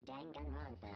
Danganronpa.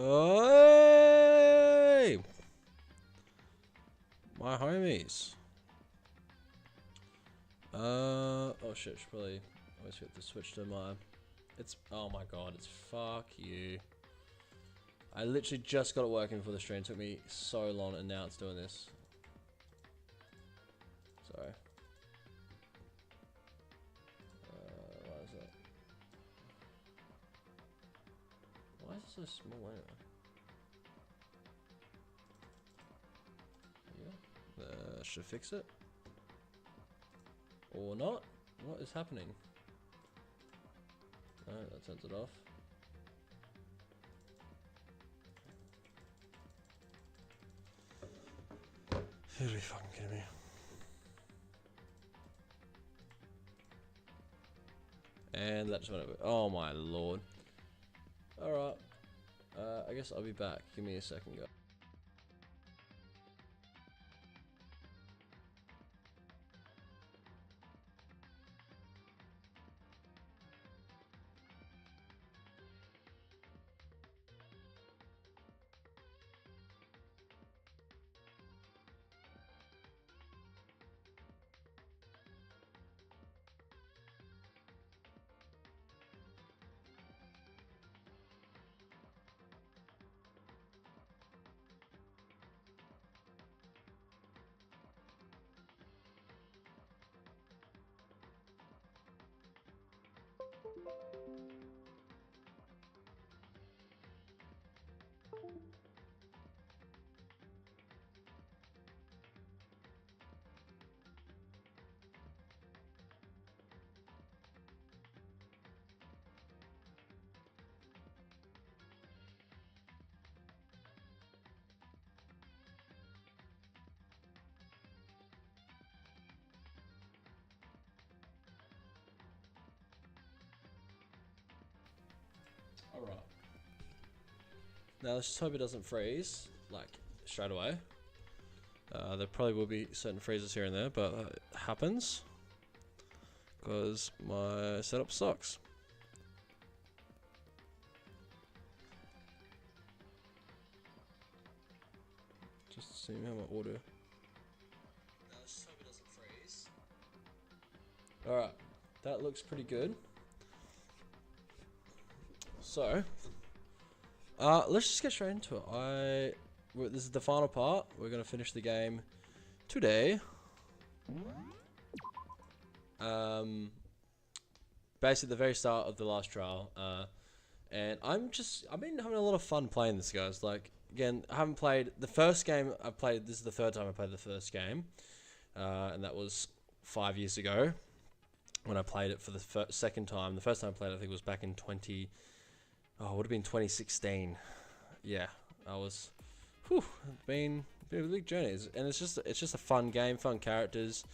Hey! My homies. Oh shit, should probably always get to switch to my. It's, oh my god, it's fuck you. I literally just got it working for the stream. It took me so long, and now it's doing this. Sorry. Why is that? Why is it so small anyway? There you go. Should fix it. Or not? What is happening? No, that turns it off. Are you fucking kidding me? And that just went over. Oh my lord. Alright. I guess I'll be back. Give me a second, guys. Alright. Now let's just hope it doesn't freeze, like, straight away. There probably will be certain freezes here and there, but it happens. Because my setup sucks. Just seeing how my audio. Alright, that looks pretty good. So, let's just get straight into it. This is the final part. We're going to finish the game today. Basically the very start of the last trial. And I've been having a lot of fun playing this, guys. Like, again, I haven't played the first game I played. This is the third time I played the first game. And that was 5 years ago when I played it for the second time. The first time I played it, I think, was back in it would have been 2016. Yeah, it's been a big journey. And it's just a fun game, fun characters.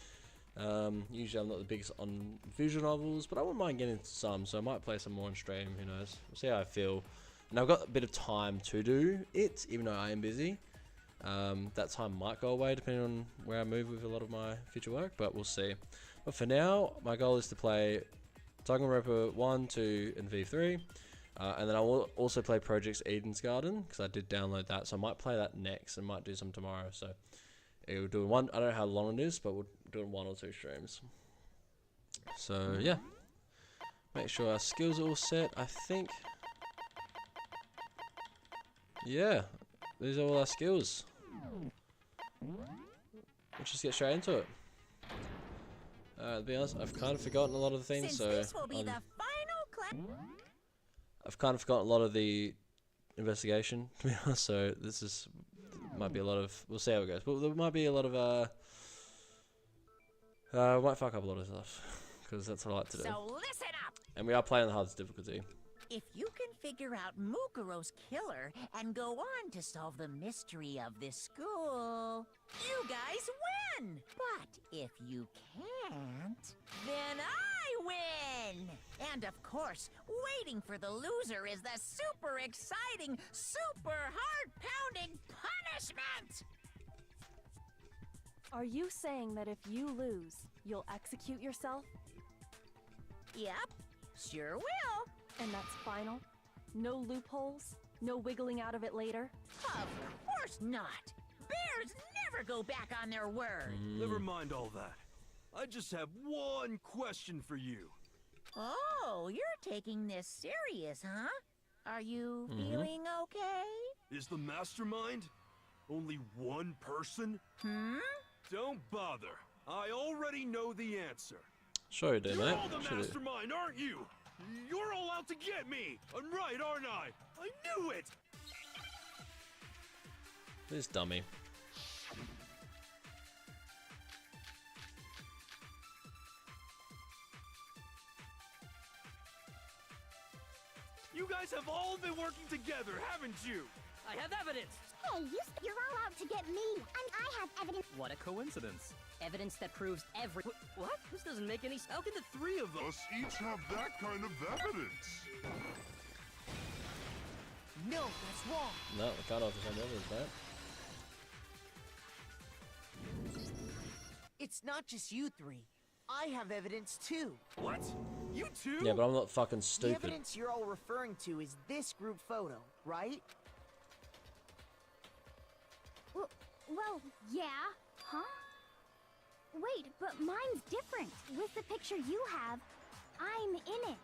Usually I'm not the biggest on visual novels, but I wouldn't mind getting into some, so I might play some more on stream, who knows. We'll see how I feel. And I've got a bit of time to do it, even though I am busy. That time might go away depending on where I move with a lot of my future work, but we'll see. But for now, my goal is to play Danganronpa 1, 2, and V3. And then I will also play Project Eden's Garden, because I did download that, so I might play that next and might do some tomorrow. So we'll do one. I don't know how long it is, but we'll do 1 or 2 streams. So yeah, make sure our skills are all set. I think, yeah, these are all our skills. Let's just get straight into it. To be honest, I've kind of forgotten a lot of the things, so I've kind of forgotten a lot of the investigation, to be honest. So this might be a lot of. We'll see how it goes. But there might be a lot of we might fuck up a lot of stuff, because that's what I like to do. So listen up! And we are playing the hardest difficulty. If you can figure out Mukuro's killer and go on to solve the mystery of this school, you guys win! But if you can't, then I win! And of course, waiting for the loser is the super exciting, super heart-pounding punishment! Are you saying that if you lose, you'll execute yourself? Yep, sure will. And that's final? No loopholes? No wiggling out of it later? Of course not. Bears never go back on their word. Never mind all that. I just have one question for you. Oh, you're taking this serious, huh? Are you feeling okay? Is the mastermind only one person? Don't bother. I already know the answer. Sure you do, You're mate. all the mastermind, aren't you? You're all out to get me. I'm right, aren't I? I knew it. This dummy. You guys have all been working together, haven't you? I have evidence! Hey, you're all out to get me, and I have evidence. What a coincidence. Evidence that proves every— What? This doesn't make any— How can the three of us— Us each have that kind of evidence. No, that's wrong. No, we can't offer some evidence, mate. It's not just you three. I have evidence too. What? You too? Yeah, but I'm not fucking The stupid. evidence you're all referring to is this group photo, right? Well, yeah. Huh? Wait, but mine's different. With the picture you have, I'm in it.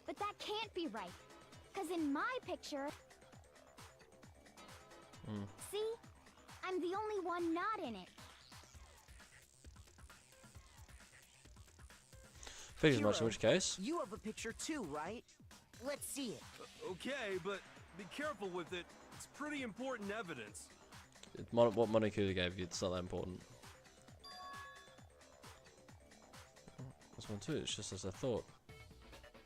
But that can't be right. Because in my picture... See? I'm the only one not in it. Figures much in which case. You have a picture too, right? Let's see it. Okay, but be careful with it. It's pretty important evidence. What Monokuma gave you, it's not that important. This one too, it's just as I thought.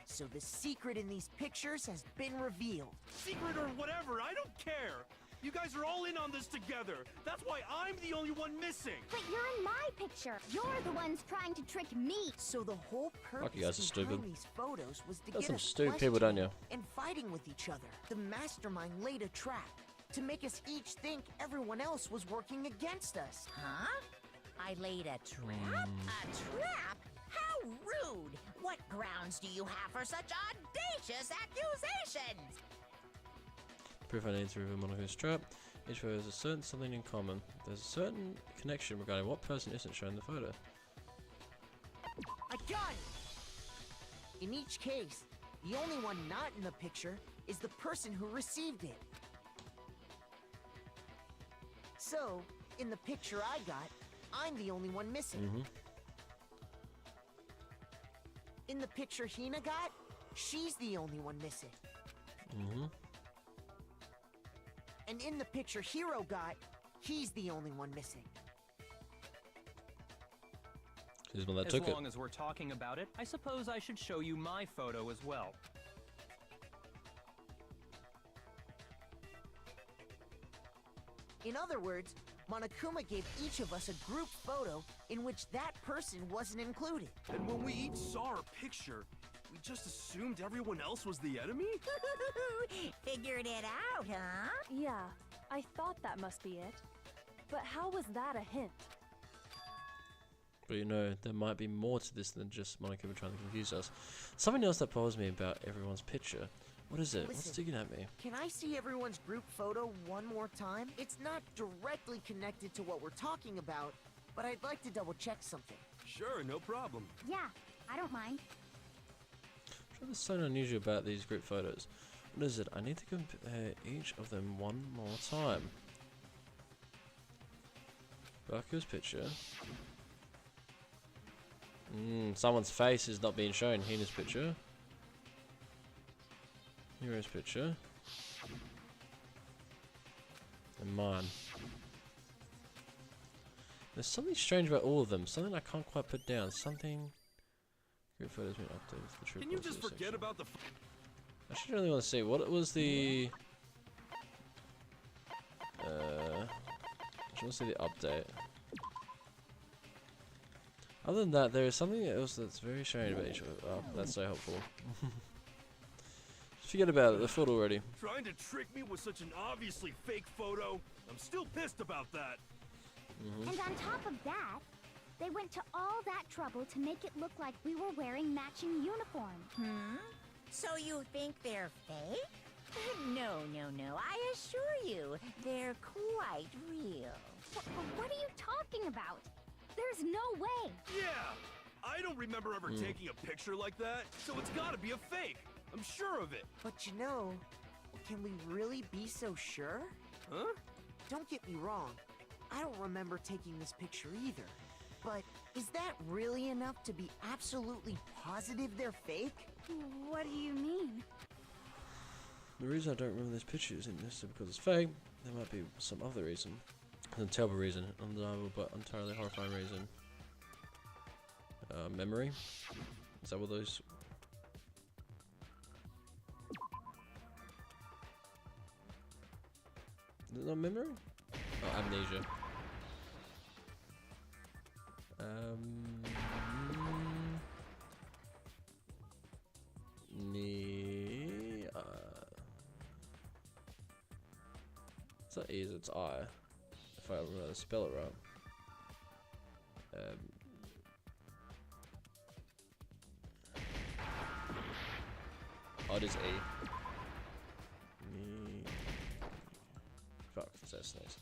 So the secret in these pictures has been revealed. Secret or whatever, I don't care. You guys are all in on this together. That's why I'm the only one missing. But you're in my picture. You're the ones trying to trick me. So the whole purpose you guys are behind stupid. these photos was to Got get some us stupid people, don't you? questioning and fighting with each other. The mastermind laid a trap to make us each think everyone else was working against us. Huh? I laid a trap? A trap? How rude! What grounds do you have for such audacious accusations? Proof I need to reveal Monokuma's trap. Each photo has a certain something in common. There's a certain connection regarding what person isn't shown in the photo. done! In each case, the only one not in the picture is the person who received it. So, in the picture I got, I'm the only one missing. In the picture Hina got, she's the only one missing. And in the picture Hiro got, he's the only one missing. He's the one that As took it. long as we're talking about it, I suppose I should show you my photo as well. In other words, Monokuma gave each of us a group photo in which that person wasn't included. And when we each saw our picture, we just assumed everyone else was the enemy? Figured it out, huh? Yeah, I thought that must be it. But how was that a hint? But you know, there might be more to this than just Monokuma trying to confuse us. Something else that bothers me about everyone's picture. What is it? What's Listen, sticking at me? Can I see everyone's group photo one more time? It's not directly connected to what we're talking about, but I'd like to double check something. Sure, no problem. Yeah, I don't mind. There's something unusual about these group photos. What is it? I need to compare each of them one more time. Baku's picture. Someone's face is not being shown. Hina's picture. Hero's picture. And mine. There's something strange about all of them. Something I can't quite put down. Something. Group photos been updated for the true. Can you just forget about the... I should really want to see what was the. I just want to see the update. Other than that, there is something else that's very strange about each other. Oh, that's so helpful. Just forget about it. They're filled already. Trying to trick me with such an obviously fake photo? I'm still pissed about that. And on top of that, they went to all that trouble to make it look like we were wearing matching uniforms. So you think they're fake? No, no, no. I assure you, they're quite real. What are you talking about? There's no way. Yeah! I don't remember ever taking a picture like that, so it's gotta be a fake. I'm sure of it. But you know, can we really be so sure? Huh? Don't get me wrong, I don't remember taking this picture either. But is that really enough to be absolutely positive they're fake? What do you mean? The reason I don't remember this picture isn't necessarily because it's fake. There might be some other reason. An terrible reason, undeniable but entirely horrifying reason. Memory? Is that what those... Is it not memory? Oh, amnesia. It's not E, it's I. If I remember how to spell it right. Oh, it is E. Fuck, that's nice.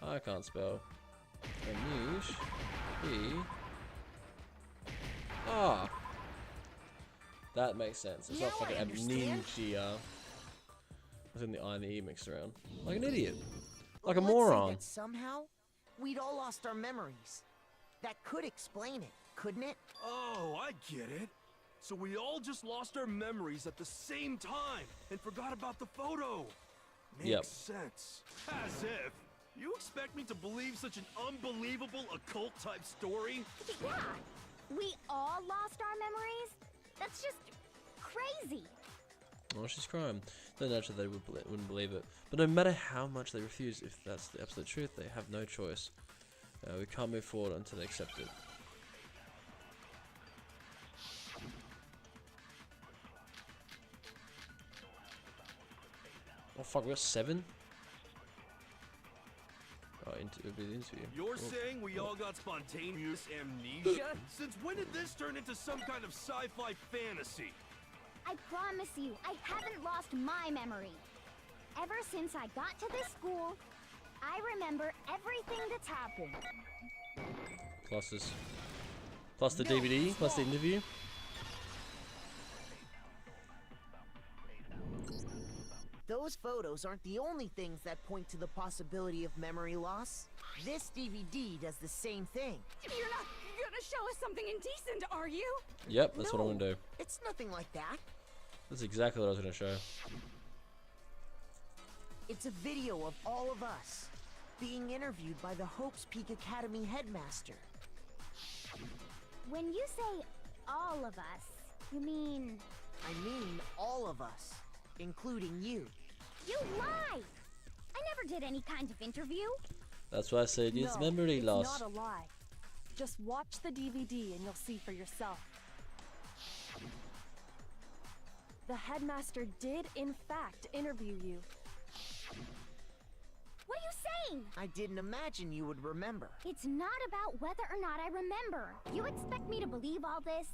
I can't spell. Amnesia. E. Ah! That makes sense. It's not Now fucking I understand. amnesia. I was in the I and the E mixed around. Like an idiot. Like a Let's say moron. that somehow, we'd all lost our memories. That could explain it, couldn't it? Oh, I get it. So we all just lost our memories at the same time and forgot about the photo. Makes Yep. sense. As if. You expect me to believe such an unbelievable occult-type story? Yeah, we all lost our memories? That's just crazy. Oh, she's crying. No nature they wouldn't believe it. But no matter how much they refuse, if that's the absolute truth, they have no choice. We can't move forward until they accept it. Oh fuck, we got 7? Oh, it'll be the interview. You're Oh. saying we all got spontaneous amnesia? Since when did this turn into some kind of sci-fi fantasy? I promise you, I haven't lost my memory. Ever since I got to this school, I remember everything that's happened. Pluses. Plus the DVD, plus the interview. Those photos aren't the only things that point to the possibility of memory loss. This DVD does the same thing. You're not gonna show us something indecent, are you? Yep, that's what I'm gonna do. It's nothing like that. That's exactly what I was gonna show. It's a video of all of us being interviewed by the Hope's Peak Academy headmaster. When you say all of us, you mean... I mean all of us, including you. You lie! I never did any kind of interview. That's why I said it's No, memory it's loss. not a lie. Just watch the DVD and you'll see for yourself. The headmaster did, in fact, interview you. What are you saying? I didn't imagine you would remember. It's not about whether or not I remember. You expect me to believe all this?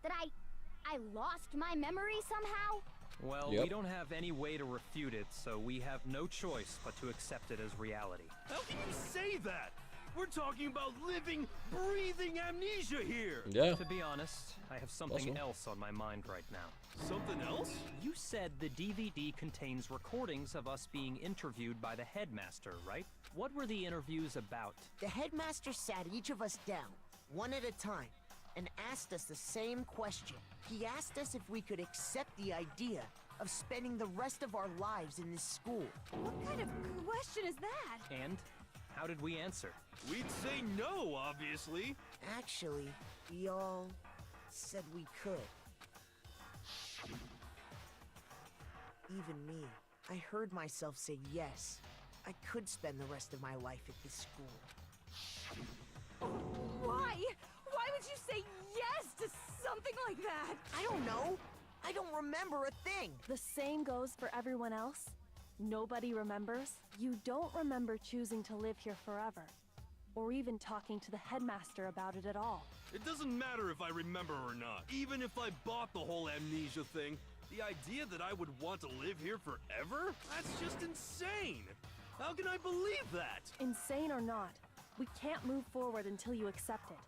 That I lost my memory somehow? Well, Yep. we don't have any way to refute it, so we have no choice but to accept it as reality. How can you say that? We're talking about living, breathing amnesia here. Yeah. To be honest, I have something Possible. else on my mind right now. Something else? You said the DVD contains recordings of us being interviewed by the headmaster, right? What were the interviews about? The headmaster sat each of us down, one at a time, and asked us the same question. He asked us if we could accept the idea of spending the rest of our lives in this school. What kind of question is that? And how did we answer? We'd say no, obviously. Actually, we all said we could. Even me. I heard myself say yes. I could spend the rest of my life at this school. Why? Why would you say yes to something like that? I don't know. I don't remember a thing. The same goes for everyone else. Nobody remembers. You don't remember choosing to live here forever, or even talking to the headmaster about it at all. It doesn't matter if I remember or not. Even if I bought the whole amnesia thing, the idea that I would want to live here forever? That's just insane. How can I believe that? Insane or not, we can't move forward until you accept it.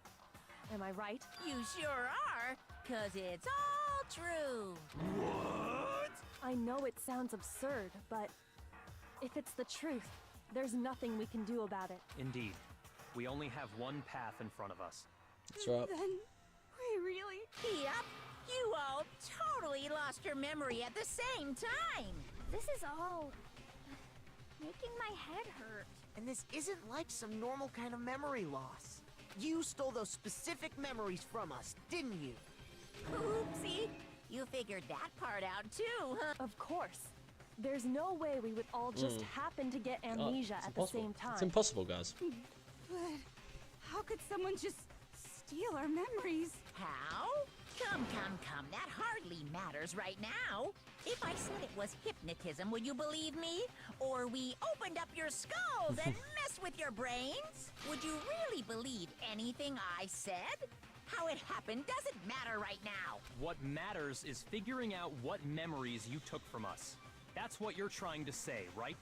Am I right? You sure are, 'cause it's all true. What? I know it sounds absurd, but if it's the truth, there's nothing we can do about it. Indeed. We only have one path in front of us. That's right. Then we really... Yep, you all totally lost your memory at the same time. This is all... making my head hurt. And this isn't like some normal kind of memory loss. You stole those specific memories from us, didn't you? Oopsie, you figured that part out too, huh? Of course. There's no way we would all just happen to get amnesia It's at the impossible. same time. It's impossible, guys. But how could someone just steal our memories? How? Come, that hardly matters right now. If I said it was hypnotism, would you believe me? Or we opened up your skulls and messed with your brains? Would you really believe anything I said? How it happened doesn't matter right now. What matters is figuring out what memories you took from us. That's what you're trying to say, right?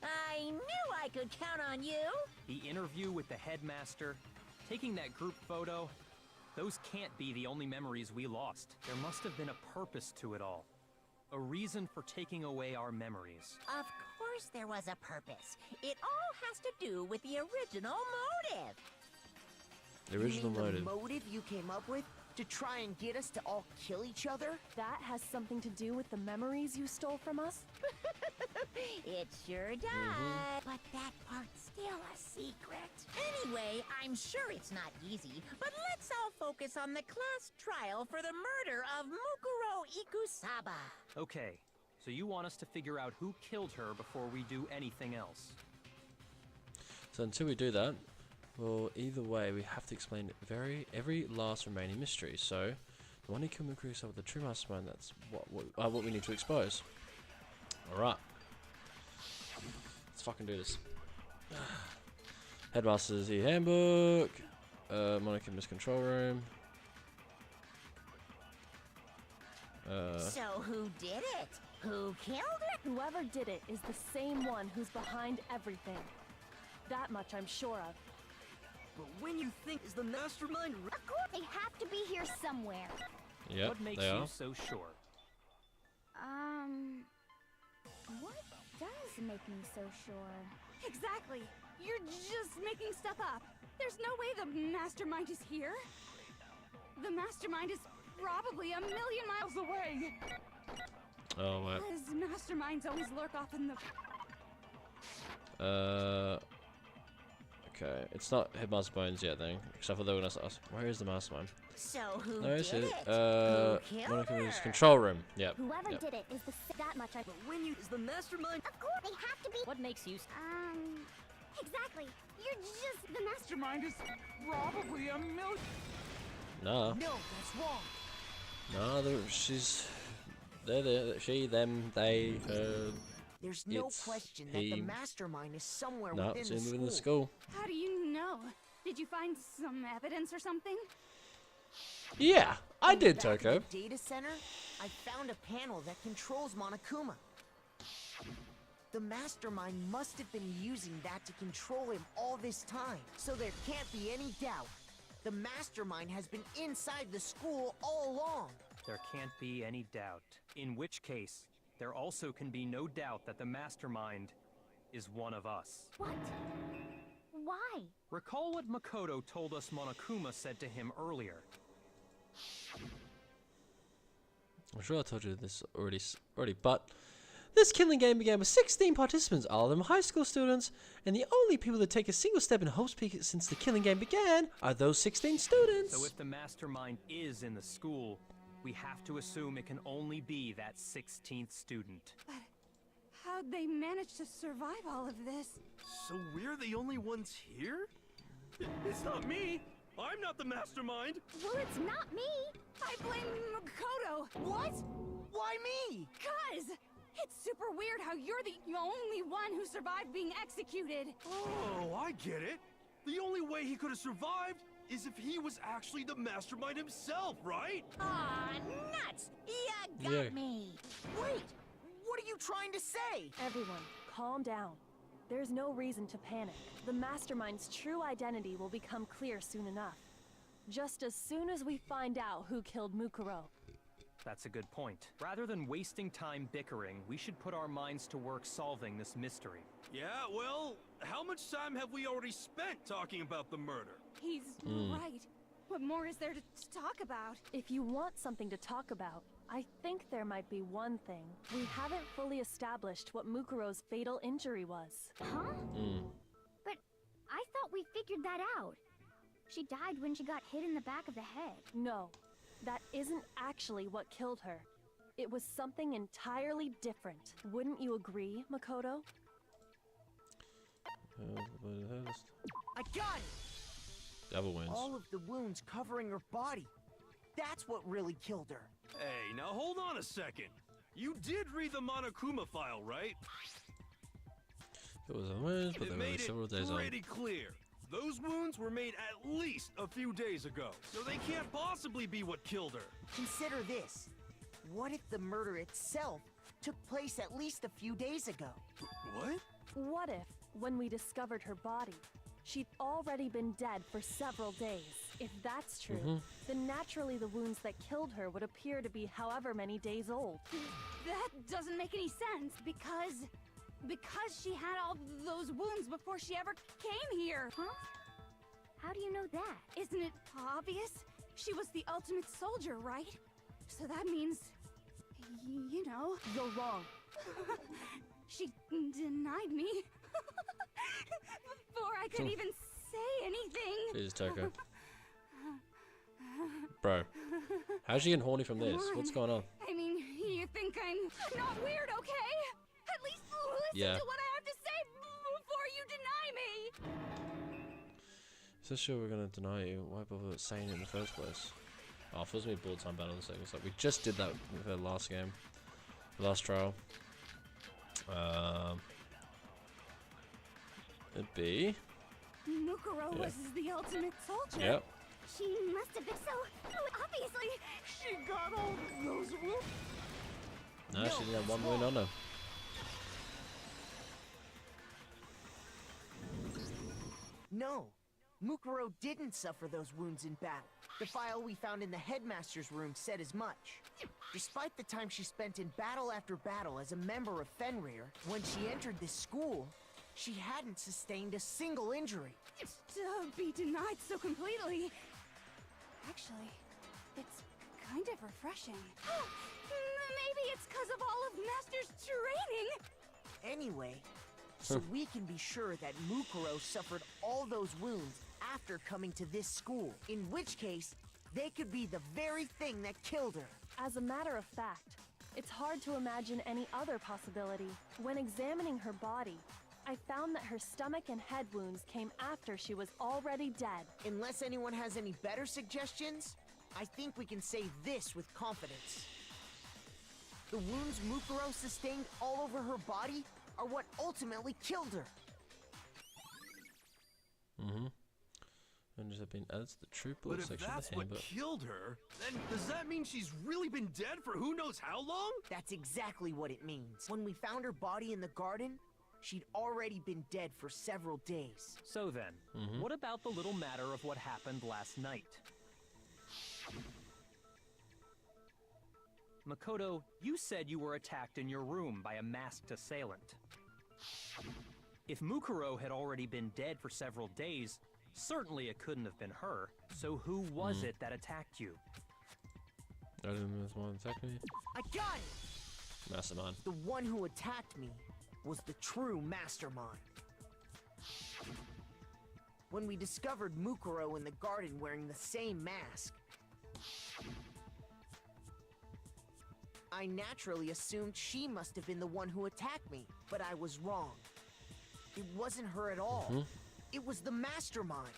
I knew I could count on you. The interview with the headmaster, taking that group photo, those can't be the only memories we lost. There must have been a purpose to it all. A reason for taking away our memories. Of course there was a purpose. It all has to do with the original motive. The original You mean motive. the motive you came up with? To try and get us to all kill each other? That has something to do with the memories you stole from us? It sure does. But that part's still a secret. Anyway, I'm sure it's not easy, but let's all focus on the class trial for the murder of Mukuro Ikusaba. Okay, so you want us to figure out who killed her before we do anything else. So until we do that, well, either way, we have to explain every last remaining mystery. So, the one who killed Mukuro with the true mastermind, that's what we need to expose. Alright. Let's fucking do this. Headmaster's e-handbook. Monica Miss Control Room. So who did it? Who killed her? Whoever did it is the same one who's behind everything. That much I'm sure of. But when you think is the mastermind... Of course, they have to be here somewhere. Yep, What makes they you are. so sure? What does make me so sure? Exactly. You're just making stuff up. There's no way the mastermind is here. The mastermind is probably a million miles away. Oh, wait. Because masterminds always lurk off in the... Okay, it's not Headmaster Bones yet, then. Except for they were gonna ask, where is the mastermind? So who No, did it's it? it. Who killed Monica's her? control room. Yep. Whoever Yep. did it is that much I... But when you... is the mastermind... Of course, they have to be... What makes you... Exactly. You're just... The mastermind is probably a million... Nah. No, that's wrong. Nah, she's... They're there. She, them, they, her... There's no It's question that the him. mastermind is somewhere No, within it's the in school. within the school. How do you know? Did you find some evidence or something? Yeah, I did, Back at Toko. the data center, I found a panel that controls Monokuma. The mastermind must have been using that to control him all this time. So there can't be any doubt. The mastermind has been inside the school all along. There can't be any doubt. In which case, there also can be no doubt that the mastermind is one of us. What? Why? Recall what Makoto told us Monokuma said to him earlier. I'm sure I told you this already, but this killing game began with 16 participants, all of them high school students, and the only people that take a single step in Hope's Peak since the killing game began are those 16 students. So if the mastermind is in the school, we have to assume it can only be that 16th student. But how'd they manage to survive all of this? So we're the only ones here? It's not me. I'm not the mastermind. Well, it's not me. I blame Makoto. What? Why me? Cuz! It's super weird how you're the only one who survived being executed. Oh, I get it. The only way he could have survived is if he was actually the mastermind himself, right? Aw, nuts! You got Yeah. me. Wait, what are you trying to say? Everyone, calm down. There's no reason to panic. The mastermind's true identity will become clear soon enough. Just as soon as we find out who killed Mukuro. That's a good point. Rather than wasting time bickering, we should put our minds to work solving this mystery. Yeah, well, how much time have we already spent talking about the murder? He's right. What more is there to talk about? If you want something to talk about, I think there might be one thing. We haven't fully established what Mukuro's fatal injury was. Huh? But I thought we figured that out. She died when she got hit in the back of the head. No, that isn't actually what killed her. It was something entirely different. Wouldn't you agree, Makoto? I got it! Devil wins. All of the wounds covering her body. That's what really killed her. Hey, now hold on a second. You did read the Monokuma file, right? It was a win, but It they were made it several days on. pretty clear. Those wounds were made at least a few days ago, so they can't possibly be what killed her. Consider this. What if the murder itself took place at least a few days ago? What? What if, when we discovered her body, she'd already been dead for several days? If that's true, then naturally the wounds that killed her would appear to be however many days old. That doesn't make any sense because she had all those wounds before she ever came here. Huh? How do you know that? Isn't it obvious? She was the ultimate soldier, right? So that means, you know, You're wrong. she denied me before I could even say anything. Jesus, Toko. Bro, how's she getting horny from this? What's going on? I mean, you think I'm not weird, okay? At least listen Yeah. to what I have to say before you deny me. Is this sure we're gonna deny you? Why bother saying it in the first place? Oh, it feels me bullet time battle in a second. It's like we just did that with the last game, last trial. It'd be. Mukuro Yeah. was the ultimate soldier. Yep. She must have been so... Obviously, She got all those wounds. No, she didn't have one wound on her. No. Mukuro didn't suffer those wounds in battle. The file we found in the headmaster's room said as much. Despite the time she spent in battle after battle as a member of Fenrir, when she entered this school, she hadn't sustained a single injury. To be denied so completely. Actually, it's kind of refreshing. Maybe it's because of all of Master's training. Anyway, so we can be sure that Mukuro suffered all those wounds after coming to this school, in which case, they could be the very thing that killed her. As a matter of fact, it's hard to imagine any other possibility. When examining her body, I found that her stomach and head wounds came after she was already dead. Unless anyone has any better suggestions, I think we can say this with confidence. The wounds Mukuro sustained all over her body are what ultimately killed her. Wounds have been added to the troop But bullet if section of that's the what handbook. killed her, then does that mean she's really been dead for who knows how long? That's exactly what it means. When we found her body in the garden, she'd already been dead for several days. So then, what about the little matter of what happened last night? Makoto, you said you were attacked in your room by a masked assailant. If Mukuro had already been dead for several days, certainly it couldn't have been her. So who was it that attacked you? I didn't miss one attack me. I got it! Mastermind. The one who attacked me was the true mastermind. When we discovered Mukuro in the garden wearing the same mask, I naturally assumed she must have been the one who attacked me, but I was wrong. It wasn't her at all. It was the mastermind.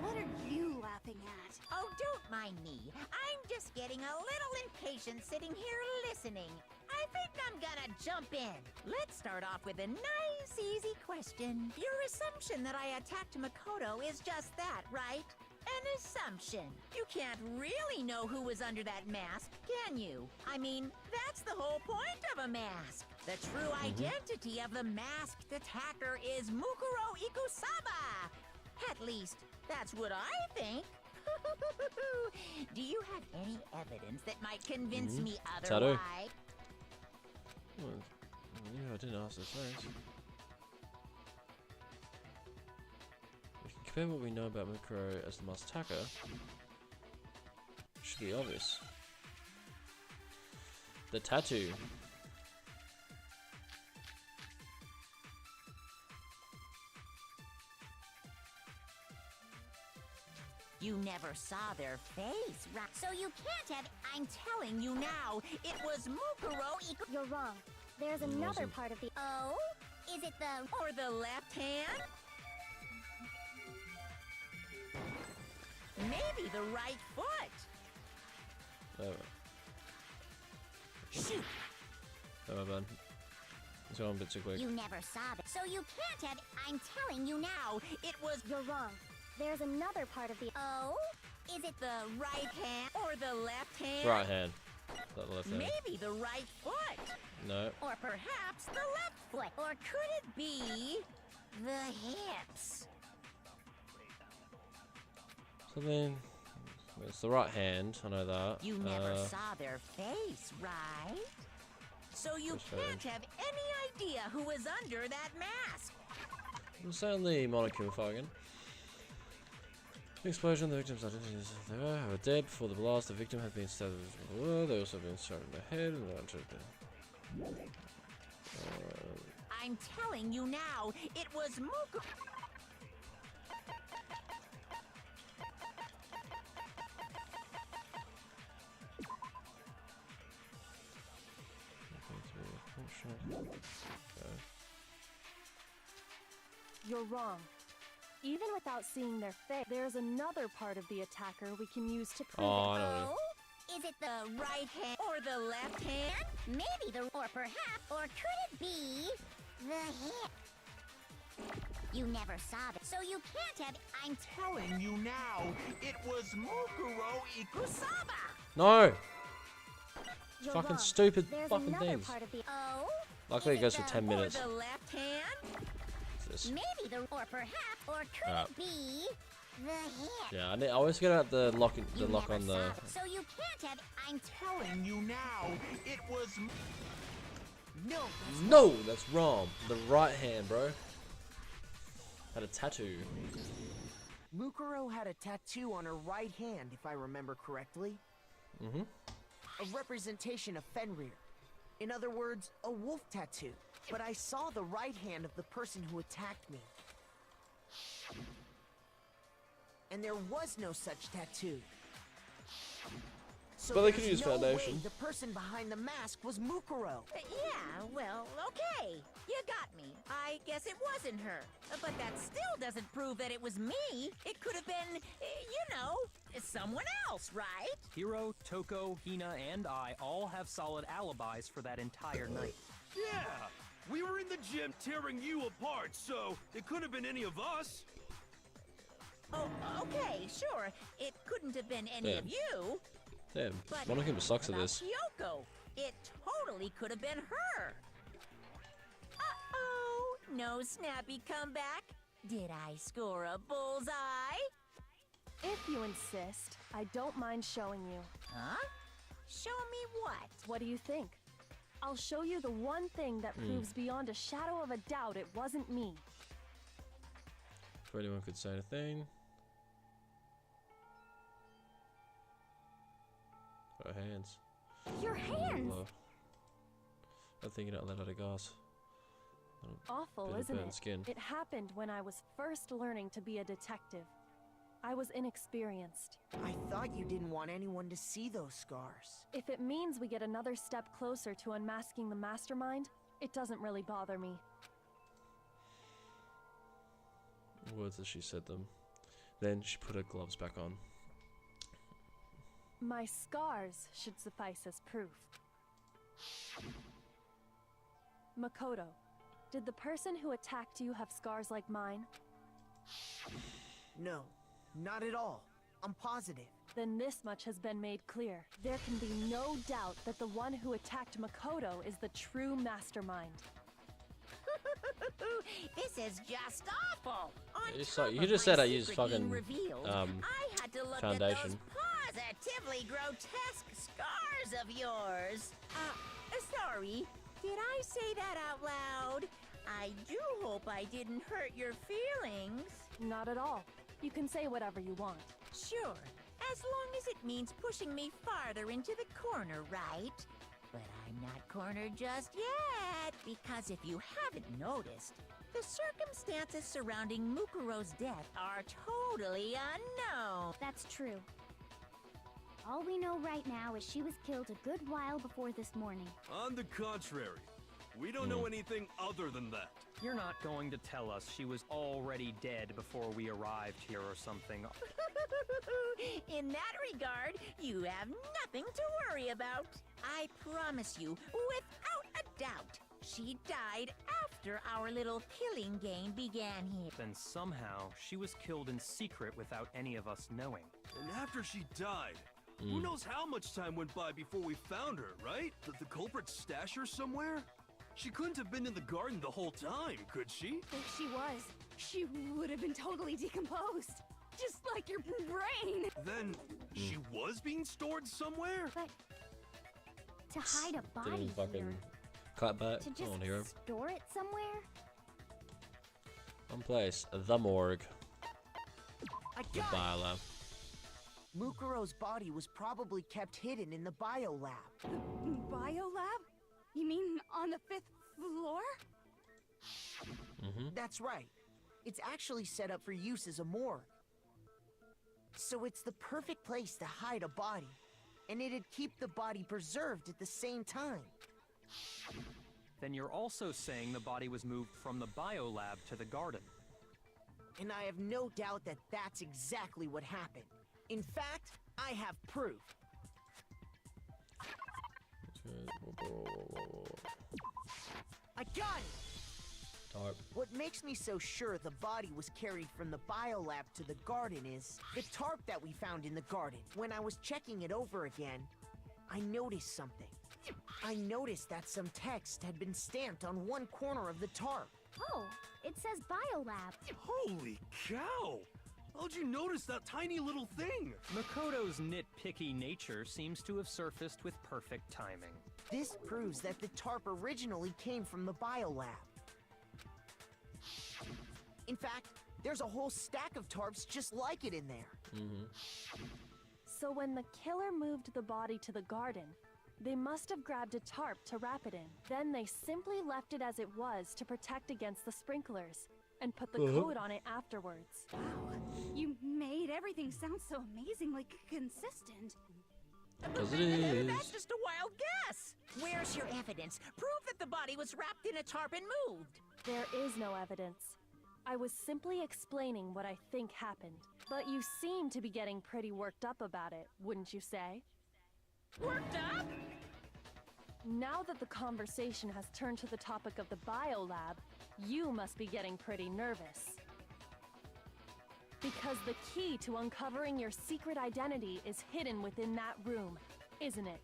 What are you laughing at? Oh, don't mind me. I'm just getting a little impatient sitting here listening. I think I'm gonna jump in. Let's start off with a nice, easy question. Your assumption that I attacked Makoto is just that, right? An assumption. You can't really know who was under that mask, can you? I mean, that's the whole point of a mask. The true identity of the masked attacker is Mukuro Ikusaba. At least, that's what I think. Do you have any evidence that might convince me otherwise? Well, yeah, I didn't ask this first. We can compare what we know about Mukuro as the masked attacker. Should be obvious. The tattoo. You never saw their face, right? So you can't have... I'm telling you now, it was Mukuro Iku... You're wrong. There's another part of the... Oh? Is it the... Or the left hand? Maybe the right foot. Shoot. Oh my bad. It's going a bit too quick. You never saw that. So you can't have... I'm telling you now, it was... You're wrong. There's another part of the... Oh? Is it the right hand or the left hand? Right hand. Not the left hand. Maybe the right foot. No. Or perhaps the left foot. Or could it be the hips? So then, it's the right hand. I know that. You never saw their face, right? So you can't have any idea who was under that mask. We'll say on the Monocule fire again. The explosion, the victim's identities were dead before the blast. The victim had been stabbed with a they also been shot in the head and I'm telling you now, it was Muku. You're wrong. Even without seeing their face, there's another part of the attacker we can use to prove Oh, it. I know. Oh? Is it the right hand or the left hand? Maybe the... Or perhaps... Or could it be the hip? You never saw that. So you can't have... I'm telling you now, it was Mukuro Ikusaba. No! You're Fucking wrong. stupid There's fucking another things. part of the... Oh? Luckily it Is goes for the- 10 minutes. Or the left hand? this. Maybe or perhaps, or could it be the hit? Yeah, I always get out the lock on the. So you can't have. I'm Telling you now, it was. No. No, that's wrong. The right hand, bro. Had a tattoo. Mukuro had a tattoo on her right hand, if I remember correctly. Mm-hmm. A representation of Fenrir. In other words, a wolf tattoo. But I saw the right hand of the person who attacked me. And there was no such tattoo. So But they could there's use no foundation. way the person behind the mask was Mukuro. Yeah, well, okay. You got me. I guess it wasn't her. But that still doesn't prove that it was me. It could have been, you know, someone else, right? Hiro, Toko, Hina, and I all have solid alibis for that entire night. Yeah! We were in the gym tearing you apart, so it couldn't have been any of us. Oh, okay, sure. It couldn't have been any of you. Damn, But Monokuba sucks at about this. Kyoko? It totally could have been her. Uh-oh, no snappy comeback. Did I score a bullseye? If you insist, I don't mind showing you. Huh? Show me what? What do you think? I'll show you the one thing that proves beyond a shadow of a doubt it wasn't me. If anyone could say anything. Her hands. Your hands! Love. I'm thinking out loud at a gas. Awful, Bit of isn't burnt it? skin. It happened when I was first learning to be a detective. I was inexperienced. I thought you didn't want anyone to see those scars. If it means we get another step closer to unmasking the mastermind, it doesn't really bother me. Words as she said them. Then she put her gloves back on. My scars should suffice as proof. Makoto, did the person who attacked you have scars like mine? No, not at all. I'm positive. Then this much has been made clear. There can be no doubt that the one who attacked Makoto is the true mastermind. This is just awful. On So top you of just my said I used secret being fucking revealed, I had to look foundation. at those positively grotesque scars of yours. Sorry. Did I say that out loud? I do hope I didn't hurt your feelings. Not at all. You can say whatever you want. Sure, as long as it means pushing me farther into the corner, right? But I'm not cornered just yet, because if you haven't noticed, the circumstances surrounding Mukuro's death are totally unknown. That's true. All we know right now is she was killed a good while before this morning. On the contrary, we don't know anything other than that. You're not going to tell us she was already dead before we arrived here or something. In that regard, you have nothing to worry about. I promise you, without a doubt, she died after our little killing game began here. Then somehow she was killed in secret without any of us knowing. And after she died, who knows how much time went by before we found her, right? Did the culprit stash her somewhere? She couldn't have been in the garden the whole time, could she? If she was, she would have been totally decomposed. Just like your brain. Then she was being stored somewhere? But to hide a body Didn't fucking here, clap back. to Come on, hero. just store it somewhere? One place. The morgue. I The got it! biolab. Mukuro's body was probably kept hidden in the biolab. Biolab? You mean on the 5th floor? That's right. It's actually set up for use as a morgue. So it's the perfect place to hide a body, and it'd keep the body preserved at the same time. Then you're also saying the body was moved from the biolab to the garden. And I have no doubt that that's exactly what happened. In fact, I have proof. I got it! Tarp. What makes me so sure the body was carried from the biolab to the garden is the tarp that we found in the garden. When I was checking it over again, I noticed something. I noticed that some text had been stamped on one corner of the tarp. Oh, it says biolab. Holy cow! How'd you notice that tiny little thing? Makoto's nitpicky nature seems to have surfaced with perfect timing. This proves that the tarp originally came from the biolab. In fact, there's a whole stack of tarps just like it in there. So when the killer moved the body to the garden, they must have grabbed a tarp to wrap it in. Then they simply left it as it was to protect against the sprinklers, and put the coat on it afterwards. You made everything sound so amazingly consistent. Because it is. That's just a wild guess. Where's your evidence? Prove that the body was wrapped in a tarp and moved. There is no evidence. I was simply explaining what I think happened. But you seem to be getting pretty worked up about it, wouldn't you say? Worked up? Now that the conversation has turned to the topic of the biolab, you must be getting pretty nervous. Because the key to uncovering your secret identity is hidden within that room, isn't it?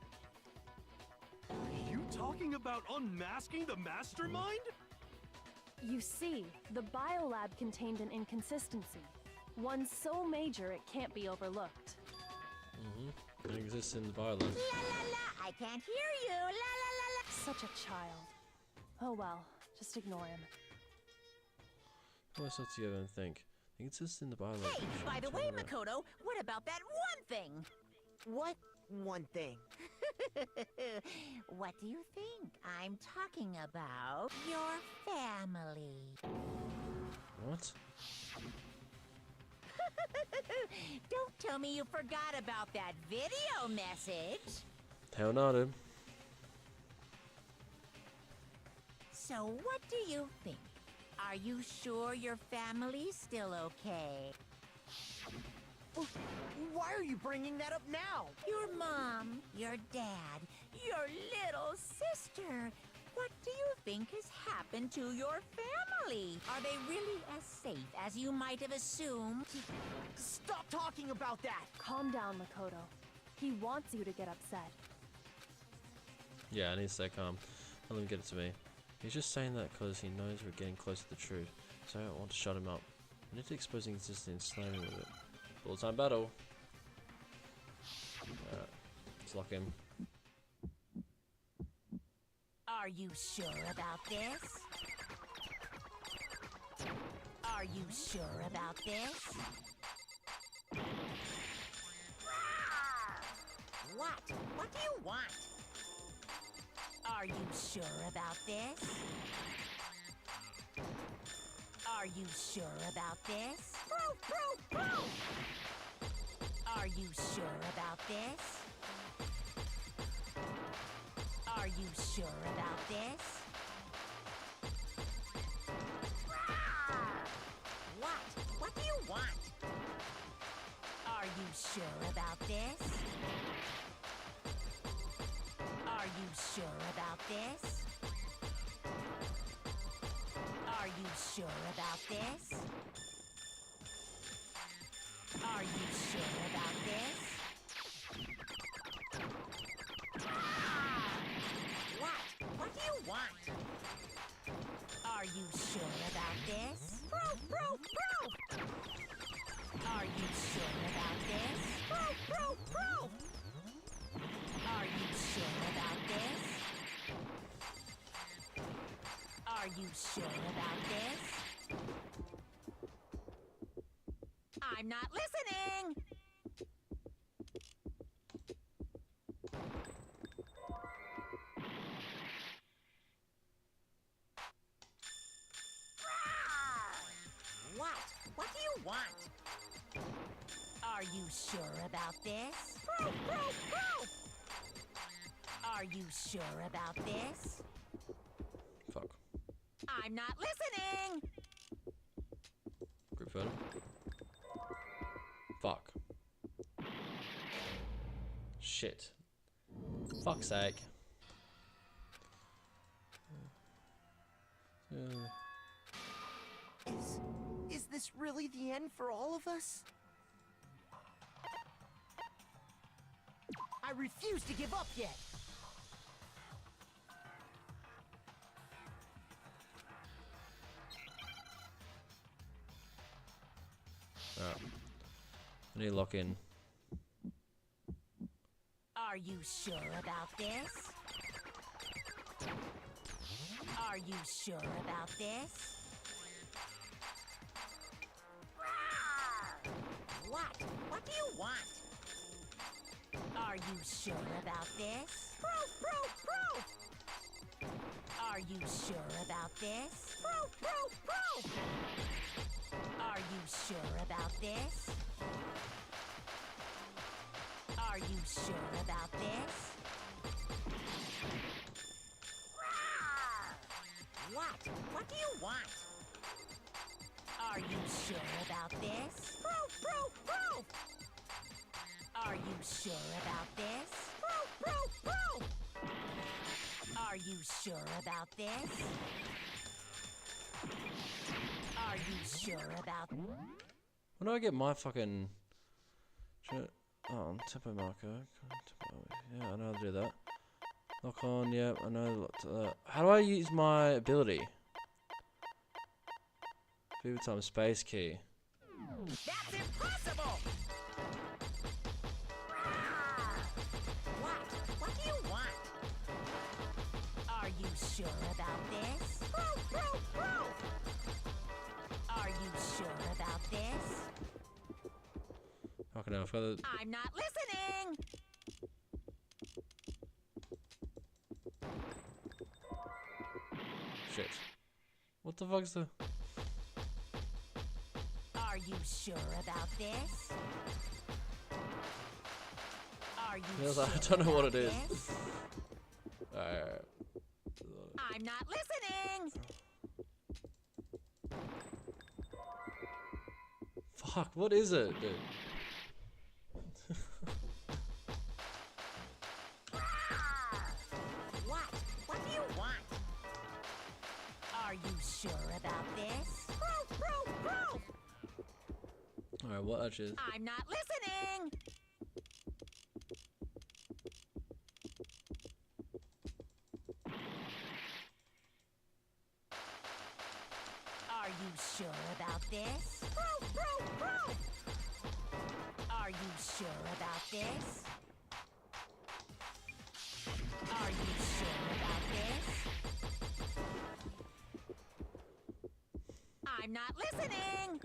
You talking about unmasking the mastermind? You see, the biolab contained an inconsistency. One so major it can't be overlooked. It exists in the violence. La la la, I can't hear you. La la la la. Such a child. Oh well, just ignore him. Put myself together and think. It exists in the violence. Hey, by the way, Makoto, what about that one thing? What one thing? What do you think? I'm talking about your family. What? Don't tell me you forgot about that video message. Hell no, dude. So what do you think? Are you sure your family's still okay? Why are you bringing that up now? Your mom, your dad, your little sister. What do you think has happened to your family? Are they really as safe as you might have assumed? Stop talking about that! Calm down, Makoto. He wants you to get upset. Yeah, I need to stay calm. Let him get it to me. He's just saying that because he knows we're getting close to the truth, so I don't want to shut him up. I need to expose inconsistency and slam him with it. Full-time battle. Alright, let's lock him. Are you sure about this? Are you sure about this? What? What do you want? Are you sure about this? Are you sure about this? Proof, proof, proof! Are you sure about this? Are you sure about this? What? What do you want? Are you sure about this? Are you sure about this? Are you sure about this? Are you sure about this? What? What do you want? Are you sure about this? Proof, proof, proof! Are you sure about this? Proof, proof, proof! Are you sure about this? Are you sure about this? I'm not listening! What? What do you want? Are you sure about this? Proof, proof, proof! Are you sure about this? Fuck. I'm not listening! Group photo. Fuck. Shit. Fuck's sake. Is this really the end for all of us? I refuse to give up yet! I need to lock in. Are you sure about this? Are you sure about this? What? What do you want? Are you sure about this? Proof, proof, proof! Are you sure about this? Proof, proof, proof! Are you sure about this? Are you sure about this? What? What do you want? Are you sure about this? Proof, proof, proof! Are you sure about this? Proof, proof, proof! Are you sure about this? Are you sure about... When do I get my fucking... Oh, tempo marker. Yeah, I know how to do that. Lock on, yeah, I know. How do I use my ability? Fever time space key. That's impossible! What? What do you want? Are you sure about this? Proof, proof, proof! Are you sure about this? Fucking hell, I've got to... I'm not listening! Shit. What the fuck's the... Are you sure about this? Are you Yes, sure I don't know what it about is. this? I'm not listening! Fuck, what is it, dude? What? What do you want? Are you sure about this? Proof, proof, proof! Alright, what actually is... I'm not listening! Are you sure about this? Proof, proof, proof! Are you sure about this? Are you sure about this? I'm not listening!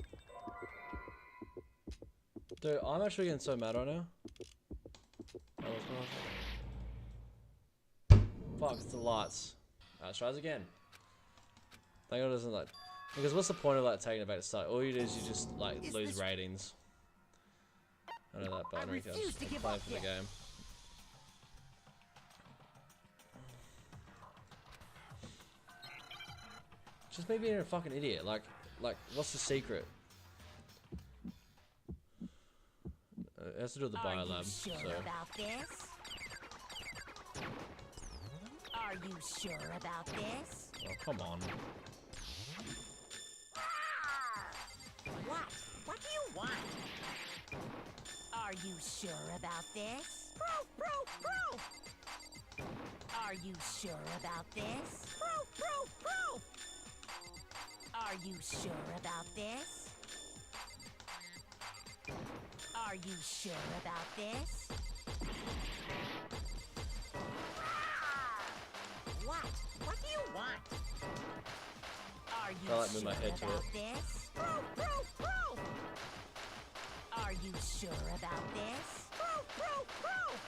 Dude, I'm actually getting so mad right now. Fuck, it's the lights. Alright, let's try this again. Thank God it doesn't like... Because what's the point of like taking it back to start? All you do is you just like lose ratings. I know that, but I don't refuse to give play up for the yet. game. Just me being a fucking idiot. Like, what's the secret? It has to do with the biolab. Sure So. about this? Are you sure about this? Oh, come on. What? What do you want? Are you sure about this? Proof, proof, proof! Are you sure about this? Proof, proof, proof! Are you sure about this? Are you sure about this? What? What do you want? Are you I like move my sure head to about it. this? Proof, proof, proof! Are you sure about this? Proof, proof, proof!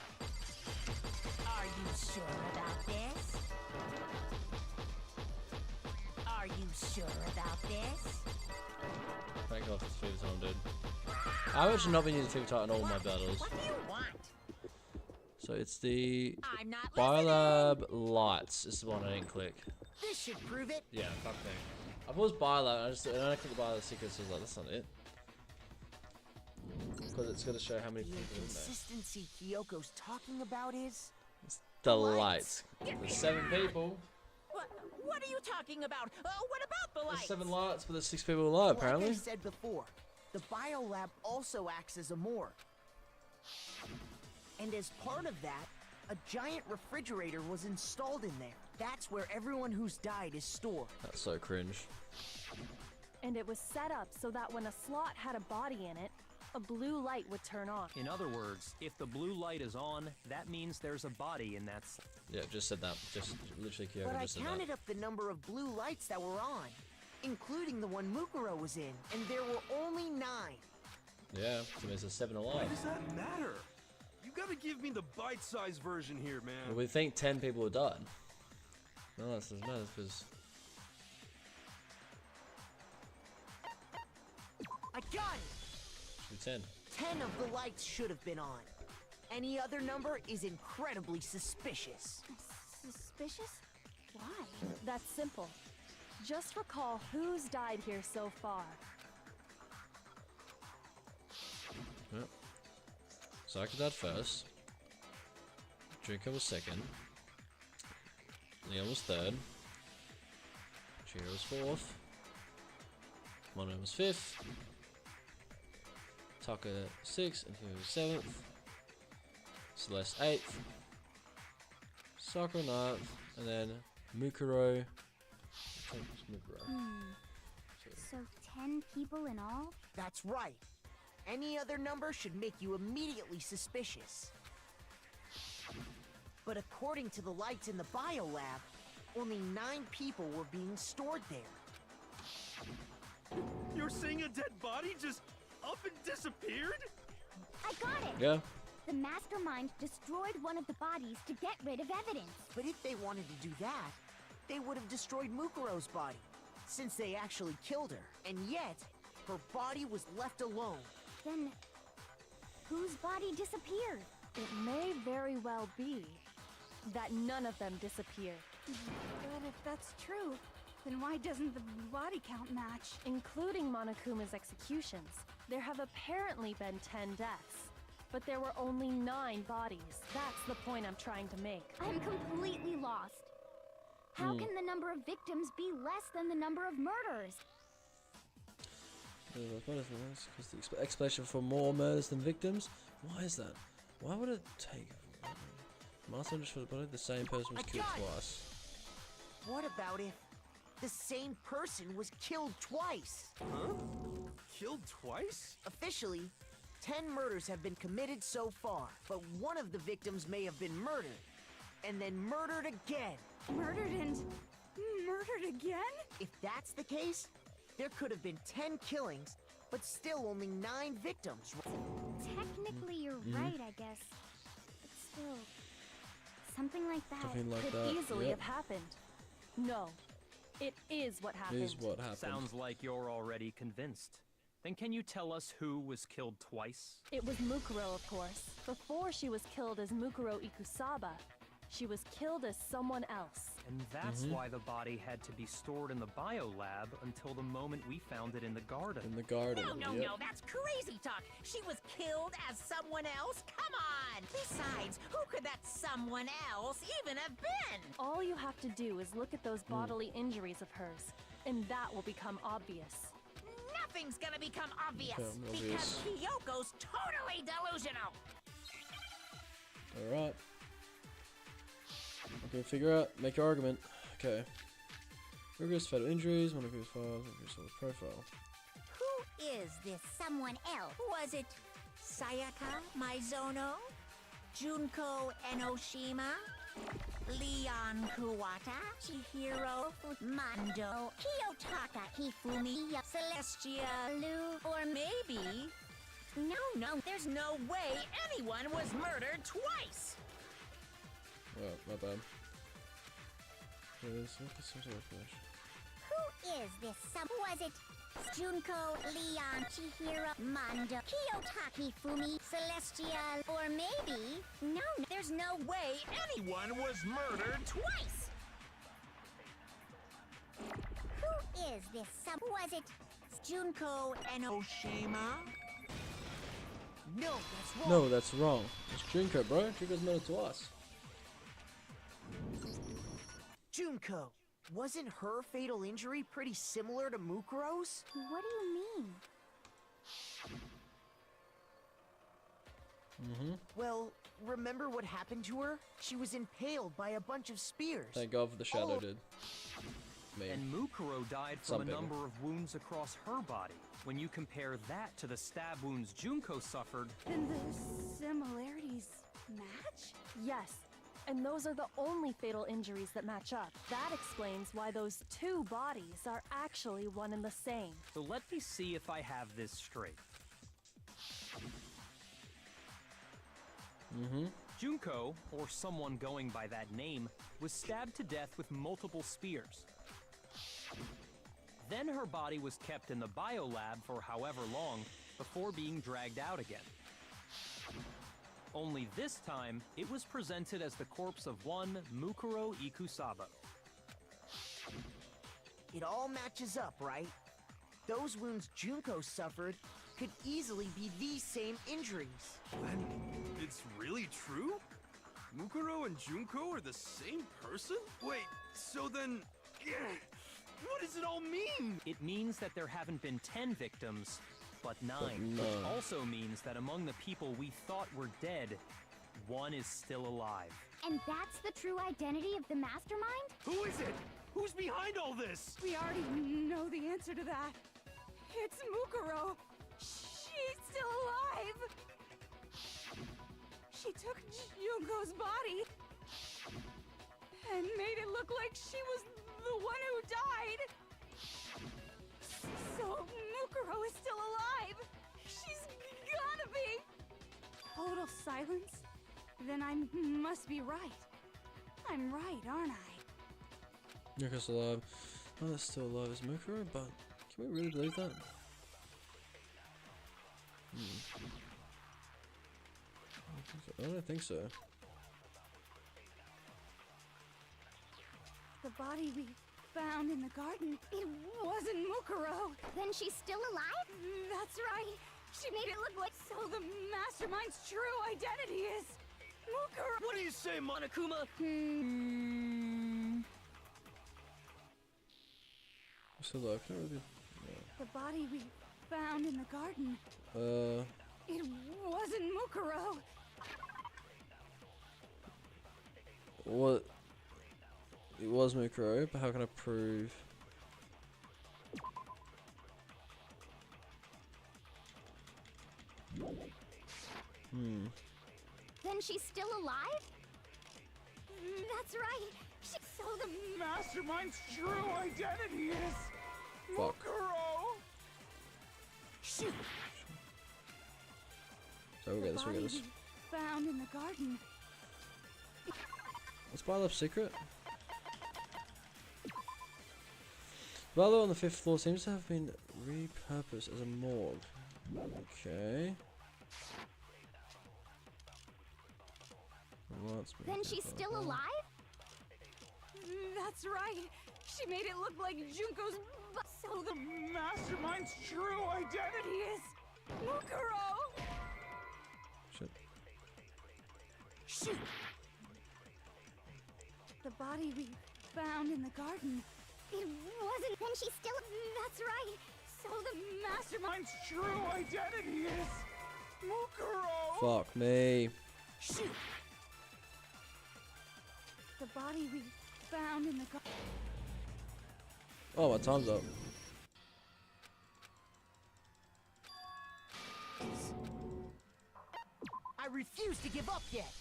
Are you sure about this? Are you sure about this? Thank God for Fever Time, dude. I've actually not been using Fever Time in all my battles. What do you want? So it's the I'm not Biolab Lights is the one I didn't click. This should prove it. Yeah, fuck me. I thought it was Biolab, and I clicked the Biolab Secrets, so I was like, that's not it. Because it's going to show how many The people in there. inconsistency Kyoko's talking about is... The lights. There's 7 people. What are you talking about? What about the There's lights? 7 lights, but there's 6 people alive, apparently. Like I said before, the biolab also acts as a morgue. And as part of that, a giant refrigerator was installed in there. That's where everyone who's died is stored. That's so cringe. And it was set up so that when a slot had a body in it, a blue light would turn on. In other words, if the blue light is on, that means there's a body in that. Yeah, just said that. Just literally Kyoko But I just said counted that. up the number of blue lights that were on, including the one Mukuro was in, and there were only 9. Yeah, so there's a 7 Why alive. does that matter? You gotta give me the bite-sized version here, man. Well, we think 10 people died. No, that doesn't matter because I got it! should be 10. 10 of the lights should have been on. Any other number is incredibly suspicious. Suspicious? Why? That's simple. Just recall who's died here so far. Yep. Saka died first. Drinker was second. Leon was third. Chiro was fourth. Mono was fifth. Taka 6th and he was 7th. Celeste 8th. Sakura 9th. And then Mukuro. I think it was Mukuro. So 10 people in all? That's right. Any other number should make you immediately suspicious. But according to the lights in the biolab, only 9 people were being stored there. You're saying a dead body just up and disappeared? I got it! Yeah. The mastermind destroyed one of the bodies to get rid of evidence. But if they wanted to do that, they would have destroyed Mukuro's body, since they actually killed her. And yet, her body was left alone. Then, whose body disappeared? It may very well be that none of them disappeared, But if that's true, then why doesn't the body count match? including Monokuma's executions. There have apparently been 10 deaths, but there were only 9 bodies. That's the point I'm trying to make. I'm completely lost. How can the number of victims be less than the number of murderers? Because the explanation for more murders than victims? Why is that? Why would it take... Master just for the body, the same person was I killed got it. twice. What about if the same person was killed twice? Huh? Killed twice? Officially, 10 murders have been committed so far, but one of the victims may have been murdered, and then murdered again. Murdered and murdered again? If that's the case, there could have been 10 killings, but still only 9 victims. Technically, you're right, I guess. But still, something like that. Something like Could that. easily Yep. have happened. No, it is what happened. Is what happened. Sounds like you're already convinced. Then can you tell us who was killed twice? It was Mukuro, of course. Before she was killed as Mukuro Ikusaba, she was killed as someone else. And that's why the body had to be stored in the biolab until the moment we found it in the garden. In the garden. No, that's crazy talk. She was killed as someone else? Come on! Besides, who could that someone else even have been? All you have to do is look at those bodily injuries of hers, and that will become obvious. Nothing's gonna become obvious Become because obvious. Kyoko's totally delusional. Alright. Okay, figure out, make your argument. Okay. Rigorous fatal injuries, Monokuma's files, Monokuma's profile. Who is this someone else? Was it Sayaka Maizono? Junko Enoshima? Leon Kuwata? Chihiro Mando? Kiyotaka Hifumi? Celestia Lu? Or maybe... No, there's no way anyone was murdered twice! Oh, my bad. What is some sort of information? Who is this? Was it Junko, Leon, Chihiro, Mando, Kiyotaki, Fumi, Celestial, or maybe... No, There's no way anyone was murdered twice! who is this? Was it Junko Enoshima? No, that's wrong. No, that's wrong. It's Drinker, bro. Drinker's murdered twice. Junko, wasn't her fatal injury pretty similar to Mukuro's? What do you mean? Well, remember what happened to her? She was impaled by a bunch of spears. Thank God for the shadow, Oh. dude. mean, And Mukuro died some from a people. number of wounds across her body. When you compare that to the stab wounds Junko suffered, Then the similarities match? Yes, and those are the only fatal injuries that match up. That explains why those two bodies are actually one and the same. so let me see if I have this straight. Junko, or someone going by that name, was stabbed to death with multiple spears. Then her body was kept in the biolab for however long before being dragged out again. Only this time, it was presented as the corpse of one Mukuro Ikusaba. It all matches up, right? Those wounds Junko suffered could easily be these same injuries. Then it's really true? Mukuro and Junko are the same person? Wait, so then... what does it all mean? It means that there haven't been 10 victims, but 9. Which also means that among the people we thought were dead, one is still alive. And that's the true identity of the mastermind? Who is it? Who's behind all this? We already know the answer to that. It's Mukuro. She's still alive. She took Junko's body and made it look like she was the one who died. So Mukuro is still alive. She's gotta be. Total silence? Then I must be right. I'm right, aren't I? Mukuro's alive. Oh, that's still alive as Mukuro, but can we really believe that? I don't think so. The body we found in the garden, it wasn't Mukuro. Then she's still alive? That's right. She made it look like so the mastermind's true identity is Mukuro. What do you say, Monokuma? So look, can't really. The body we found in the garden, Uh, it wasn't Mukuro. what? It was Mukuro, but how can I prove? Then she's still alive? That's right. So the Mastermind's true identity is Fuck. Mukuro. Shoot! So we'll get this, we'll get this. Found in the garden. Let's buy Love Secret. Valo on the 5th floor seems to have been repurposed as a morgue. Okay. Then she's still alive? That's right. She made it look like Junko's. So the mastermind's true identity is Mukuro. Shit. Shoot! The body we found in the garden. It wasn't. Then she's still. That's right. So the mastermind's true identity is Mukuro. Fuck me. Shoot! The body we found in the garden. Oh, my time's up. I refuse to give up yet.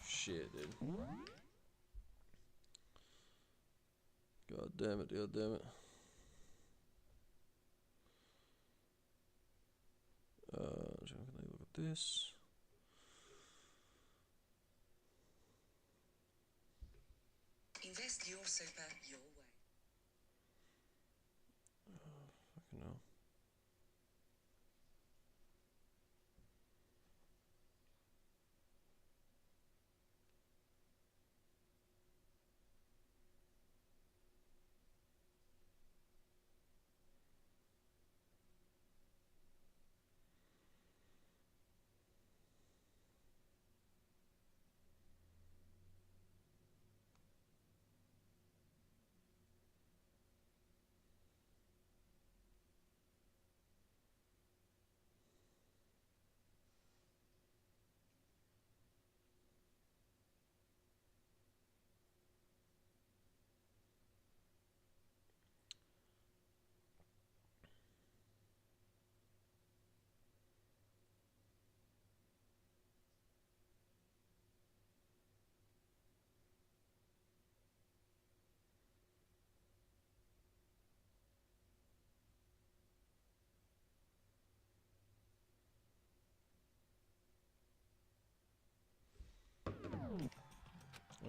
Shit, dude. God damn it, god damn it. Can I look at this? Invest your super your way. Fucking hell.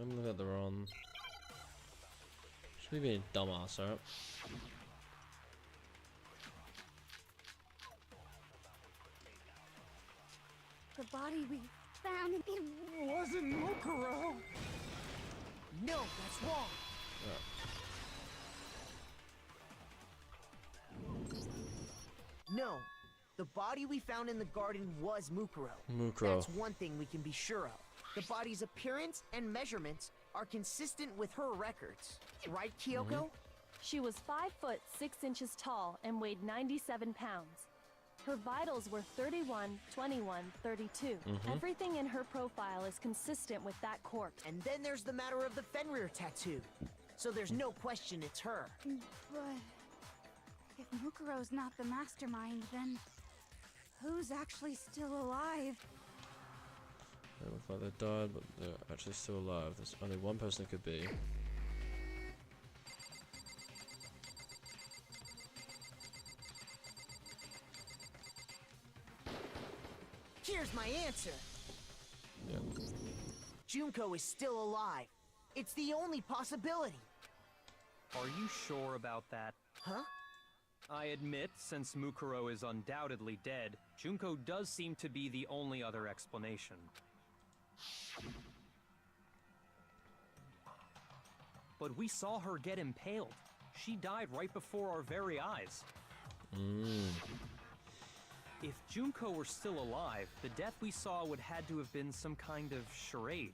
I'm looking at the wrong. Should be being a dumbass, alright? The body we found, it wasn't Mukuro. No, that's wrong. No, the body we found in the garden was Mukuro. Mukuro. That's one thing we can be sure of. The body's appearance and measurements are consistent with her records. Right, Kyoko? She was 5 foot 6 inches tall and weighed 97 pounds. Her vitals were 31, 21, 32. Everything in her profile is consistent with that corpse. And then there's the matter of the Fenrir tattoo. So there's no question it's her. But if Mukuro's not the mastermind, then who's actually still alive? They look like they died, but they're actually still alive. There's only one person it could be. Here's my answer. Yeah. Junko is still alive. It's the only possibility. Are you sure about that? Huh? I admit, since Mukuro is undoubtedly dead, Junko does seem to be the only other explanation. But we saw her get impaled. She died right before our very eyes. If Junko were still alive, the death we saw would had to have been some kind of charade.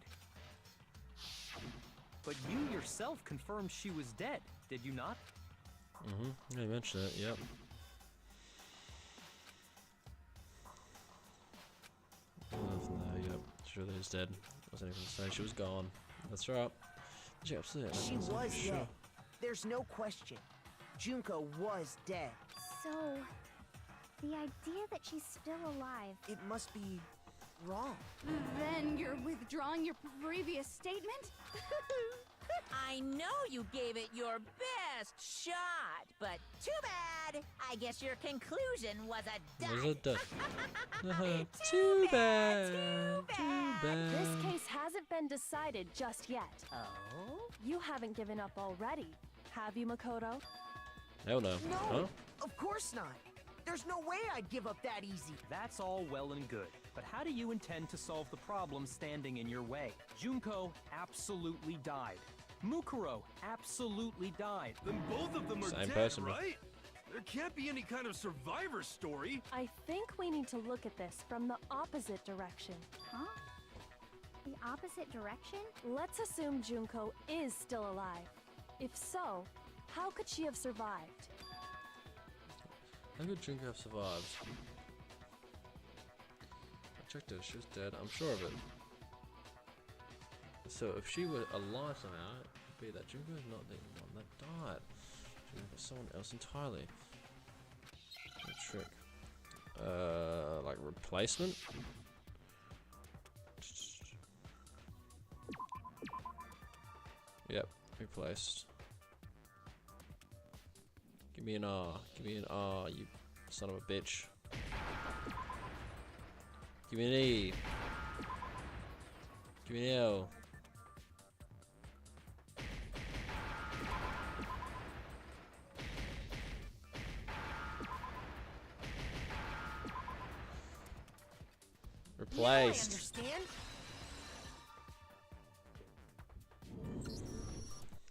But you yourself confirmed she was dead, did you not? Yeah, you mentioned it, yep. Nothing there, yep. Sure that he's dead. Wasn't even saying she was gone. That's right. She absolutely She was sure. dead. There's no question. Junko was dead. So, the idea that she's still alive. It must be wrong. Then you're withdrawing your previous statement? I know you gave it your best shot, but too bad. I guess your conclusion was a dud. Was it dead? Too bad. Too bad. This case hasn't been decided just yet. Oh? You haven't given up already, have you, Makoto? Hell no. No, Huh? of course not. There's no way I'd give up that easy. That's all well and good, but how do you intend to solve the problem standing in your way? Junko absolutely died. Mukuro absolutely died. Then both of them are Same dead, person, bro. right? There can't be any kind of survivor story. I think we need to look at this from the opposite direction. Huh? The opposite direction? Let's assume Junko is still alive. If so, how could she have survived? How could Junko have survived? I checked her, she was dead, I'm sure of it. So if she were alive somehow, it would be that Junko is not the one that died. Junko was someone else entirely. Good trick. Like replacement? Yep, replaced. Give me an R. Give me an R, you son of a bitch. Give me an E. Give me an L. Now I Replaced. understand.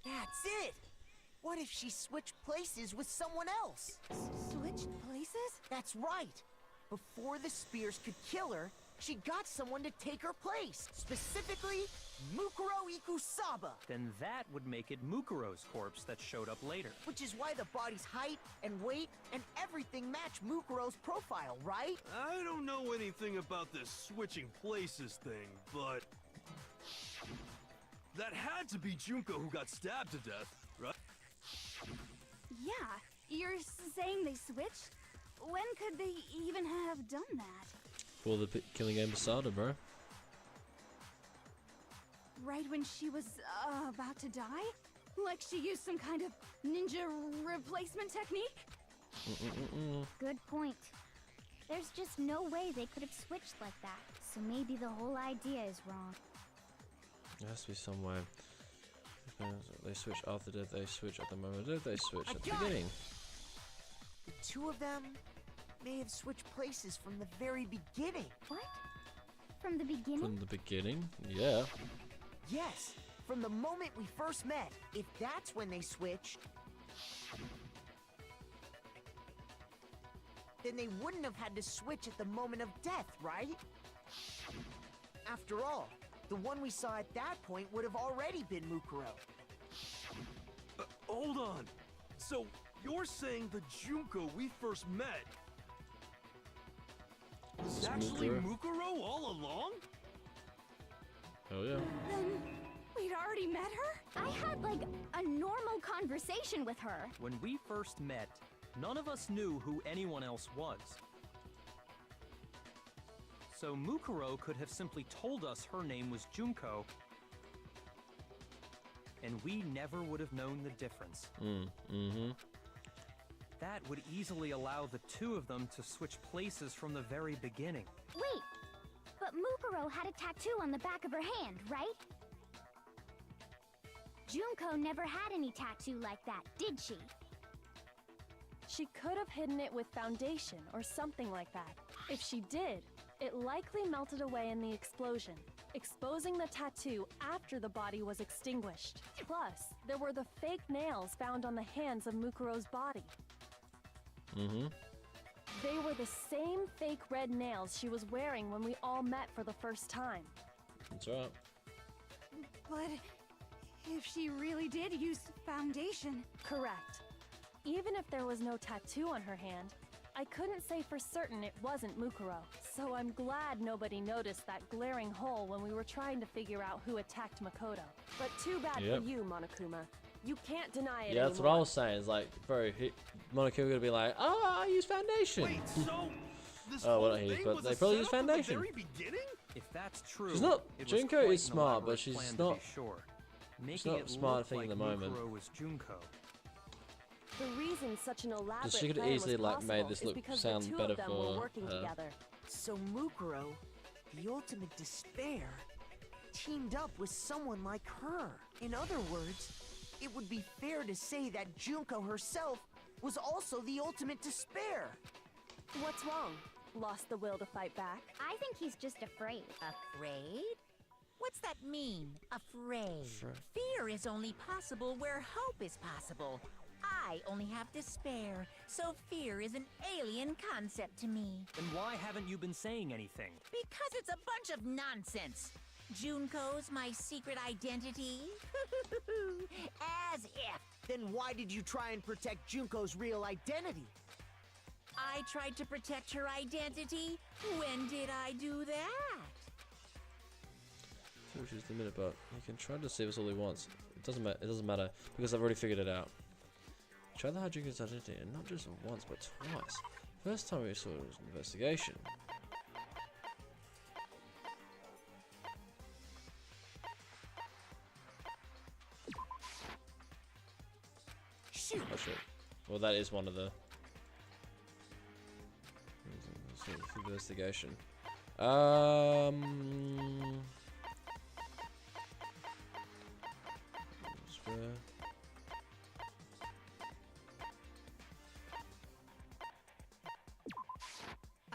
That's it. What if she switched places with someone else? Switched places? That's right. Before the spears could kill her, she got someone to take her place. Specifically, Mukuro Ikusaba. Then that would make it Mukuro's corpse that showed up later. Which is why the body's height and weight and everything match Mukuro's profile, right? I don't know anything about this switching places thing, but that had to be Junko who got stabbed to death, right? Yeah, you're saying they switched? When could they even have done that? Before the killing game started, bro. Right when she was about to die? Like she used some kind of ninja replacement technique? Good point. There's just no way they could have switched like that. So maybe the whole idea is wrong. There has to be some way. They switch after death, they switch at the moment of death, they switch at the beginning. The two of them may have switched places from the very beginning. What? From the beginning? From the beginning? Yeah. Yes, from the moment we first met. If that's when they switched, then they wouldn't have had to switch at the moment of death, right? After all, the one we saw at that point would have already been Mukuro. Hold on. So, you're saying the Junko we first met was actually Mukuro all along? Oh yeah. Then we'd already met her? I had, like, a normal conversation with her. When we first met, none of us knew who anyone else was. So Mukuro could have simply told us her name was Junko, and we never would have known the difference. That would easily allow the two of them to switch places from the very beginning. Wait, but Mukuro had a tattoo on the back of her hand, right? Junko never had any tattoo like that, did she? She could have hidden it with foundation or something like that. If she did, it likely melted away in the explosion, exposing the tattoo after the body was extinguished. Plus, there were the fake nails found on the hands of Mukuro's body. They were the same fake red nails she was wearing when we all met for the first time. That's right. But if she really did use foundation... Correct. Even if there was no tattoo on her hand, I couldn't say for certain it wasn't Mukuro. So I'm glad nobody noticed that glaring hole when we were trying to figure out who attacked Makoto. But too bad for you, Monokuma. You can't deny it Yeah, that's what I was saying. It's like, bro, Monokuma gonna be like, oh, I use foundation. Wait, so this oh, well, whole not he, thing but was they a probably use setup at the foundation. very beginning? If that's true, She's not. it was Junko quite is an smart, but elaborate she's plan not. to be sure. She's Making not it smart look thing like in the moment. Mukuro was Junko. The reason such an elaborate She could plan easily was like possible made this is look because sound the two better of them for were working her. together. So Mukuro, the ultimate despair, teamed up with someone like her. In other words, it would be fair to say that Junko herself was also the ultimate despair. What's wrong? Lost the will to fight back? I think he's just afraid. Afraid? What's that mean, afraid? Fear is only possible where hope is possible. I only have despair, so fear is an alien concept to me. Then why haven't you been saying anything? Because it's a bunch of nonsense. Junko's my secret identity? As if. Then why did you try and protect Junko's real identity? I tried to protect her identity? When did I do that? Which is the minute, but he can try to deceive us all he wants. It doesn't matter because I've already figured it out. Try to hide Junko's identity, and not just once, but twice. First time we saw it was an investigation. Shoot! Oh shit. Well, that is one of the investigation.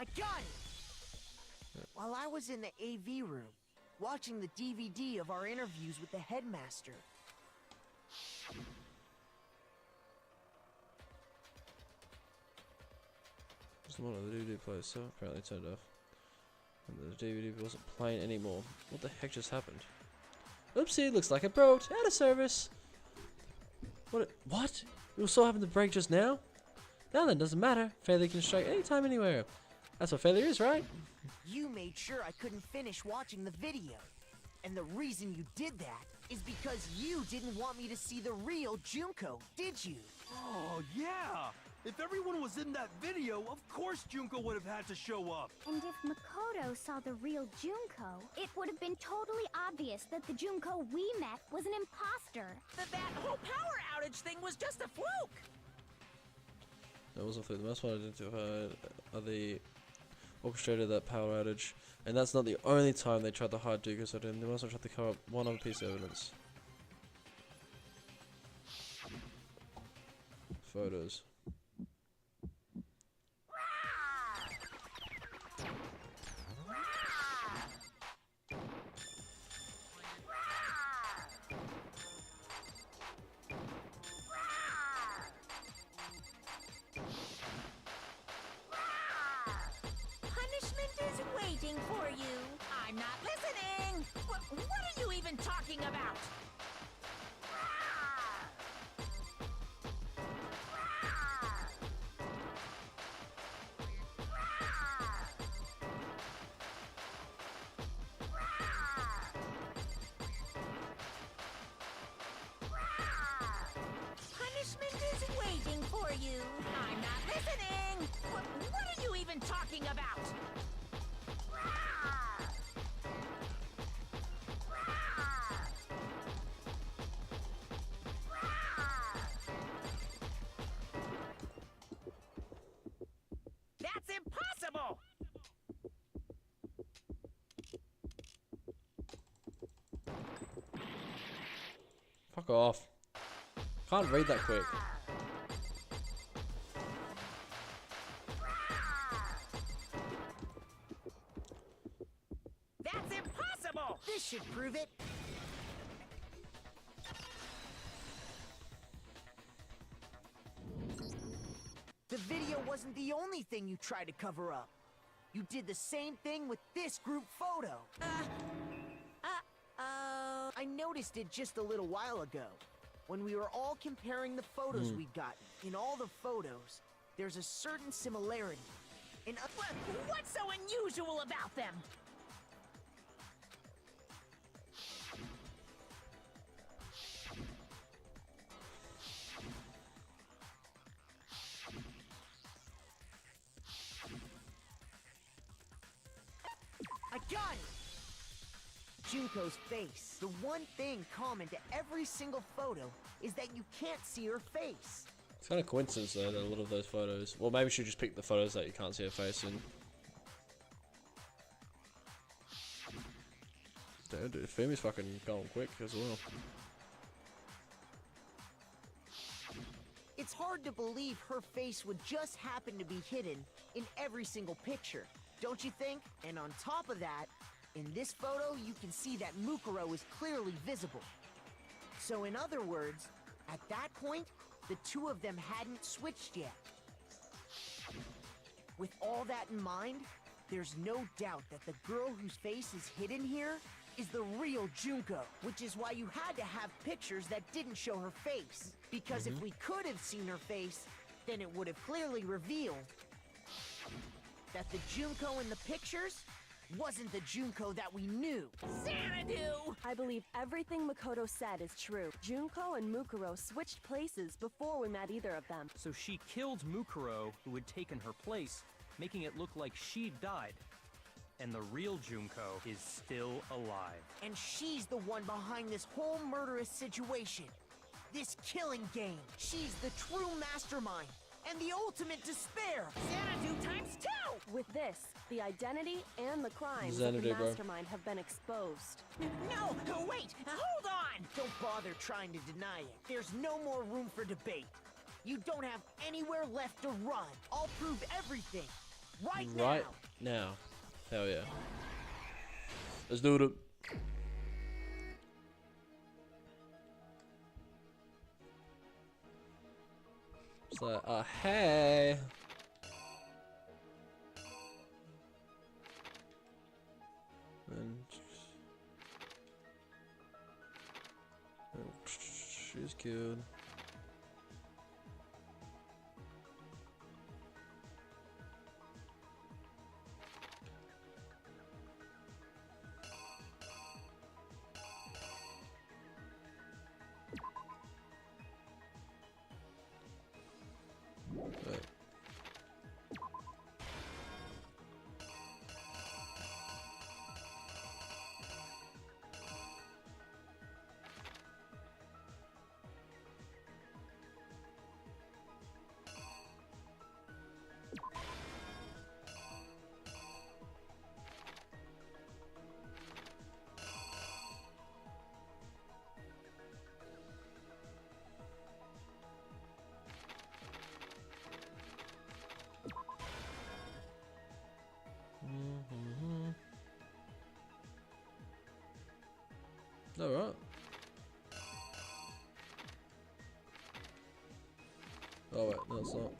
I got it! While I was in the AV room, watching the DVD of our interviews with the headmaster. Just one of the DVD players, so apparently turned off. And the DVD wasn't playing anymore. What the heck just happened? Oopsie, looks like it broke. Out of service. What? What? It was so happened to break just now? Now then, doesn't matter. Failure can strike anytime, anywhere. That's what failure is, right? You made sure I couldn't finish watching the video. And the reason you did that is because you didn't want me to see the real Junko, did you? Oh, yeah! If everyone was in that video, of course Junko would have had to show up. And if Makoto saw the real Junko, it would have been totally obvious that the Junko we met was an imposter. That whole power outage thing was just a fluke. That wasn't the most one identified are the orchestrated that power outage. And that's not the only time they tried to hide Dooku's identity. They also tried to cover up one other piece of evidence. Photos. Punishment is waiting for you. I'm not listening. What are you even talking about? Punishment is waiting for you. I'm not listening. What are you even talking about? That's impossible! Fuck off. Can't read that quick. That's impossible! This should prove it. The video wasn't the only thing you tried to cover up. You did the same thing with this group photo. I noticed it just a little while ago. When we were all comparing the photos we'd gotten. In all the photos, there's a certain similarity. What's so unusual about them? I got it! Junko's face. The one thing common to every single photo is that you can't see her face. It's kind of coincidence though that a lot of those photos. Well, maybe we should just pick the photos that you can't see her face in. Damn, dude, Fumi's fucking going quick as well. It's hard to believe her face would just happen to be hidden in every single picture, don't you think? And on top of that, in this photo you can see that Mukuro is clearly visible. So in other words, at that point, the two of them hadn't switched yet. With all that in mind, there's no doubt that the girl whose face is hidden here is the real Junko, which is why you had to have pictures that didn't show her face. Because if we could have seen her face, then it would have clearly revealed that the Junko in the pictures wasn't the Junko that we knew. Xanadu! I believe everything Makoto said is true. Junko and Mukuro switched places before we met either of them. So she killed Mukuro, who had taken her place, making it look like she'd died. And the real Junko is still alive. And she's the one behind this whole murderous situation. This killing game. She's the true mastermind and the ultimate despair. Xanadu times 2! With this, the identity and the crimes Xanadu, of the bro. mastermind have been exposed. No, wait, hold on! Don't bother trying to deny it. There's no more room for debate. You don't have anywhere left to run. I'll prove everything. Right now. Hell yeah. Let's do it. So, hey. And she's killed. Right. Oh wait, no it's not.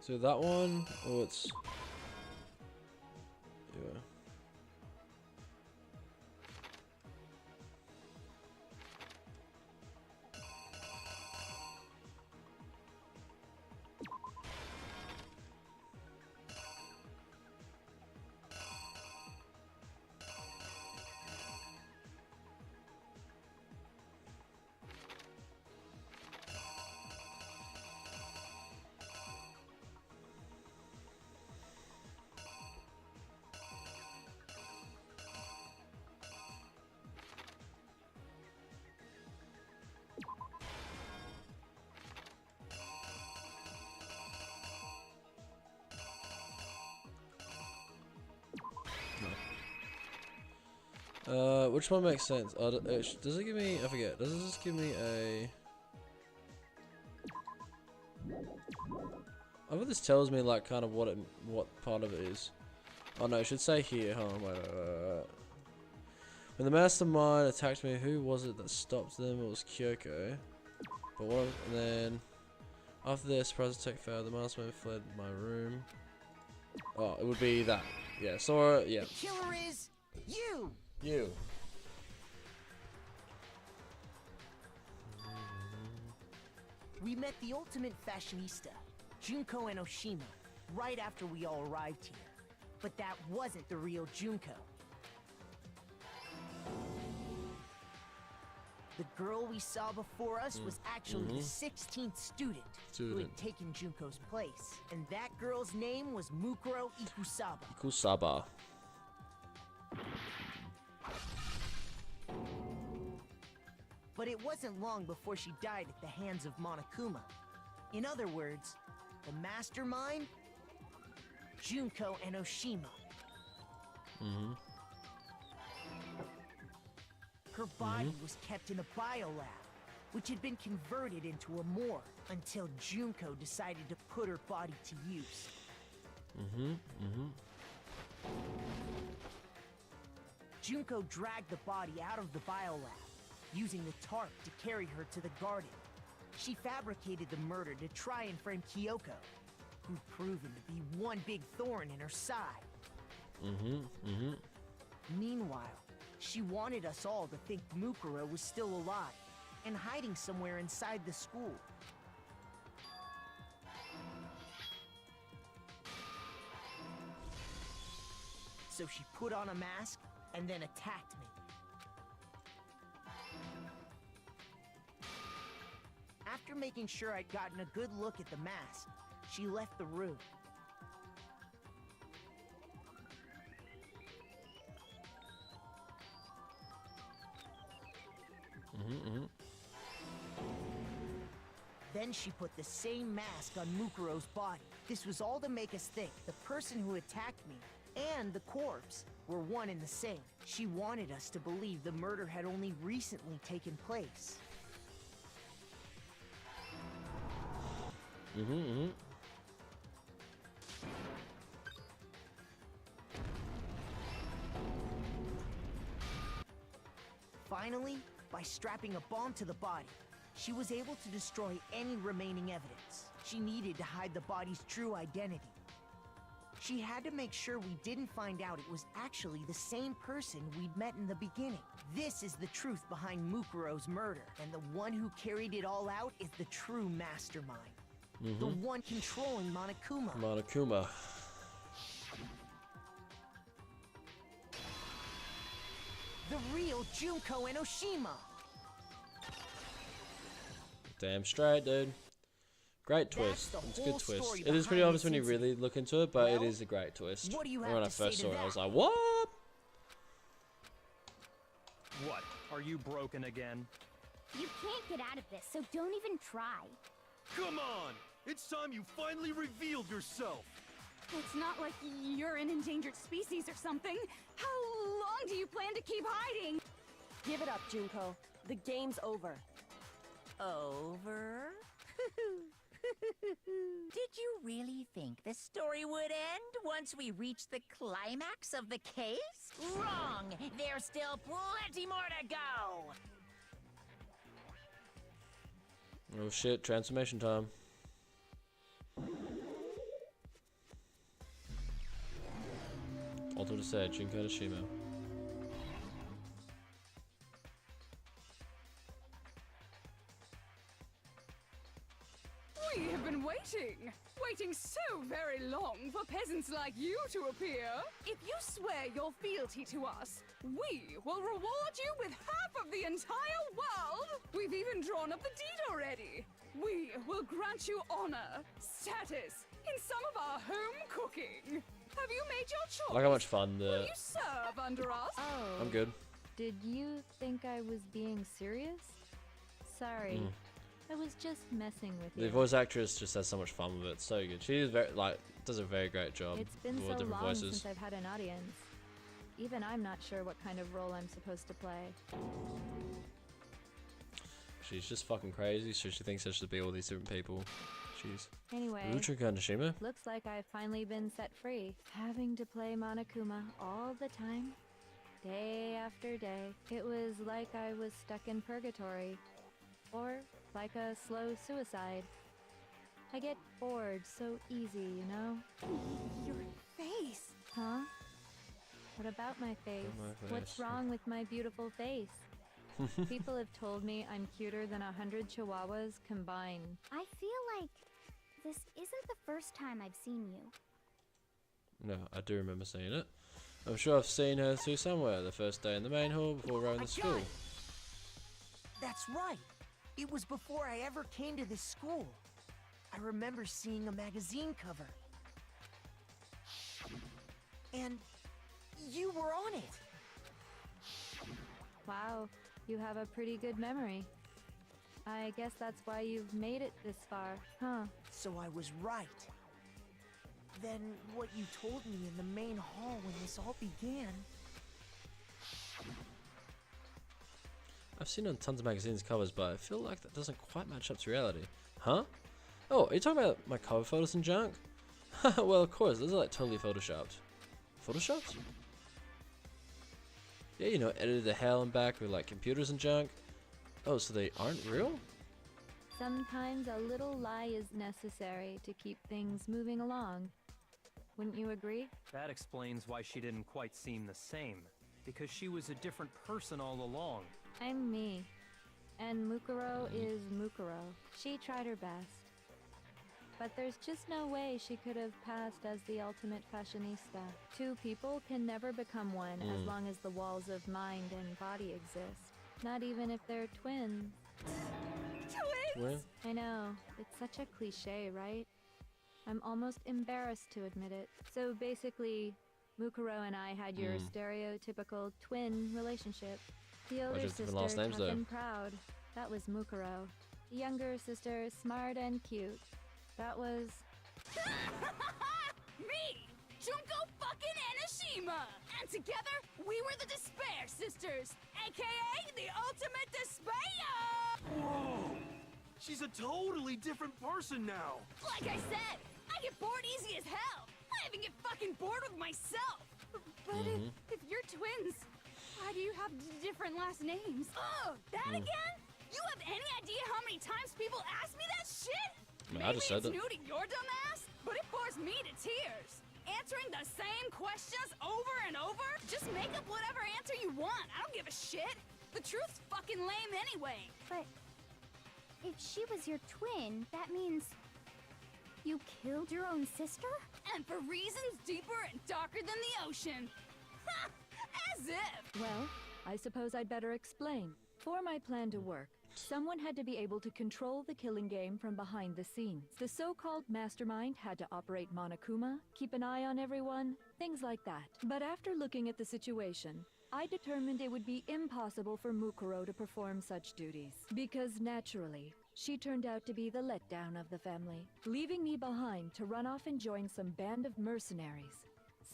So that one, oh it's... Yeah. Which one makes sense? Does it give me? I forget. Does this give me a? I think this tells me like kind of what part of it is. Oh no, it should say here. Hold on, wait. When the mastermind attacked me, who was it that stopped them? It was Kyoko. But what? And then after their surprise attack failed, the mastermind fled my room. Oh, it would be that. Yeah, Sora. Yeah. The killer is you. You. We met the ultimate fashionista, Junko and Oshima, right after we all arrived here. But that wasn't the real Junko. The girl we saw before us was actually the 16th student who had taken Junko's place. And that girl's name was Mukuro Ikusaba. Ikusaba. But it wasn't long before she died at the hands of Monokuma. In other words, the mastermind, Junko and Oshima. Her body was kept in a biolab, which had been converted into a morgue until Junko decided to put her body to use. Junko dragged the body out of the biolab, using the tarp to carry her to the garden. She fabricated the murder to try and frame Kyoko, who'd proven to be one big thorn in her side. Meanwhile, she wanted us all to think Mukuro was still alive and hiding somewhere inside the school. So she put on a mask and then attacked me. After making sure I'd gotten a good look at the mask, she left the room. Then she put the same mask on Mukuro's body. This was all to make us think the person who attacked me and the corpse were one and the same. She wanted us to believe the murder had only recently taken place. Finally, by strapping a bomb to the body, she was able to destroy any remaining evidence. She needed to hide the body's true identity. She had to make sure we didn't find out it was actually the same person we'd met in the beginning. This is the truth behind Mukuro's murder, and the one who carried it all out is the true mastermind. The one controlling Monokuma. Monokuma. The real Junko and Oshima. Damn straight, dude. Great twist. It's a good twist. It is pretty obvious when you really look into it, but it is a great twist. What do you when have I to say first to saw it, I that? was like, what? What? Are you broken again? You can't get out of this, so don't even try. Come on! It's time you finally revealed yourself! It's not like you're an endangered species or something. How long do you plan to keep hiding? Give it up, Junko. The game's over. Over? Did you really think the story would end once we reached the climax of the case? Wrong! There's still plenty more to go! Oh shit, transformation time. Alto said, Junko Nishima. We have been waiting so very long for peasants like you to appear. If you swear your fealty to us, we will reward you with half of the entire world. We've even drawn up the deed already. We will grant you honor, status, in some of our home cooking. Have you made your choice? Look how much fun Will the. you serve under us? Oh. I'm good. Did you think I was being serious? Sorry. I was just messing with you. The voice actress just has so much fun with it. It's so good. She is very does a very great job. It's been with all so different long voices. since I've had an audience. Even I'm not sure what kind of role I'm supposed to play. She's just fucking crazy, so she thinks there should be all these different people. Jeez. Anyway, Junko Nishima? looks like I've finally been set free. Having to play Monokuma all the time, day after day. It was like I was stuck in purgatory. Or like a slow suicide. I get bored so easy, you know? Your face. Huh? What about my face? What's wrong with my beautiful face? People have told me I'm cuter than 100 chihuahuas combined. I feel like this isn't the first time I've seen you. No, I do remember seeing it. I'm sure I've seen her too somewhere the first day in the main hall before rowing the school. That's right. It was before I ever came to this school. I remember seeing a magazine cover. And you were on it. Wow, you have a pretty good memory. I guess that's why you've made it this far, huh? So I was right. Then what you told me in the main hall when this all began... I've seen on tons of magazines covers, but I feel like that doesn't quite match up to reality. Huh? Oh, are you talking about my cover photos and junk? Well, of course, those are like totally photoshopped. Photoshopped? Yeah, you know, edited the hell and back with like computers and junk. Oh, so they aren't real? Sometimes a little lie is necessary to keep things moving along. Wouldn't you agree? That explains why she didn't quite seem the same. Because she was a different person all along. I'm me. And Mukuro is Mukuro. She tried her best. But there's just no way she could have passed as the ultimate fashionista. Two people can never become one as long as the walls of mind and body exist. Not even if they're twins. Twin? I know, it's such a cliche, right? I'm almost embarrassed to admit it. So basically, Mukuro and I had your stereotypical twin relationship. The older just sister, different last names, tough though. and proud. That was Mukuro. The younger sister, smart and cute. That was... Me! Junko fucking Enoshima! And together, we were the Despair Sisters, aka the Ultimate Despair! Whoa! She's a totally different person now. Like I said, I get bored easy as hell. I even get fucking bored with myself. But if you're twins, why do you have different last names? Oh, that again? You have any idea how many times people ask me that shit? I just said Maybe that. it's new to your dumb ass, but it bores me to tears. Answering the same questions over and over? Just make up whatever answer you want. I don't give a shit. The truth's fucking lame anyway. But if she was your twin, that means you killed your own sister? And for reasons deeper and darker than the ocean. Ha! As if. Well, I suppose I'd better explain. For my plan to work, someone had to be able to control the killing game from behind the scenes. The so-called mastermind had to operate Monokuma, keep an eye on everyone, things like that. But after looking at the situation, I determined it would be impossible for Mukuro to perform such duties. Because naturally, she turned out to be the letdown of the family, leaving me behind to run off and join some band of mercenaries.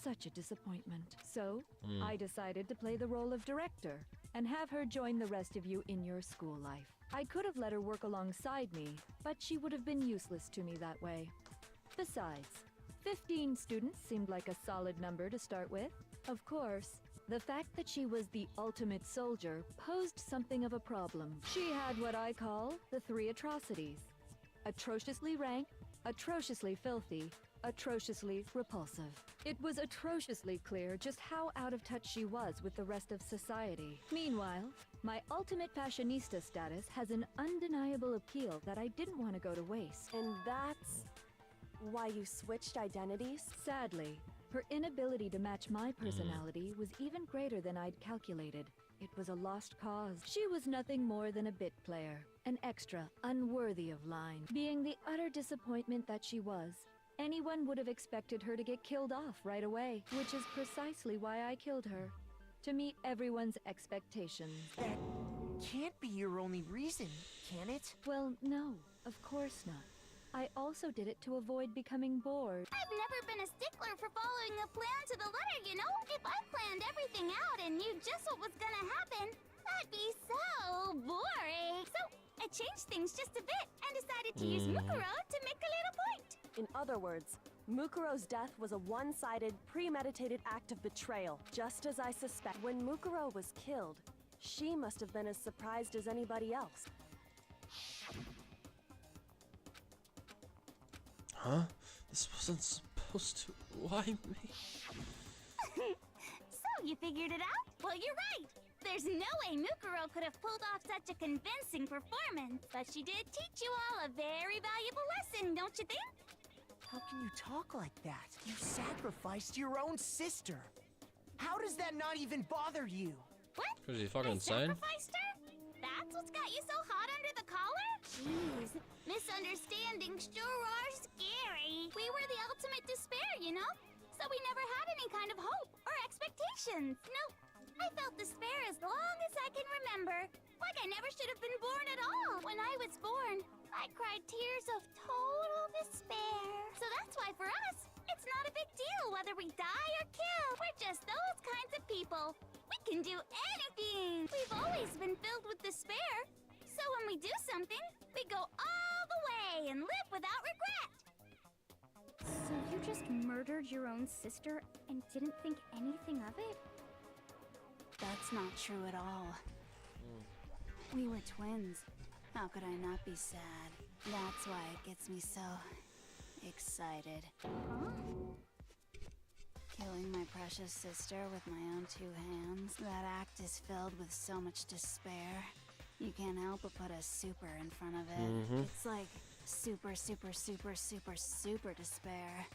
Such a disappointment. So, I decided to play the role of director and have her join the rest of you in your school life. I could have let her work alongside me, but she would have been useless to me that way. Besides, 15 students seemed like a solid number to start with. Of course, the fact that she was the ultimate soldier posed something of a problem. She had what I call the 3 atrocities. Atrociously rank, atrociously filthy, atrociously repulsive. It was atrociously clear just how out of touch she was with the rest of society. Meanwhile, my ultimate fashionista status has an undeniable appeal that I didn't want to go to waste. And that's why you switched identities? Sadly, her inability to match my personality was even greater than I'd calculated. It was a lost cause. She was nothing more than a bit player, an extra, unworthy of line. Being the utter disappointment that she was, anyone would have expected her to get killed off right away, which is precisely why I killed her. To meet everyone's expectations. That can't be your only reason, can it? Well, no, of course not. I also did it to avoid becoming bored. I've never been a stickler for following a plan to the letter, you know? If I planned everything out and knew just what was gonna happen, that'd be so boring. So I changed things just a bit and decided to use Mukuro to make a little point. In other words, Mukuro's death was a one-sided, premeditated act of betrayal, just as I suspect. When Mukuro was killed, she must have been as surprised as anybody else. Huh? This wasn't supposed to. Why me? So, you figured it out? Well, you're right. There's no way Mukuro could have pulled off such a convincing performance. But she did teach you all a very valuable lesson, don't you think? How can you talk like that? You sacrificed your own sister. How does that not even bother you? What? Because you fucking I insane? sacrificed her? That's what's got you so hot under the collar? Jeez, misunderstandings sure are scary. We were the ultimate despair, you know? So we never had any kind of hope or expectations. Nope. I felt despair as long as I can remember. Like I never should have been born at all. When I was born, I cried tears of total despair. So that's why for us, it's not a big deal whether we die or kill. We're just those kinds of people. We can do anything. We've always been filled with despair. So when we do something, we go all the way and live without regret. So you just murdered your own sister and didn't think anything of it? That's not true at all. We were twins. How could I not be sad? That's why it gets me so excited. Huh? Killing my precious sister with my own 2 hands. That act is filled with so much despair. You can't help but put a super in front of it. It's like super, super, super, super, super despair.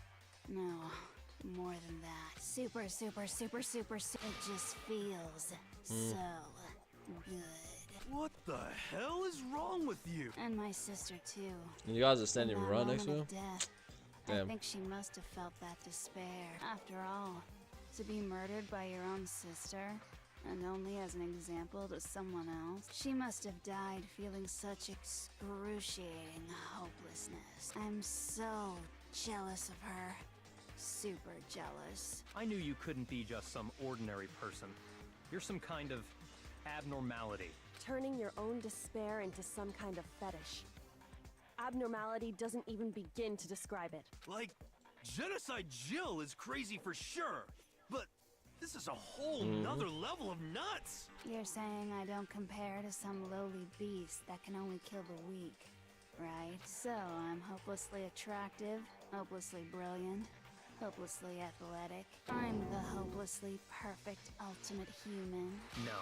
No, more than that. Super, super, super, super, super. It just feels so good. What the hell is wrong with you? And my sister too. And you guys are standing In that right next to her? moment of death, I Damn. think she must have felt that despair. After all, to be murdered by your own sister, and only as an example to someone else, she must have died feeling such excruciating hopelessness. I'm so jealous of her. Super jealous. I knew you couldn't be just some ordinary person. You're some kind of abnormality. Turning your own despair into some kind of fetish. Abnormality doesn't even begin to describe it. Like, Genocide Jill is crazy for sure, but this is a whole nother level of nuts! You're saying I don't compare to some lowly beast that can only kill the weak, right? So I'm hopelessly attractive, hopelessly brilliant, hopelessly athletic. I'm the hopelessly perfect ultimate human. No.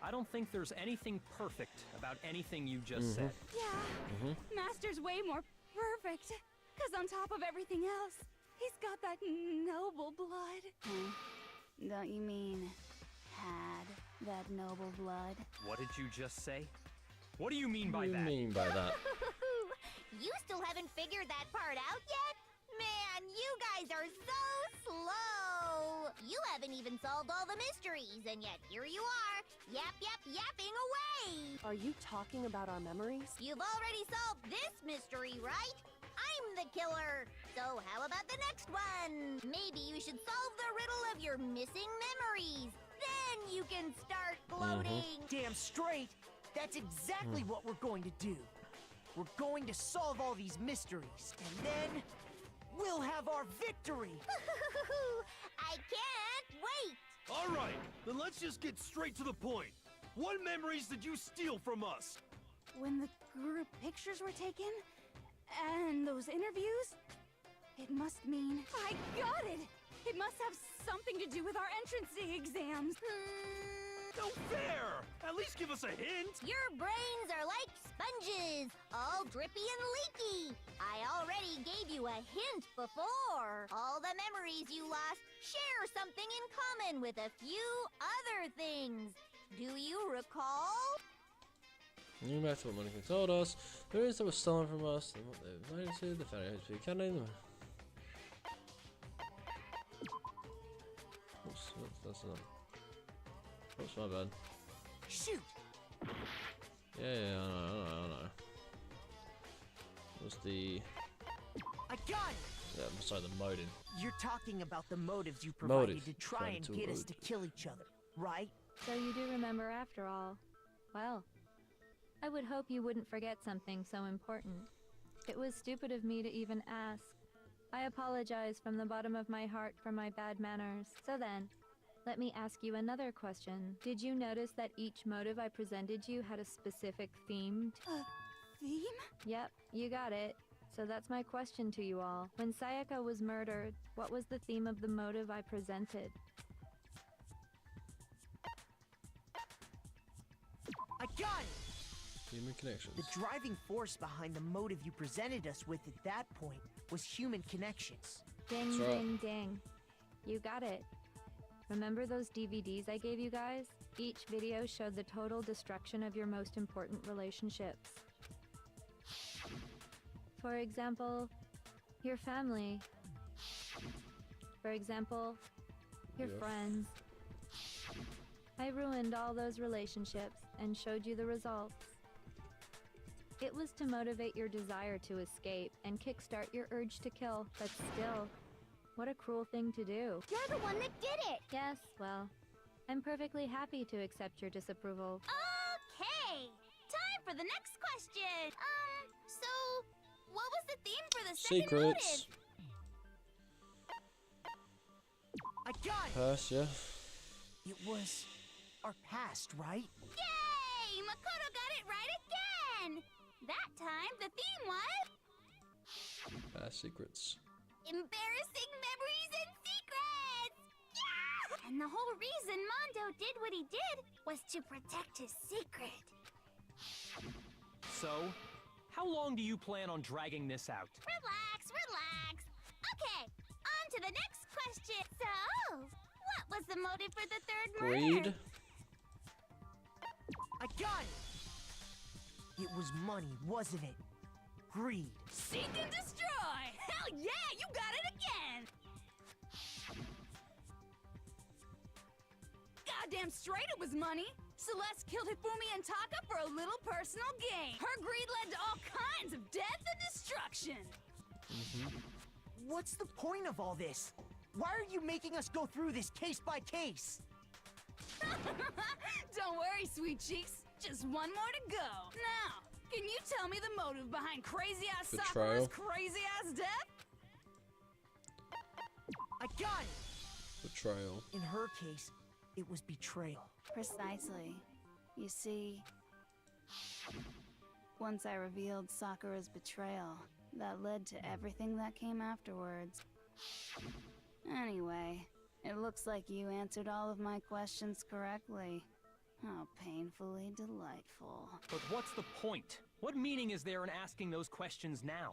I don't think there's anything perfect about anything you just said. Yeah, Master's way more perfect. Because on top of everything else, he's got that noble blood. Huh? Don't you mean had that noble blood? What did you just say? What do you mean by What do that? you mean by that? You still haven't figured that part out yet? Man, you guys are so slow! You haven't even solved all the mysteries, and yet here you are, yapping away! Are you talking about our memories? You've already solved this mystery, right? I'm the killer! So how about the next one? Maybe you should solve the riddle of your missing memories. Then you can start gloating. Damn straight. That's exactly what we're going to do. We're going to solve all these mysteries, and then we'll have our victory. I can't wait. All right, then let's just get straight to the point. What memories did you steal from us? When the group pictures were taken, and those interviews, it must mean... I got it! It must have something to do with our entrance exams. No fair! At least give us a hint! Your brains are like sponges, all drippy and leaky. I already gave you a hint before. All the memories you lost share something in common with a few other things. Do you recall? Going back to what Monica told us, the memories that were stolen from us, and what they've noted, the family has to be counting them. Oops, that's not. Oops, my bad. Shoot! Yeah, I know. What's the... I got it! Yeah, sorry, the motive. You're talking about the motives you provided Motive. to try and Trying to get us avoid. to kill each other, right? So you do remember after all. Well, I would hope you wouldn't forget something so important. It was stupid of me to even ask. I apologize from the bottom of my heart for my bad manners. So then, let me ask you another question. Did you notice that each motive I presented you had a specific theme? Theme? Yep, you got it. So that's my question to you all. When Sayaka was murdered, what was the theme of the motive I presented? I got it! Human connections. The driving force behind the motive you presented us with at that point was human connections. Ding, That's right. ding, ding. You got it. Remember those DVDs I gave you guys? Each video showed the total destruction of your most important relationships. For example, your family. For example, your Yes. friends. I ruined all those relationships and showed you the results. It was to motivate your desire to escape and kickstart your urge to kill, but still, what a cruel thing to do. You're the one that did it. Yes, well, I'm perfectly happy to accept your disapproval. Okay, time for the next question. So what was the theme for the second Secrets. motive? I got it! Past, yeah. It was our past, right? Yay! Makoto got it right again. That time the theme was Past secrets. embarrassing memories and secrets. Yeah! And the whole reason Mondo did what he did was to protect his secret. So, how long do you plan on dragging this out? Relax. Okay, on to the next question. So, what was the motive for the third Greed. murder? I got it! It was money, wasn't it? Greed. Seek and destroy! Hell yeah, you got it again! Goddamn straight it was money! Celeste killed Hifumi and Taka for a little personal gain. Her greed led to all kinds of death and destruction. What's the point of all this? Why are you making us go through this case by case? Don't worry, sweet cheeks. Just one more to go. Now, can you tell me the motive behind crazy-ass Betrayal. Sakura's crazy-ass death? I got it! Betrayal. In her case, it was betrayal. Precisely. You see, once I revealed Sakura's betrayal, that led to everything that came afterwards. Anyway, it looks like you answered all of my questions correctly. How painfully delightful. But what's the point? What meaning is there in asking those questions now?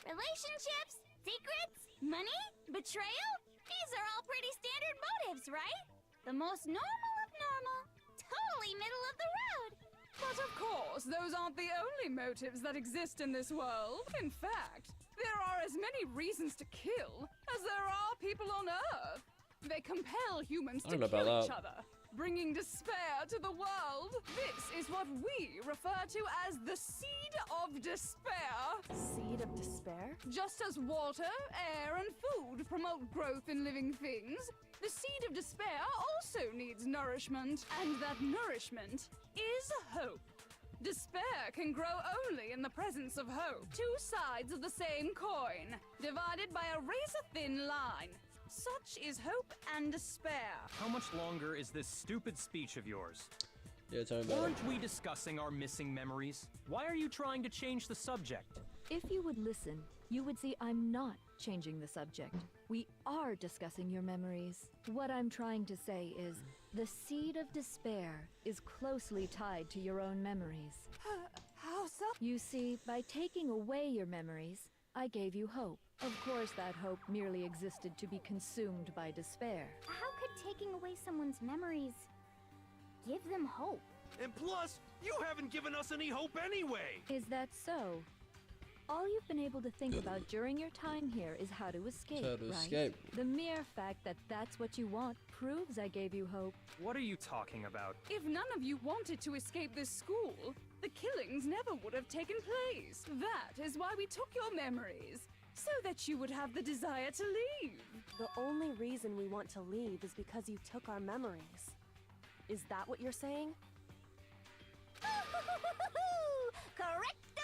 Relationships, secrets, money, betrayal? These are all pretty standard motives, right? The most normal of normal. Totally middle of the road. But of course, those aren't the only motives that exist in this world. In fact, there are as many reasons to kill as there are people on Earth. They compel humans I to don't know kill about each that. other. bringing despair to the world. This is what we refer to as the seed of despair. Seed of despair? Just as water, air, and food promote growth in living things, the seed of despair also needs nourishment, and that nourishment is hope. Despair can grow only in the presence of hope. Two sides of the same coin, divided by a razor-thin line. Such is hope and despair. How much longer is this stupid speech of yours? Yeah, tell me about it. Aren't we discussing our missing memories? Why are you trying to change the subject? If you would listen, you would see I'm not changing the subject. We are discussing your memories. What I'm trying to say is, the seed of despair is closely tied to your own memories. How so? You see, by taking away your memories, I gave you hope. Of course, that hope merely existed to be consumed by despair. How could taking away someone's memories give them hope? And plus, you haven't given us any hope anyway! Is that so? All you've been able to think about during your time here is how to escape, How to right? escape. The mere fact that that's what you want proves I gave you hope. What are you talking about? If none of you wanted to escape this school, the killings never would have taken place. That is why we took your memories, so that you would have the desire to leave. The only reason we want to leave is because you took our memories. Is that what you're saying?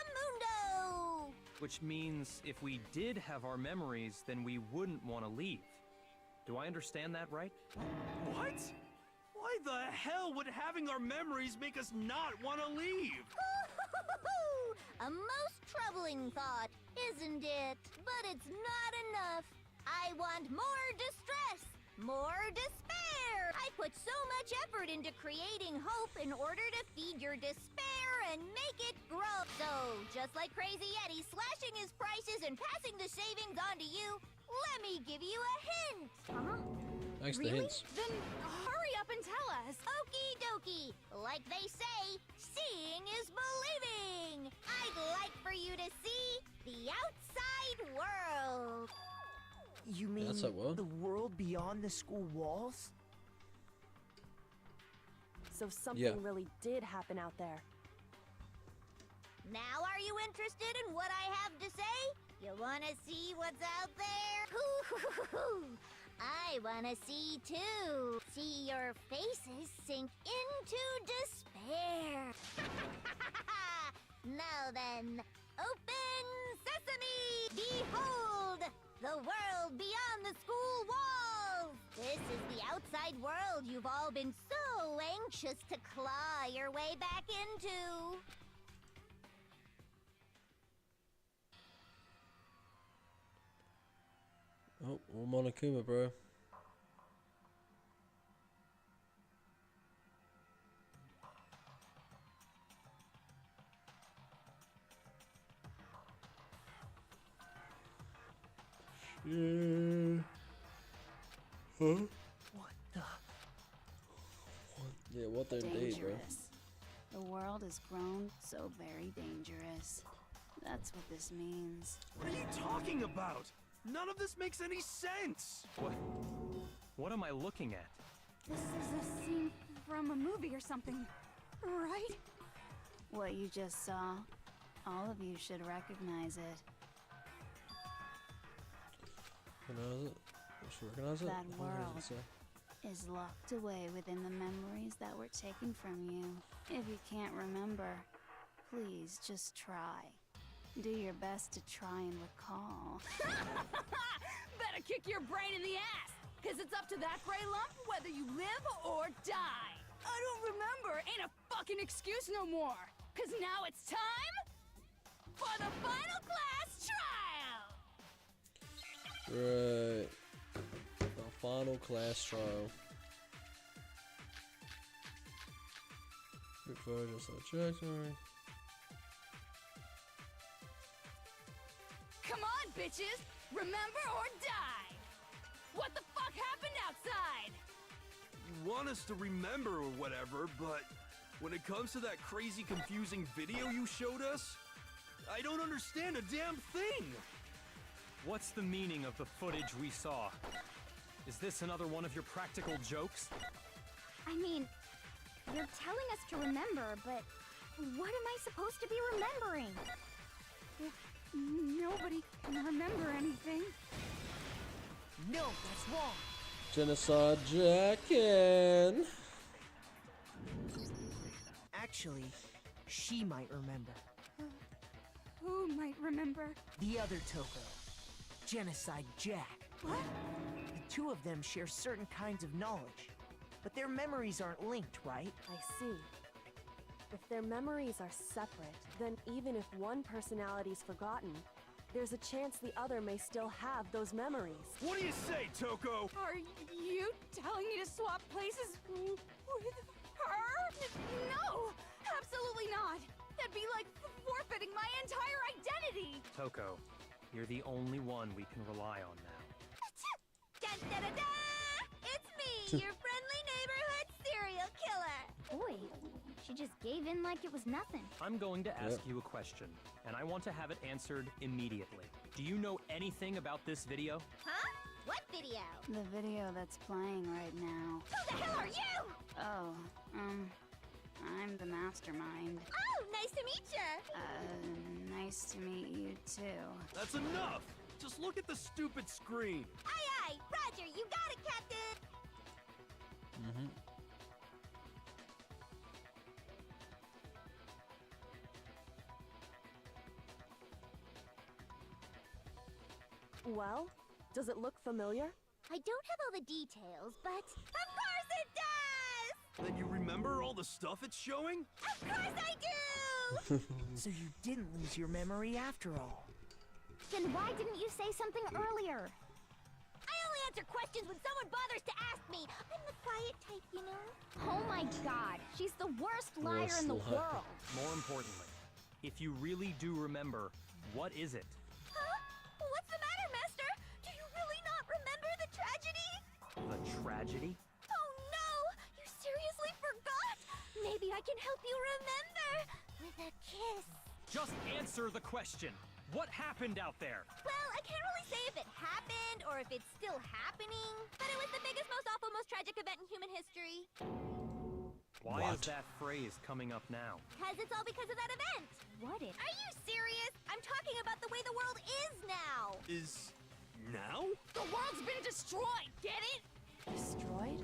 Correctamundo! Which means if we did have our memories, then we wouldn't want to leave. Do I understand that right? What? Why the hell would having our memories make us not want to leave? A most troubling thought, isn't it? But it's not enough. I want more distress, more despair. I put so much effort into creating hope in order to feed your despair and make it grow. So, just like Crazy Eddie slashing his prices and passing the savings on to you, let me give you a hint. Thanks for the Really? hints. Then hurry up and tell us. Okie dokie. Like they say, seeing is believing. I'd like for you to see the outside world. You mean Outside world? the world beyond the school walls? So something Yeah. really did happen out there. Now are you interested in what I have to say? You wanna see what's out there? Hoo-hoo-hoo-hoo. I wanna see too. See your faces sink into despair. Now then, open sesame! Behold, the world beyond the school walls! This is the outside world you've all been so anxious to claw your way back into. Oh, well, Monokuma, bro. Yeah. Huh? What the? Yeah, what the indeed, bro. Dangerous. The world has grown so very dangerous. That's what this means. What are you talking about? None of this makes any sense! What am I looking at? This is a scene from a movie or something, right? What you just saw, all of you should recognize it. Recognize it? I should recognize it? That What does world it say? is locked away within the memories that were taken from you. If you can't remember, please just try. Do your best to try and recall. Better kick your brain in the ass, cause it's up to that gray lump whether you live or die. I don't remember ain't a fucking excuse no more, cause now it's time for the final class trial! Right. The final class trial. Group photo just like trajectory. Come on, bitches! Remember or die! What the fuck happened outside? You want us to remember or whatever, but when it comes to that crazy confusing video you showed us, I don't understand a damn thing! What's the meaning of the footage we saw? Is this another one of your practical jokes? I mean, you're telling us to remember, but what am I supposed to be remembering? If nobody can remember anything. No, that's wrong. Genocide Jackin. Actually, she might remember. Who might remember? The other Toko. Genocide Jack. What? The two of them share certain kinds of knowledge, but their memories aren't linked, right? I see. If their memories are separate, then even if one personality's forgotten, there's a chance the other may still have those memories. What do you say, Toko? Are you telling me to swap places with her? No! Absolutely not! That'd be like forfeiting my entire identity! Toko, you're the only one we can rely on now. Dun, da, da, da! It's me, your friendly neighborhood serial killer! Boy, she just gave in like it was nothing. I'm going to ask you a question, and I want to have it answered immediately. Do you know anything about this video? Huh? What video? The video that's playing right now. Who the hell are you? Oh, I'm the mastermind. Oh, nice to meet you. Nice to meet you too. That's enough! Just look at the stupid screen. Aye, aye, Roger, you got it, Captain. Well, does it look familiar? I don't have all the details, but of course it does! Then you remember all the stuff it's showing? Of course I do! So you didn't lose your memory after all. Then why didn't you say something earlier? I only answer questions when someone bothers to ask me. I'm the quiet type, you know? Oh my god, she's the worst liar in the world. More importantly, if you really do remember, what is it? Huh? What's the matter, Master? Do you really not remember the tragedy? The tragedy? Oh no! You seriously forgot? Maybe I can help you remember with a kiss. Just answer the question. What happened out there? Well, I can't really say if it happened or if it's still happening, but it was the biggest, most awful, most tragic event in human history. Why is that phrase coming up now? Because it's all because of that event. What it? Are you serious? I'm talking about the way the world is now. Is now? The world's been destroyed, get it? Destroyed?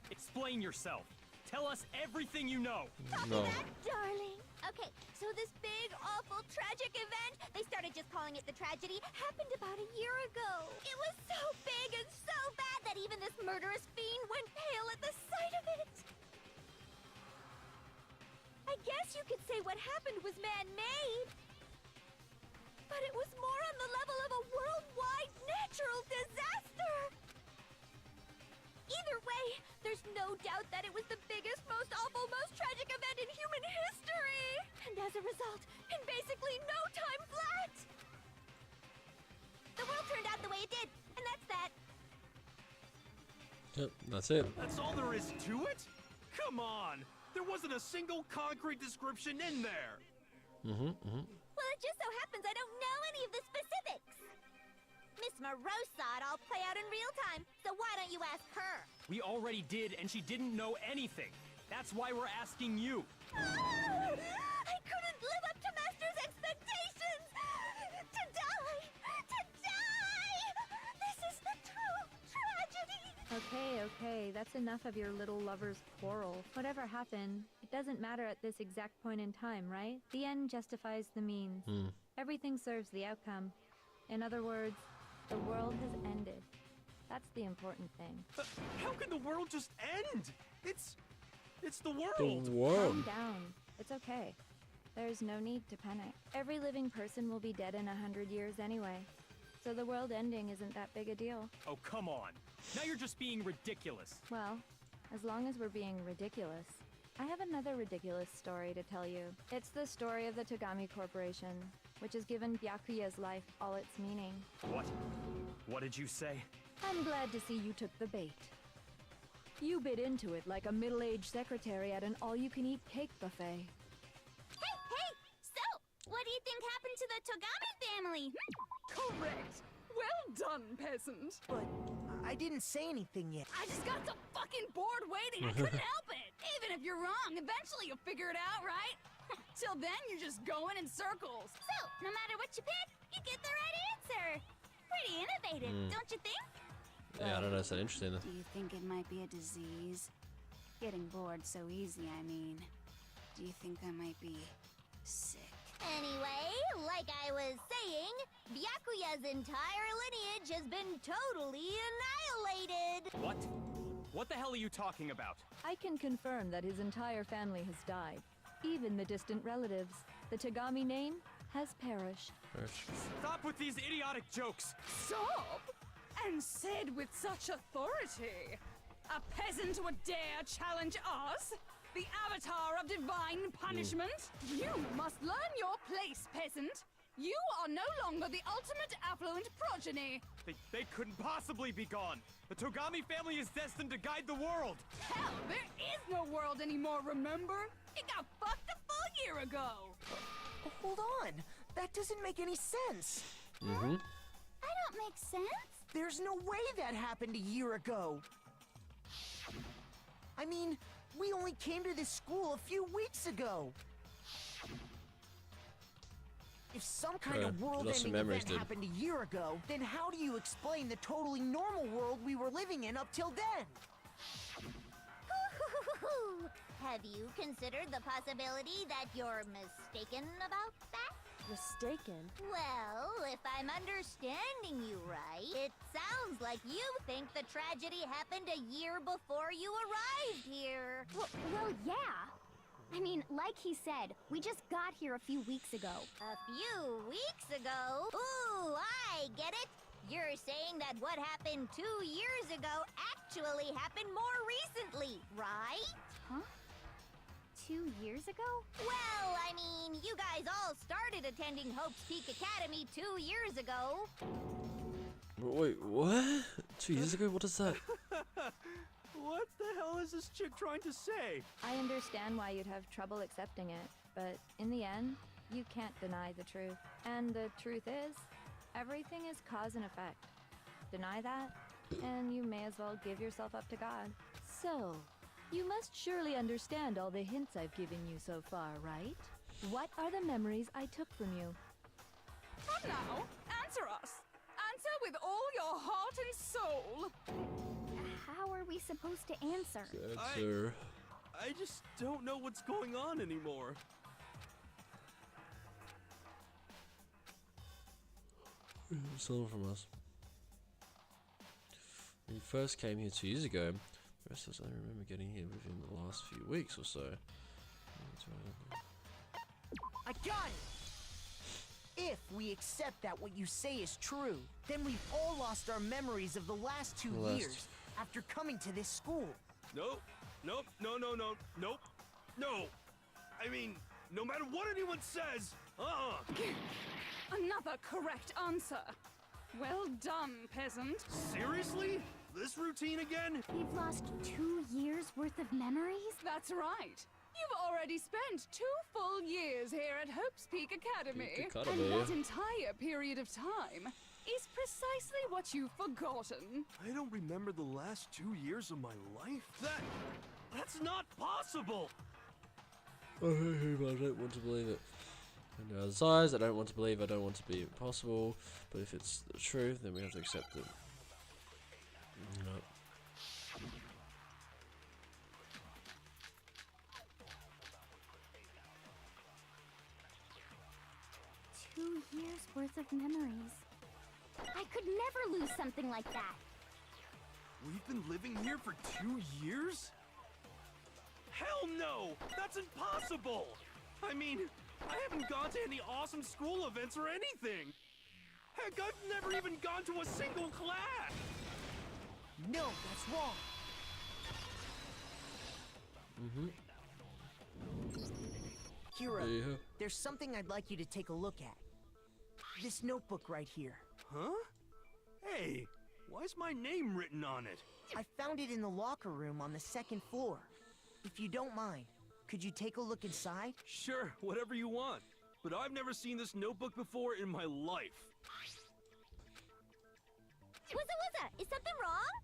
Explain yourself. Tell us everything you know. No. That, darling. Okay, so this big, awful, tragic event, they started just calling it the tragedy, happened about a year ago. It was so big and so bad that even this murderous fiend went pale at the sight of it. I guess you could say what happened was man-made. But it was more on the level of a worldwide natural disaster. Either way, there's no doubt that it was the biggest, most awful, most tragic event in human history! And as a result, in basically no time flat! The world turned out the way it did, and that's that. Yep, that's it. That's all there is to it? Come on! There wasn't a single concrete description in there! Well, Well, it just so happens I don't know any of the specifics. Miss Moreau saw it all play out in real time, so why don't you ask her? We already did, and she didn't know anything. That's why we're asking you. I couldn't live up to Master's expectations! To die! To die! This is the true tragedy! Okay, that's enough of your little lover's quarrel. Whatever happened, it doesn't matter at this exact point in time, right? The end justifies the means. Everything serves the outcome. In other words, the world has ended. That's the important thing. How can the world just end? It's the world! Calm down. It's okay. There's no need to panic. Every living person will be dead in 100 years anyway. So the world ending isn't that big a deal. Oh, come on. Now you're just being ridiculous. Well, as long as we're being ridiculous. I have another ridiculous story to tell you. It's the story of the Togami Corporation, which has given Byakuya's life all its meaning. What? What did you say? I'm glad to see you took the bait. You bit into it like a middle-aged secretary at an all-you-can-eat cake buffet. Hey! So, what do you think happened to the Togami family? Correct! Well done, peasant! But I didn't say anything yet. I just got to fucking fucking bored waiting. I couldn't help it. Even if you're wrong, eventually you'll figure it out, right? Till then, you're just going in circles. So, no matter what you pick, you get the right answer. Pretty innovative, don't you think? Yeah, I don't know. It's that interesting. Do you think it might be a disease? Getting bored so easy, I mean. Do you think I might be sick? Anyway, like I was saying, Byakuya's entire lineage has been totally annihilated. What? What the hell are you talking about? I can confirm that his entire family has died. Even the distant relatives. The Tagami name has perished. Stop with these idiotic jokes! Stop? And said with such authority. A peasant would dare challenge us? The avatar of divine punishment? You must learn your place, peasant. You are no longer the ultimate affluent progeny. They couldn't possibly be gone. The Togami family is destined to guide the world. Hell, there is no world anymore, remember? It got fucked a full year ago. Hold on. That doesn't make any sense. I don't make sense. There's no way that happened a year ago. I mean, we only came to this school a few weeks ago. If some kind of world-ending event happened a year ago, then how do you explain the totally normal world we were living in up till then? Have you considered the possibility that you're mistaken about that? Mistaken? Well, if I'm understanding you right, it sounds like you think the tragedy happened a year before you arrived here. Well, yeah. I mean, like he said, we just got here a few weeks ago. A few weeks ago? Ooh, I get it. You're saying that what happened 2 years ago actually happened more recently, right? Huh? 2 years ago? Well, I mean, you guys all started attending Hope's Peak Academy 2 years ago. Wait, what? 2 years ago? What is that? What the hell is this chick trying to say? I understand why you'd have trouble accepting it, but in the end, you can't deny the truth. And the truth is, everything is cause and effect. Deny that, and you may as well give yourself up to God. So, you must surely understand all the hints I've given you so far, right? What are the memories I took from you? Come now, answer us. Answer with all your heart and soul. How are we supposed to answer? I just don't know what's going on anymore. Someone from us. When you first came here 2 years ago, the rest of us only remember getting here within the last few weeks or so. I got it! If we accept that what you say is true, then we've all lost our memories of the last 2 years after coming to this school. Nope. No. I mean, no matter what anyone says, Another correct answer. Well done, peasant. Seriously? This routine again? We've lost 2 years worth of memories? That's right. You've already spent 2 full years here at Hope's Peak Academy. And that entire period of time is precisely what you've forgotten. I don't remember the last 2 years of my life. That's not possible. I don't want to believe it. And other sides, I don't want to believe, I don't want to be impossible. But if it's the truth, then we have to accept it. No. 2 years worth of memories. I could never lose something like that. We've been living here for 2 years? Hell no! That's impossible! I mean, I haven't gone to any awesome school events or anything! Heck, I've never even gone to a single class! No, that's wrong! Hiro, there's something I'd like you to take a look at. This notebook right here. Huh? Hey, why is my name written on it? I found it in the locker room on the 2nd floor. If you don't mind, could you take a look inside? Sure, whatever you want. But I've never seen this notebook before in my life. What's Is something wrong?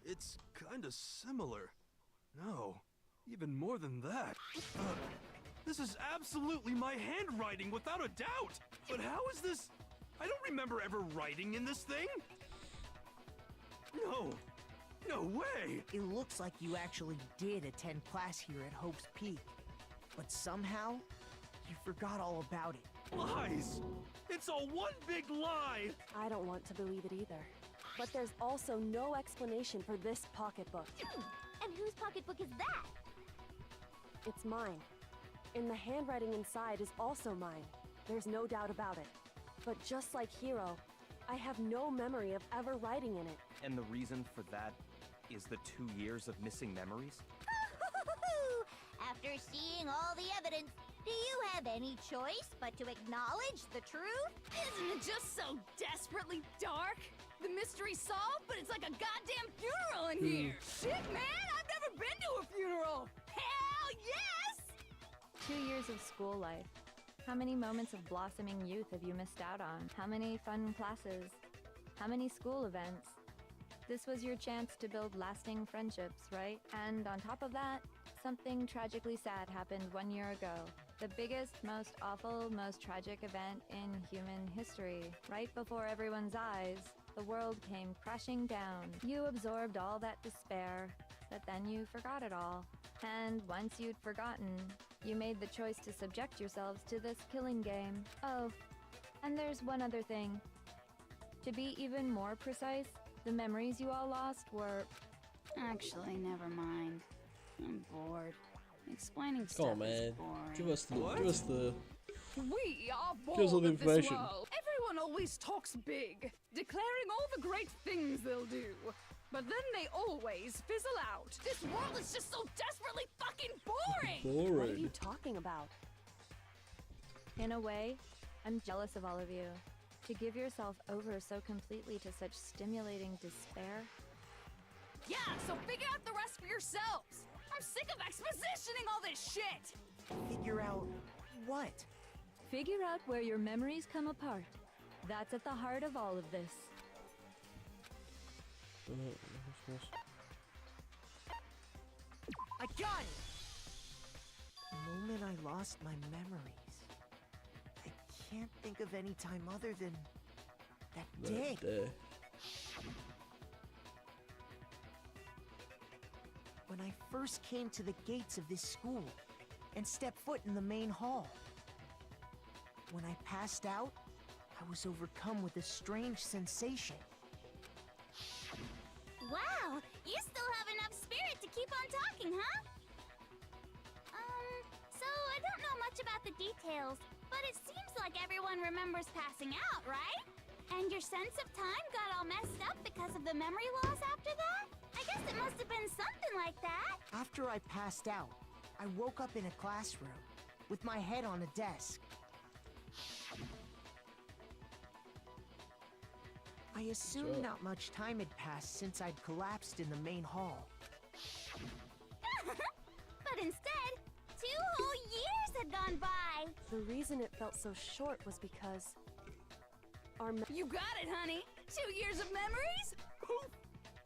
It's kinda similar. No, even more than that. This is absolutely my handwriting, without a doubt! But how is this? I don't remember ever writing in this thing! No way! It looks like you actually did attend class here at Hope's Peak. But somehow, you forgot all about it. Lies! It's all one big lie! I don't want to believe it either. But there's also no explanation for this pocketbook. And whose pocketbook is that? It's mine. And the handwriting inside is also mine. There's no doubt about it. But just like Hiro, I have no memory of ever writing in it. And the reason for that is the 2 years of missing memories? After seeing all the evidence, do you have any choice but to acknowledge the truth? Isn't it just so desperately dark? The mystery's solved, but it's like a goddamn funeral in here. Shit, man, I've never been to a funeral. Hell yes! 2 years of school life. How many moments of blossoming youth have you missed out on? How many fun classes? How many school events? This was your chance to build lasting friendships, right? And on top of that, something tragically sad happened 1 year ago. The biggest, most awful, most tragic event in human history. Right before everyone's eyes, the world came crashing down. You absorbed all that despair, but then you forgot it all. And once you'd forgotten, you made the choice to subject yourselves to this killing game. Oh, and there's one other thing. To be even more precise, the memories you all lost were... Actually, never mind. I'm bored. Explaining Come stuff on, man. is boring. Give us the. We are Give us all bored the of this information. world. Everyone always talks big, declaring all the great things they'll do. But then they always fizzle out. This world is just so desperately fucking boring! What are you talking about? In a way, I'm jealous of all of you. To give yourself over so completely to such stimulating despair. Yeah, so figure out the rest for yourselves. I'm sick of expositioning all this shit. Figure out what? Figure out where your memories come apart. That's at the heart of all of this. I got it! The moment I lost my memories, I can't think of any time other than that day. When I first came to the gates of this school and stepped foot in the main hall. When I passed out, I was overcome with a strange sensation. Wow, you still have enough spirit to keep on talking, huh? So I don't know much about the details, but it seems like everyone remembers passing out, right? And your sense of time got all messed up because of the memory loss after that? I guess it must have been something like that. After I passed out, I woke up in a classroom with my head on a desk. I assumed not much time had passed since I'd collapsed in the main hall. But instead, 2 whole years had gone by. The reason it felt so short was because You got it, honey. 2 years of memories? Poof!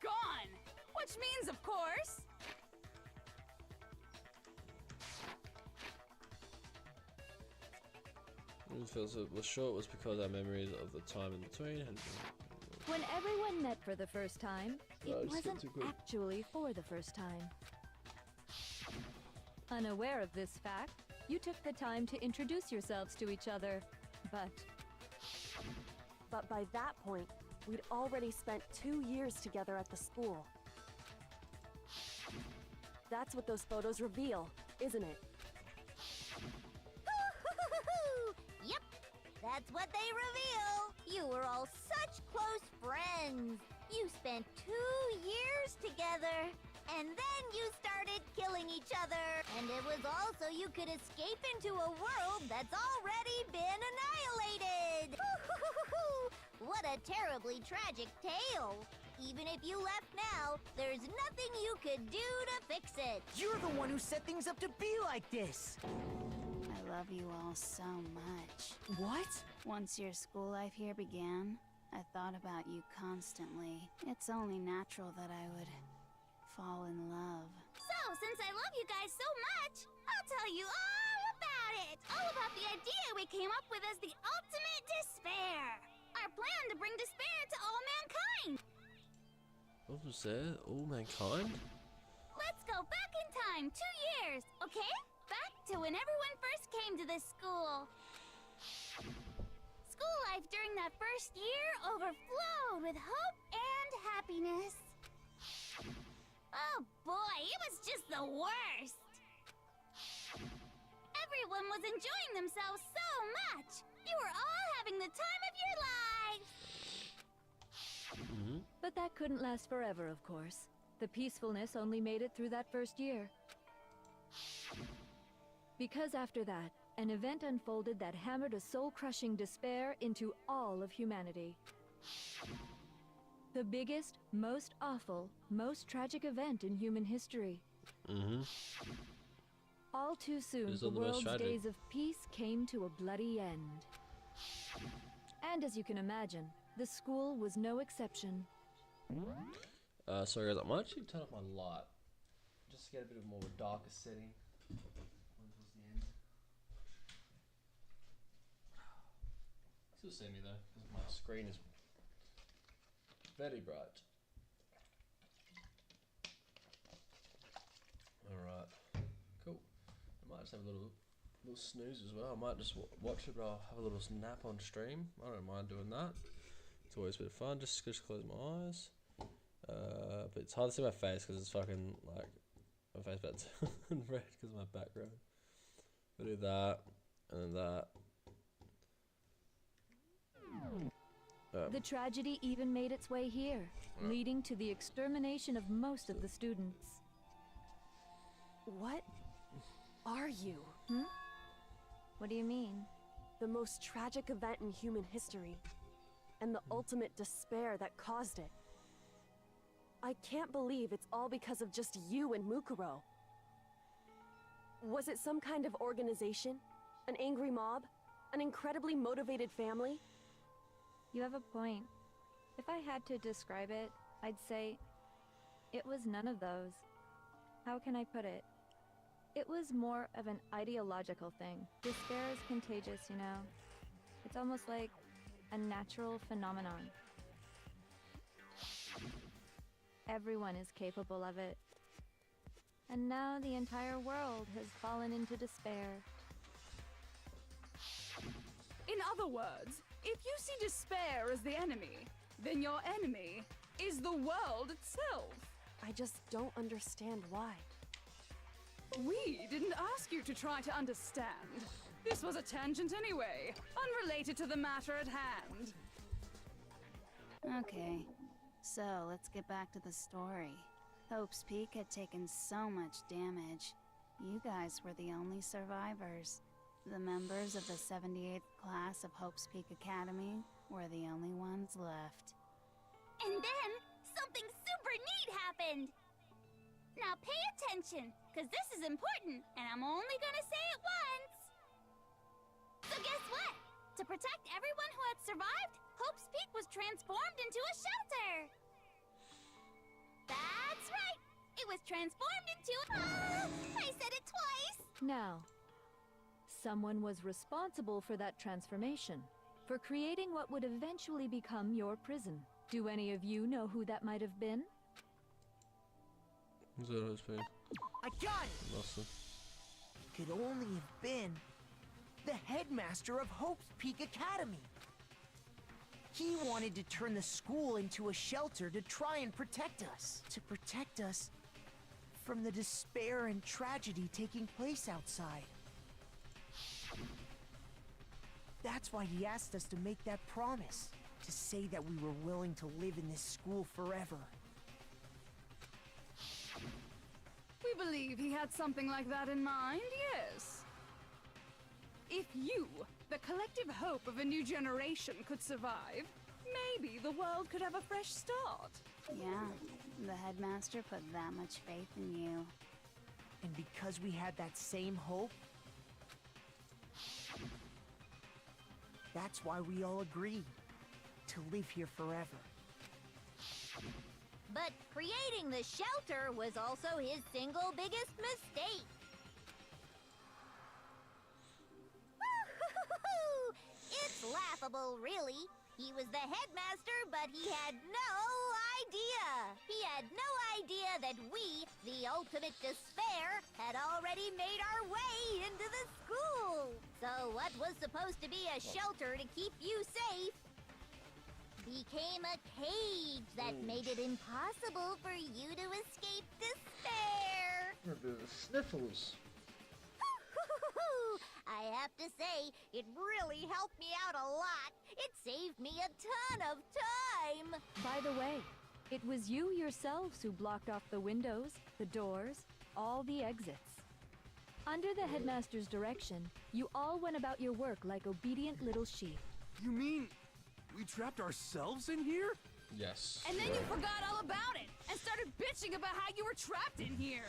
Gone! Which means, of course... It feels it was short was because our memories of the time in between had When everyone met for the first time, it just wasn't get too quick. actually for the first time. Unaware of this fact, you took the time to introduce yourselves to each other, but by that point, we'd already spent 2 years together at the school. That's what those photos reveal, isn't it? Yep, that's what they reveal. You were all such close friends. You spent 2 years together, and then you started killing each other. And it was all so you could escape into a world that's already been annihilated. What a terribly tragic tale. Even if you left now, there's nothing you could do to fix it. You're the one who set things up to be like this! I love you all so much. What? Once your school life here began, I thought about you constantly. It's only natural that I would fall in love. So, since I love you guys so much, I'll tell you all about it! All about the idea we came up with as the ultimate despair! Our plan to bring despair to all mankind! What was that? All mankind? Let's go back in time 2 years, okay? Back to when everyone first came to this school. School life during that first year overflowed with hope and happiness. Oh boy, it was just the worst! Everyone was enjoying themselves so much! You were all having the time of your lives! But that couldn't last forever, of course. The peacefulness only made it through that first year. Because after that, an event unfolded that hammered a soul-crushing despair into all of humanity. The biggest, most awful, most tragic event in human history. All too soon, the world's days of peace came to a bloody end. And as you can imagine, the school was no exception. Sorry guys, I might actually turn off my light just to get a bit of more of a darker setting towards the end. Still see me though, because my screen is very bright. Alright, cool. I might just have a little snooze as well. I might just watch it, but I'll have a little nap on stream. I don't mind doing that. It's always a bit of fun, just close my eyes. But it's hard to see my face because it's fucking like my face about to turn red because of my background. We'll do that and then that. The tragedy even made its way here, leading to the extermination of most of the students. What are you? What do you mean? The most tragic event in human history, and the ultimate despair that caused it. I can't believe it's all because of just you and Mukuro. Was it some kind of organization? An angry mob? An incredibly motivated family? You have a point. If I had to describe it, I'd say it was none of those. How can I put it? It was more of an ideological thing. Despair is contagious, you know? It's almost like a natural phenomenon. Everyone is capable of it. And now the entire world has fallen into despair. In other words, if you see despair as the enemy, then your enemy is the world itself. I just don't understand why. We didn't ask you to try to understand. This was a tangent anyway, unrelated to the matter at hand. Okay, so let's get back to the story. Hope's Peak had taken so much damage. You guys were the only survivors. The members of the 78th class of Hope's Peak Academy were the only ones left. And then, something super neat happened! Now pay attention, because this is important, and I'm only gonna say it once! So guess what? To protect everyone who had survived, Hope's Peak was transformed into a shelter! That's right! It was transformed into I said it twice! Now, someone was responsible for that transformation, for creating what would eventually become your prison. Do any of you know who that might have been? I got it! Awesome. Could only have been the headmaster of Hope's Peak Academy. He wanted to turn the school into a shelter to try and protect us. To protect us from the despair and tragedy taking place outside. That's why he asked us to make that promise. To say that we were willing to live in this school forever. We believe he had something like that in mind, yes. If you, the collective hope of a new generation, could survive, maybe the world could have a fresh start. Yeah, the headmaster put that much faith in you. And because we had that same hope, that's why we all agreed to to live here forever. But creating the shelter was also his single biggest mistake. It's laughable, really. He was the headmaster, but he had no idea. He had no idea that we, the ultimate despair, had already made our way into the school. So what was supposed to be a shelter to keep you safe became a cage that made it impossible for you to escape despair. A bit of the sniffles. I have to say, it really helped me out a lot. It saved me a ton of time. By the way, it was you yourselves who blocked off the windows, the doors, all the exits. Under the headmaster's direction, you all went about your work like obedient little sheep. You mean we trapped ourselves in here? Yes. And then you forgot all about it and started bitching about how you were trapped in here.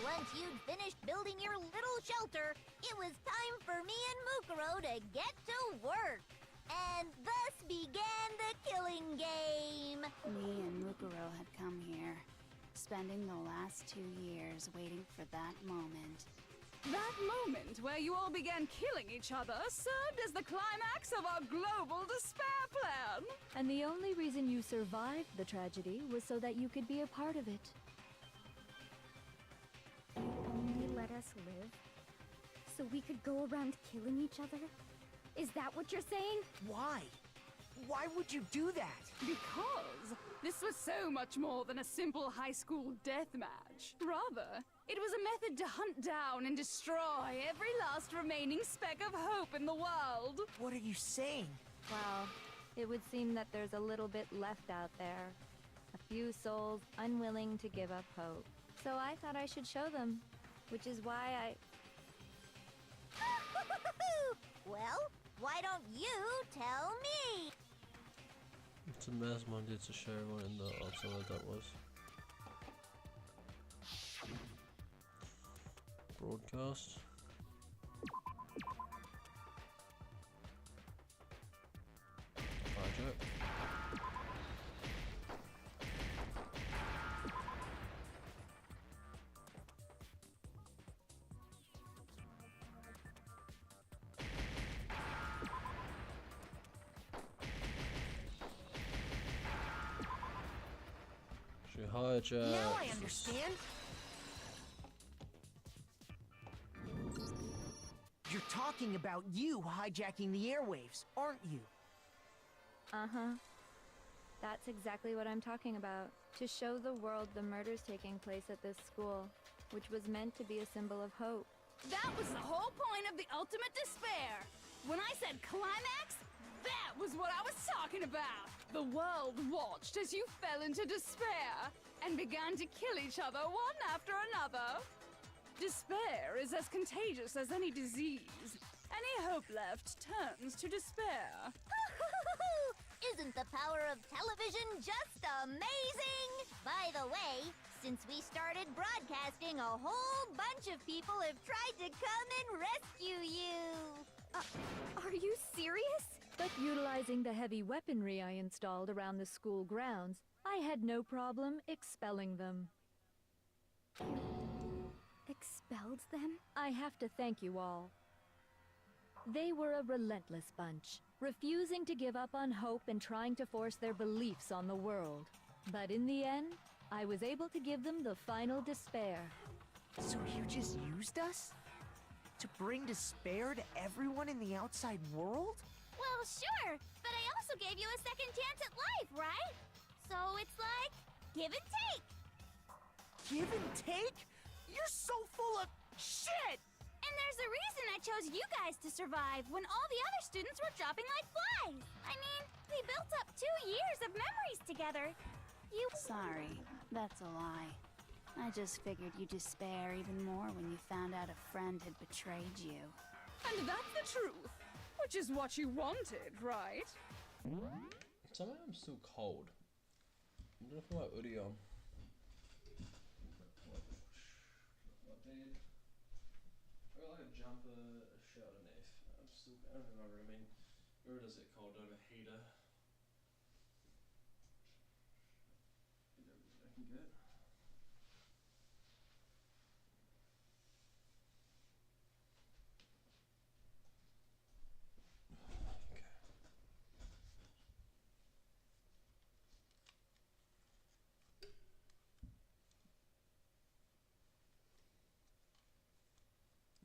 Once you'd finished building your little shelter, it was time for me and Mukuro to get to work. And thus began the killing game. Me and Mukuro had come here, spending the last 2 years waiting for that moment. That moment where you all began killing each other served as the climax of our global despair plan. And the only reason you survived the tragedy was so that you could be a part of it. You only let us live so we could go around killing each other? Is that what you're saying? Why? Why would you do that? Because this was so much more than a simple high school death match. Rather, it was a method to hunt down and destroy every last remaining speck of hope in the world. What are you saying? Well, it would seem that there's a little bit left out there. A few souls unwilling to give up hope. So I thought I should show them, which is why I... Well, why don't you tell me? It's a mass idea to show everyone in the obstacle that was. Broadcast. Hijack. She hijacked. Now I understand. You're talking about you hijacking the airwaves, aren't you? Uh-huh. That's exactly what I'm talking about. To show the world the murders taking place at this school, which was meant to be a symbol of hope. That was the whole point of the ultimate despair. When I said climax, that was what I was talking about. The world watched as you fell into despair and began to kill each other one after another. Despair is as contagious as any disease. Any hope left turns to despair. Isn't the power of television just amazing? By the way, since we started broadcasting, a whole bunch of people have tried to come and rescue you. Are you serious? But utilizing the heavy weaponry I installed around the school grounds, I had no problem expelling them. Expelled them? I have to thank you all. They were a relentless bunch, refusing to give up on hope and trying to force their beliefs on the world. But in the end, I was able to give them the final despair. So you just used us? To bring despair to everyone in the outside world? Well, sure, but I also gave you a second chance at life, right? So it's like, give and take. Give and take? You're so full of shit! And there's a reason I chose you guys to survive when all the other students were dropping like flies. I mean, we built up 2 years of memories together. Sorry, that's a lie. I just figured you'd despair even more when you found out a friend had betrayed you. And that's the truth, which is what you wanted, right? Somehow I'm still cold. I'm gonna put my hoodie on. I got like a jumper, a shirt underneath. I don't know if I'm rooming. Where is it cold? Do I have a heater?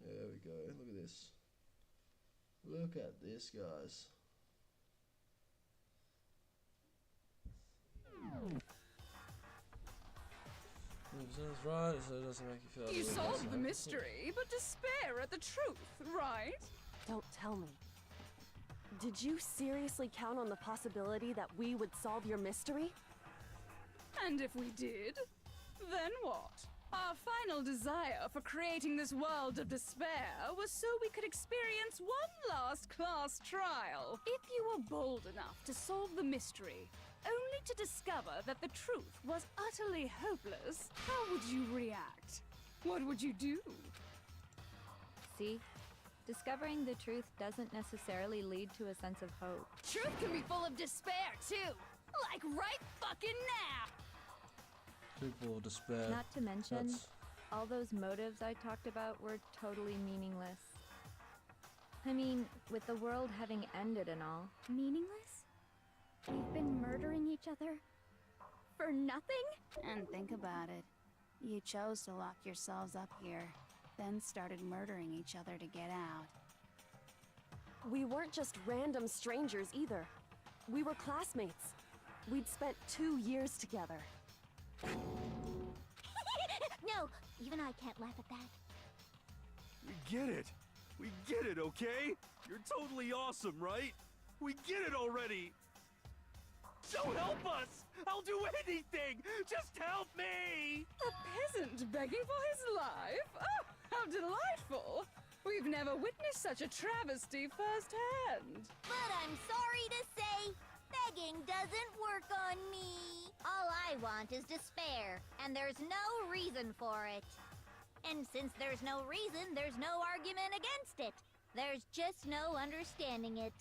There we go. Look at this. Look at this, guys. That's right, so it doesn't make you feel. You solved the mystery, but despair at the truth, right? Don't tell me. Did you seriously count on the possibility that we would solve your mystery? And if we did, then what? Our final desire for creating this world of despair was so we could experience one last class trial. If you were bold enough to solve the mystery, only to discover that the truth was utterly hopeless, how would you react? What would you do? See? Discovering the truth doesn't necessarily lead to a sense of hope. Truth can be full of despair, too! Like right fucking now! People despair. Not to mention, all those motives I talked about were totally meaningless. I mean, with the world having ended and all. Meaningless? We've been murdering each other for nothing? And think about it. You chose to lock yourselves up here, then started murdering each other to get out. We weren't just random strangers either. We were classmates. We'd spent 2 years together. No, even I can't laugh at that. We get it. We get it, okay? You're totally awesome, right? We get it already. So help us! I'll do anything! Just help me! A peasant begging for his life? Oh, how delightful! We've never witnessed such a travesty firsthand. But I'm sorry to say, begging doesn't work on me. All I want is despair, and there's no reason for it. And since there's no reason, there's no argument against it. There's just no understanding it.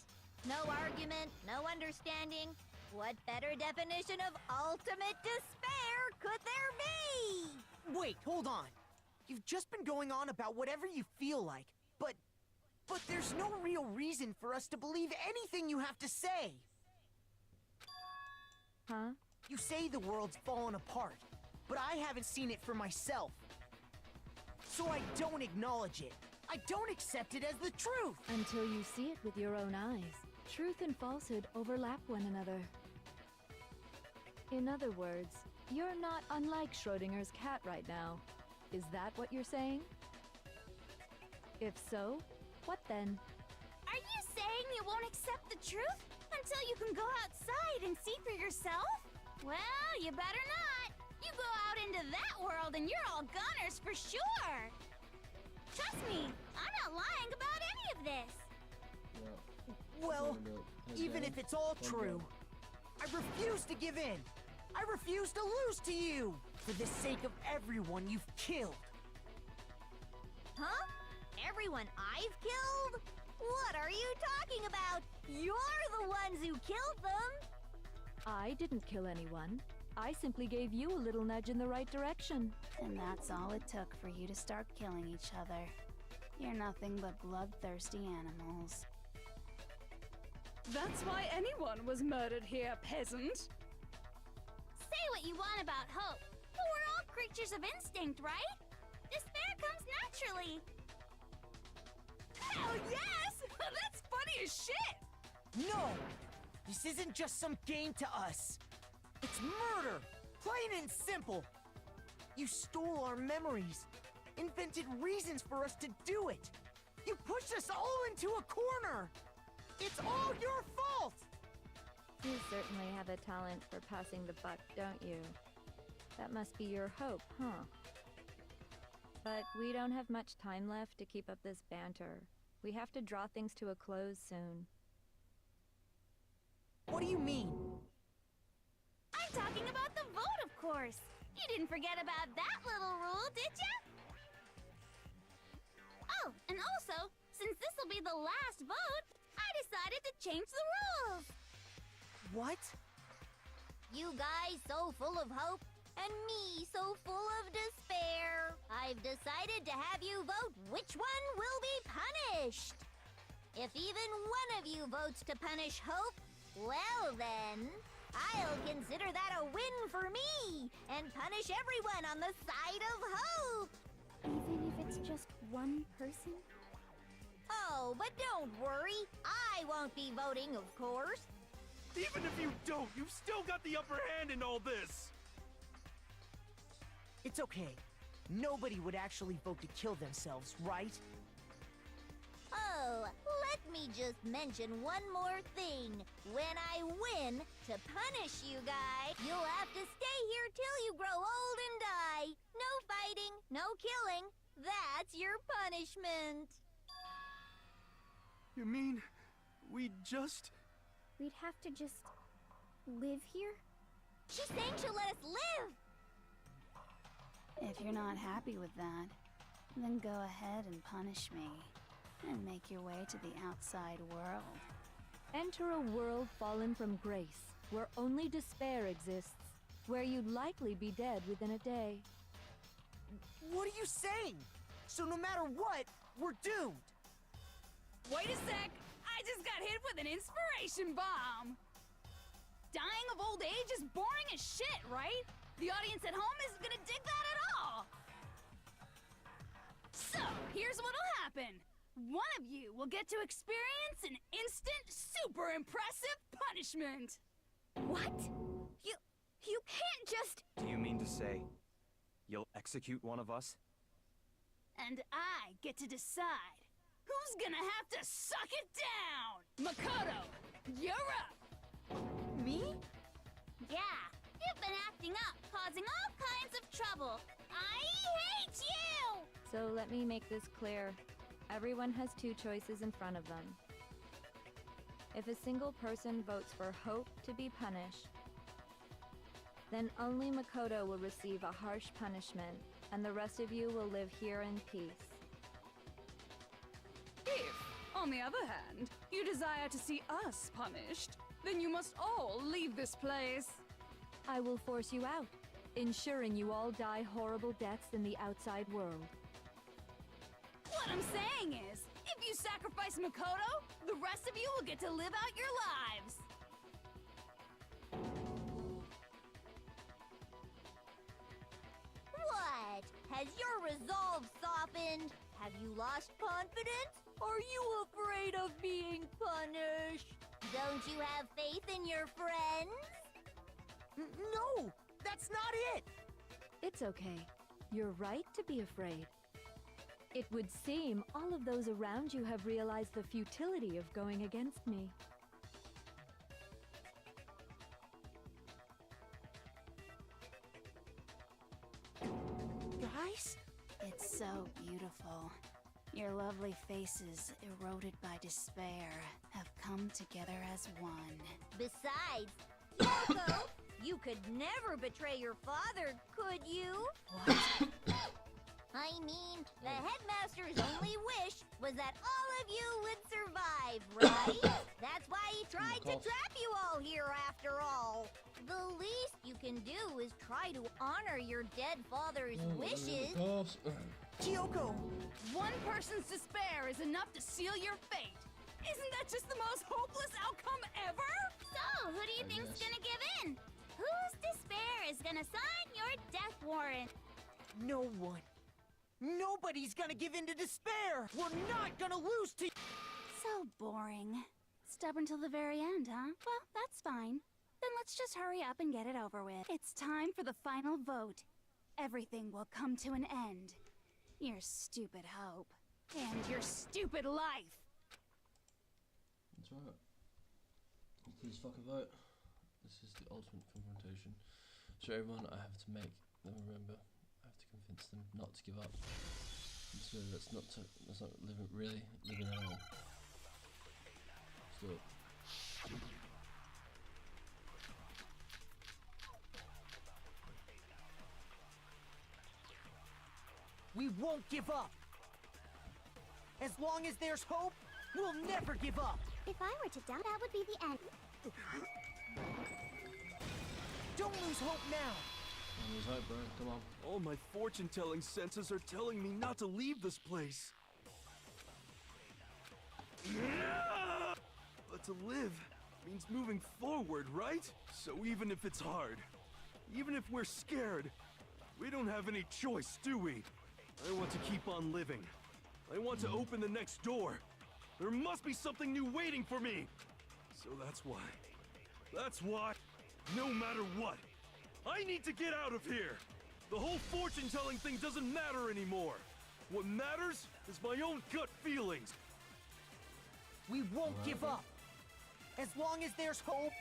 No argument, no understanding. What better definition of ultimate despair could there be? Wait, hold on. You've just been going on about whatever you feel like, but there's no real reason for us to believe anything you have to say. Huh? You say the world's fallen apart, but I haven't seen it for myself. So I don't acknowledge it. I don't accept it as the truth. Until you see it with your own eyes. Truth and falsehood overlap one another. In other words, you're not unlike Schrodinger's cat right now. Is that what you're saying? If so, what then? Are you saying you won't accept the truth until you can go outside and see for yourself? Well, you better not. You go out into that world and you're all gunners for sure. Trust me, I'm not lying about any of this. Well, even if it's all true, I refuse to give in. I refuse to lose to you for the sake of everyone you've killed. Huh? Everyone I've killed? What are you talking about? You're the ones who killed them. I didn't kill anyone. I simply gave you a little nudge in the right direction. And that's all it took for you to start killing each other. You're nothing but bloodthirsty animals. That's why anyone was murdered here, peasant. Say what you want about hope, but we're all creatures of instinct, right? Despair comes naturally. Hell yes! That's funny as shit! No! This isn't just some game to us. It's murder! Plain and simple! You stole our memories, invented reasons for us to do it. You pushed us all into a corner! It's all your fault! You certainly have a talent for passing the buck, don't you? That must be your hope, huh? But we don't have much time left to keep up this banter. We have to draw things to a close soon. What do you mean? I'm talking about the vote, of course. You didn't forget about that little rule, did ya? Oh, and also, since this'll be the last vote, I decided to change the rules. What? You guys so full of hope, And me so full of despair. I've decided to have you vote which one will be punished. If even one of you votes to punish Hope, well then, I'll consider that a win for me and punish everyone on the side of Hope. Even if it's just one person? Oh, but don't worry. I won't be voting, of course. Even if you don't, you've still got the upper hand in all this! It's okay. Nobody would actually vote to kill themselves, right? Oh, let me just mention one more thing. When I win, to punish you guys, you'll have to stay here till you grow old and die. No fighting, no killing. That's your punishment. You mean, we'd have to just live here? She's saying she'll let us live! If you're not happy with that, then go ahead and punish me. And make your way to the outside world. Enter a world fallen from grace, where only despair exists, where you'd likely be dead within a day. What are you saying? So no matter what, we're doomed! Wait a sec! I just got hit with an inspiration bomb! Dying of old age is boring as shit, right? The audience at home isn't gonna dig that at all! So, here's what'll happen. One of you will get to experience an instant, super impressive punishment! What? You can't just... Do you mean to say you'll execute one of us? And I get to decide who's gonna have to suck it down! Makoto, you're up! Me? Yeah, you've been acting up, causing all kinds of trouble. I hate you! So let me make this clear. Everyone has two choices in front of them. If a single person votes for Hope to be punished, then only Makoto will receive a harsh punishment, and the rest of you will live here in peace. If, on the other hand, you desire to see us punished, then you must all leave this place. I will force you out, ensuring you all die horrible deaths in the outside world. What I'm saying is, if you sacrifice Makoto, the rest of you will get to live out your lives. What? Has your resolve softened? Have you lost confidence? Are you afraid of being punished? Don't you have faith in your friends? No! That's not it! It's okay. You're right to be afraid. It would seem all of those around you have realized the futility of going against me. Guys? It's so beautiful. Your lovely faces, eroded by despair, have come together as one. Besides, Yoko, you could never betray your father, could you? What? I mean, the headmaster's only wish was that all of you would survive, right? That's why he tried to trap you all here after all. The least you can do is try to honor your dead father's wishes. Kyoko! One person's despair is enough to seal your fate. Isn't that just the most hopeless outcome ever? So, who do you think's gonna give in? Whose despair is gonna sign your death warrant? No one. Nobody's gonna give in to despair! We're not gonna lose to— So boring. Stubborn till the very end, huh? Well, that's fine. Then let's just hurry up and get it over with. It's time for the final vote. Everything will come to an end. Your stupid hope. And your stupid life. That's right. Please fucking vote. This is the ultimate confrontation. So everyone, I have to make them remember. I have to convince them not to give up. So that's not really living at all. Let's do it. We won't give up! As long as there's hope, we'll never give up! If I were to doubt, that would be the end. Don't lose hope now! There's hope, bro. Come on. All my fortune-telling senses are telling me not to leave this place. But to live means moving forward, right? So even if it's hard, even if we're scared, we don't have any choice, do we? I want to keep on living. I want to open the next door. There must be something new waiting for me. So that's why, no matter what, I need to get out of here. The whole fortune-telling thing doesn't matter anymore. What matters is my own gut feelings. We won't give up. As long as there's hope,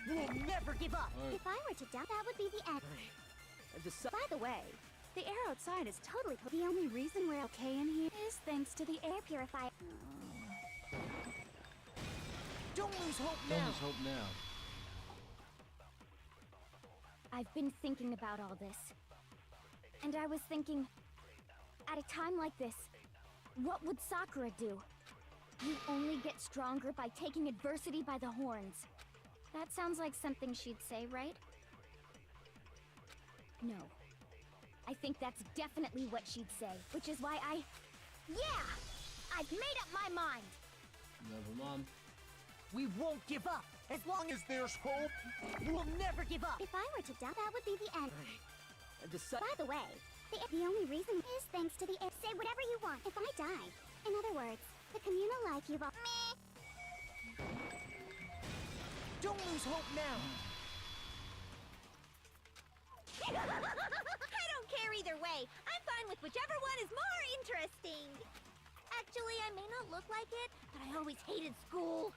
we'll never give up. If I were to doubt, that would be the end. By the way, the air outside is totally cold. The only reason we're okay in here is thanks to the air purifier. Don't lose hope now. Don't lose hope now. I've been thinking about all this. And I was thinking, at a time like this, what would Sakura do? You only get stronger by taking adversity by the horns. That sounds like something she'd say, right? No. I think that's definitely what she'd say, which is why Yeah! I've made up my mind! Never mind. We won't give up. As long as there's hope, we'll never give up. If I were to doubt, that would be the end. By the way, the only reason is thanks to the air. Say whatever you want if I die. In other words, the communal life you've all... Don't lose hope now. I don't care either way. I'm fine with whichever one is more interesting. Actually, I may not look like it, but I always hated school.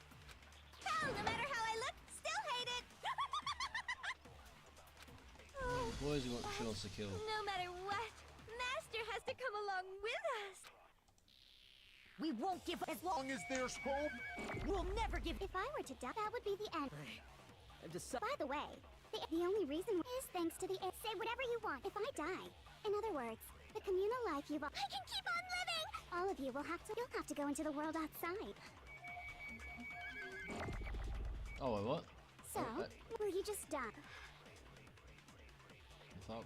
Hell, no matter how I look, still hate it. Boys, she wants to kill. No matter what, Master has to come along with us. We won't give up. As long as there's hope, we'll never give. If I were to doubt, that would be the end. By the way, the only reason is thanks to the air. Say whatever you want if I die. In other words, the communal life you've all... I can keep on living! All of you will have to... You'll have to go into the world outside. Oh, wait, what? So, will you just die? I thought...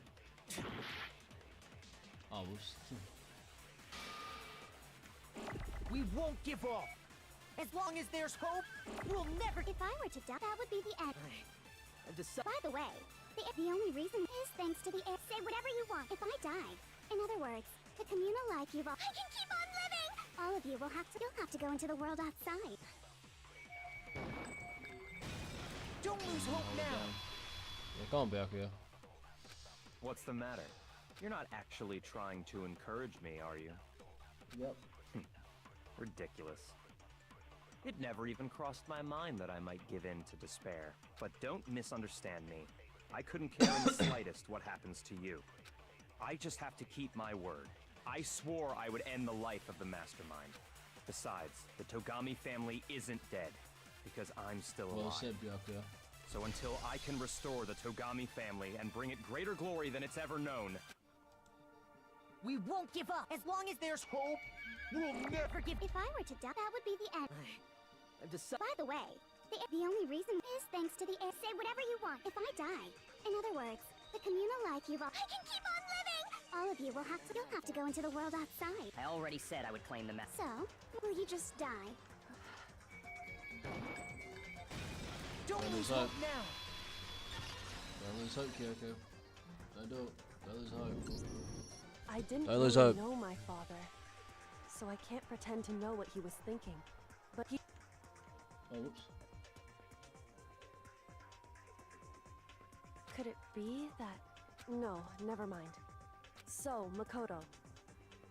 Oh, whoops. We won't give up. As long as there's hope, we'll never... If I were to doubt, that would be the end. By the way, the only reason is thanks to the air. Say whatever you want if I die. In other words, the communal life you've all... I can keep on living! All of you will have to... You'll have to go into the world outside. Don't lose hope now. Yeah, go on, Byakuya. What's the matter? You're not actually trying to encourage me, are you? Yep. Ridiculous. It never even crossed my mind that I might give in to despair. But don't misunderstand me. I couldn't care in the slightest what happens to you. I just have to keep my word. I swore I would end the life of the mastermind. Besides, the Togami family isn't dead, because I'm still alive. Well said, Byakuya. So until I can restore the Togami family and bring it greater glory than it's ever known, we won't give up. As long as there's hope, we'll never give... If I were to doubt, that would be the end. By the way, the only reason is thanks to the air. Say whatever you want if I die. In other words, the communal life you've all... I can keep on living! All of you will have to... You'll have to go into the world outside. I already said I would claim the mess. So, will you just die? Don't lose hope now. Don't lose hope, Kyoko. Don't do it. Don't lose hope. I didn't Don't lose really hope. know my father, so I can't pretend to know what he was thinking. But he... Oh, whoops. Could it be that... No, never mind. So, Makoto,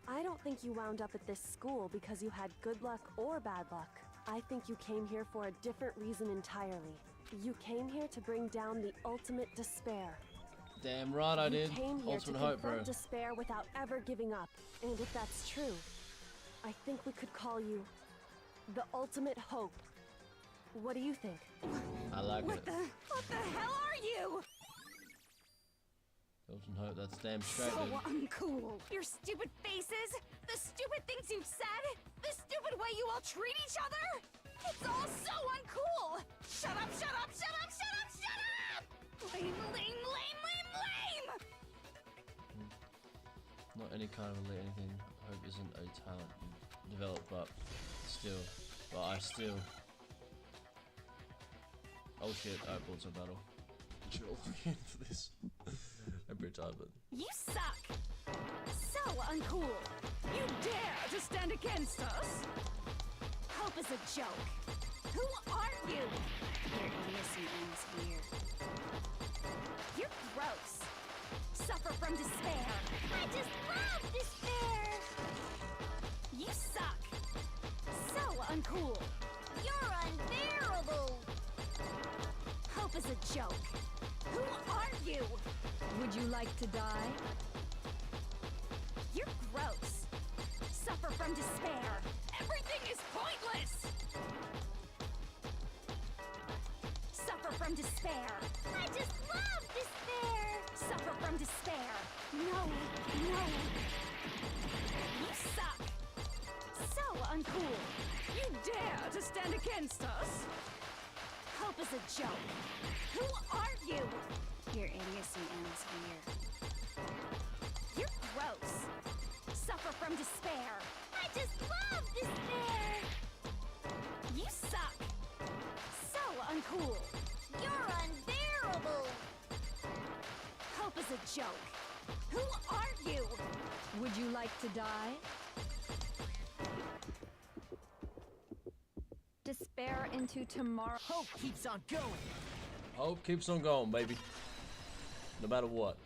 I don't think you wound up at this school because you had good luck or bad luck. I think you came here for a different reason entirely. You came here to bring down the ultimate despair. Damn right I did. You came here Ultimate to hope, bro. confront despair without ever giving up. And if that's true, I think we could call you the ultimate hope. What do you think? I like it. What the hell are you? Ultimate hope, that's damn straight, So dude. uncool. Your stupid faces, the stupid things you've said, the stupid way you all treat each other. It's all so uncool. Shut up, shut up, shut up, shut up, shut up! Lame, lame, lame, lame, lame! any kind of elite anything. Hope isn't a talent you develop, but still. But I still. Oh shit! Alright, bullets of battle. Chill for this. I'm pretty tired, but. You suck! So uncool! You dare to stand against us? Hope is a joke. Who are you? Your idiocy ends here. You're gross. Suffer from despair. I just love despair! You suck. So uncool. You're unbearable! Hope is a joke. Who are you? Would you like to die? You're gross. Suffer from despair. Everything is pointless. Suffer from despair. I just love despair! Suffer from despair. No, no. You suck. So uncool. You dare to stand against us? Hope is a joke. Who are you? Your idiocy ends here. You're gross. Suffer from despair. I just love despair! You suck. So uncool. You're unbearable! Hope is a joke. Who are you? Would you like to die? Despair into tomorrow. Hope keeps on going. Hope keeps on going, baby. No matter what.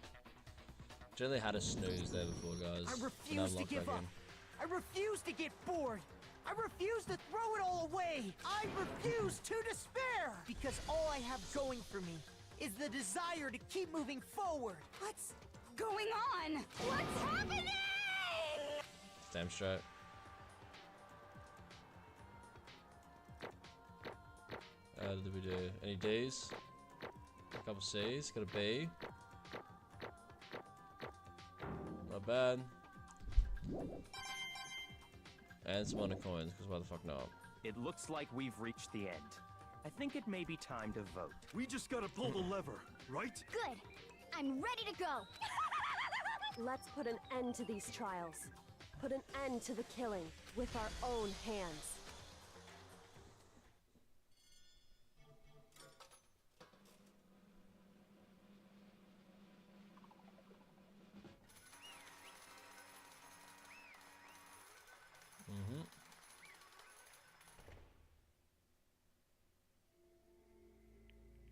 Generally had a snooze there before, guys. I refuse to give up. I refuse to get bored. I refuse to throw it all away. I refuse to despair. Because all I have going for me is the desire to keep moving forward. What's going on? What's happening? Damn straight. Did we do any D's? A couple C's, got a B. Not bad. And some other coins, because why the fuck not? It looks like we've reached the end. I think it may be time to vote. We just gotta pull the lever, right? Good. I'm ready to go. Let's put an end to these trials. Put an end to the killing with our own hands.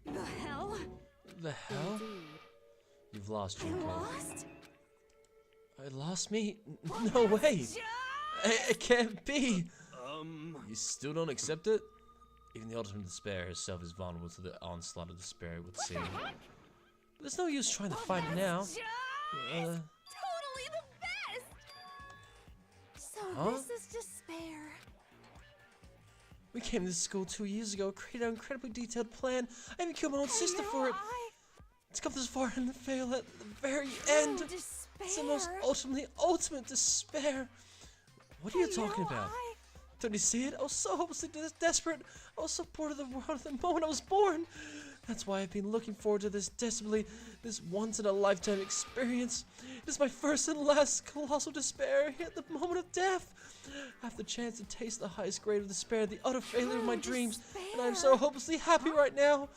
The hell? The hell? You've lost, Junko. Lost? I lost me? No way! It can't be! You still don't accept it? Even the ultimate despair herself is vulnerable to the onslaught of despair, it would seem. But there's no use trying to fight it now. Totally the best! So Huh? this is despair. We came to this school 2 years ago, created an incredibly detailed plan. I even killed my own sister for it. It's come this far and fail at the very end. It's the most ultimate despair. What are you talking about? Don't you see it? I was so hopelessly desperate. I was so bored of the world at the moment I was born. That's why I've been looking forward to this desperately, this once-in-a-lifetime experience. It is my first and last colossal despair here at the moment of death. I have the chance to taste the highest grade of despair, the utter failure of my dreams, and I'm so hopelessly happy right now.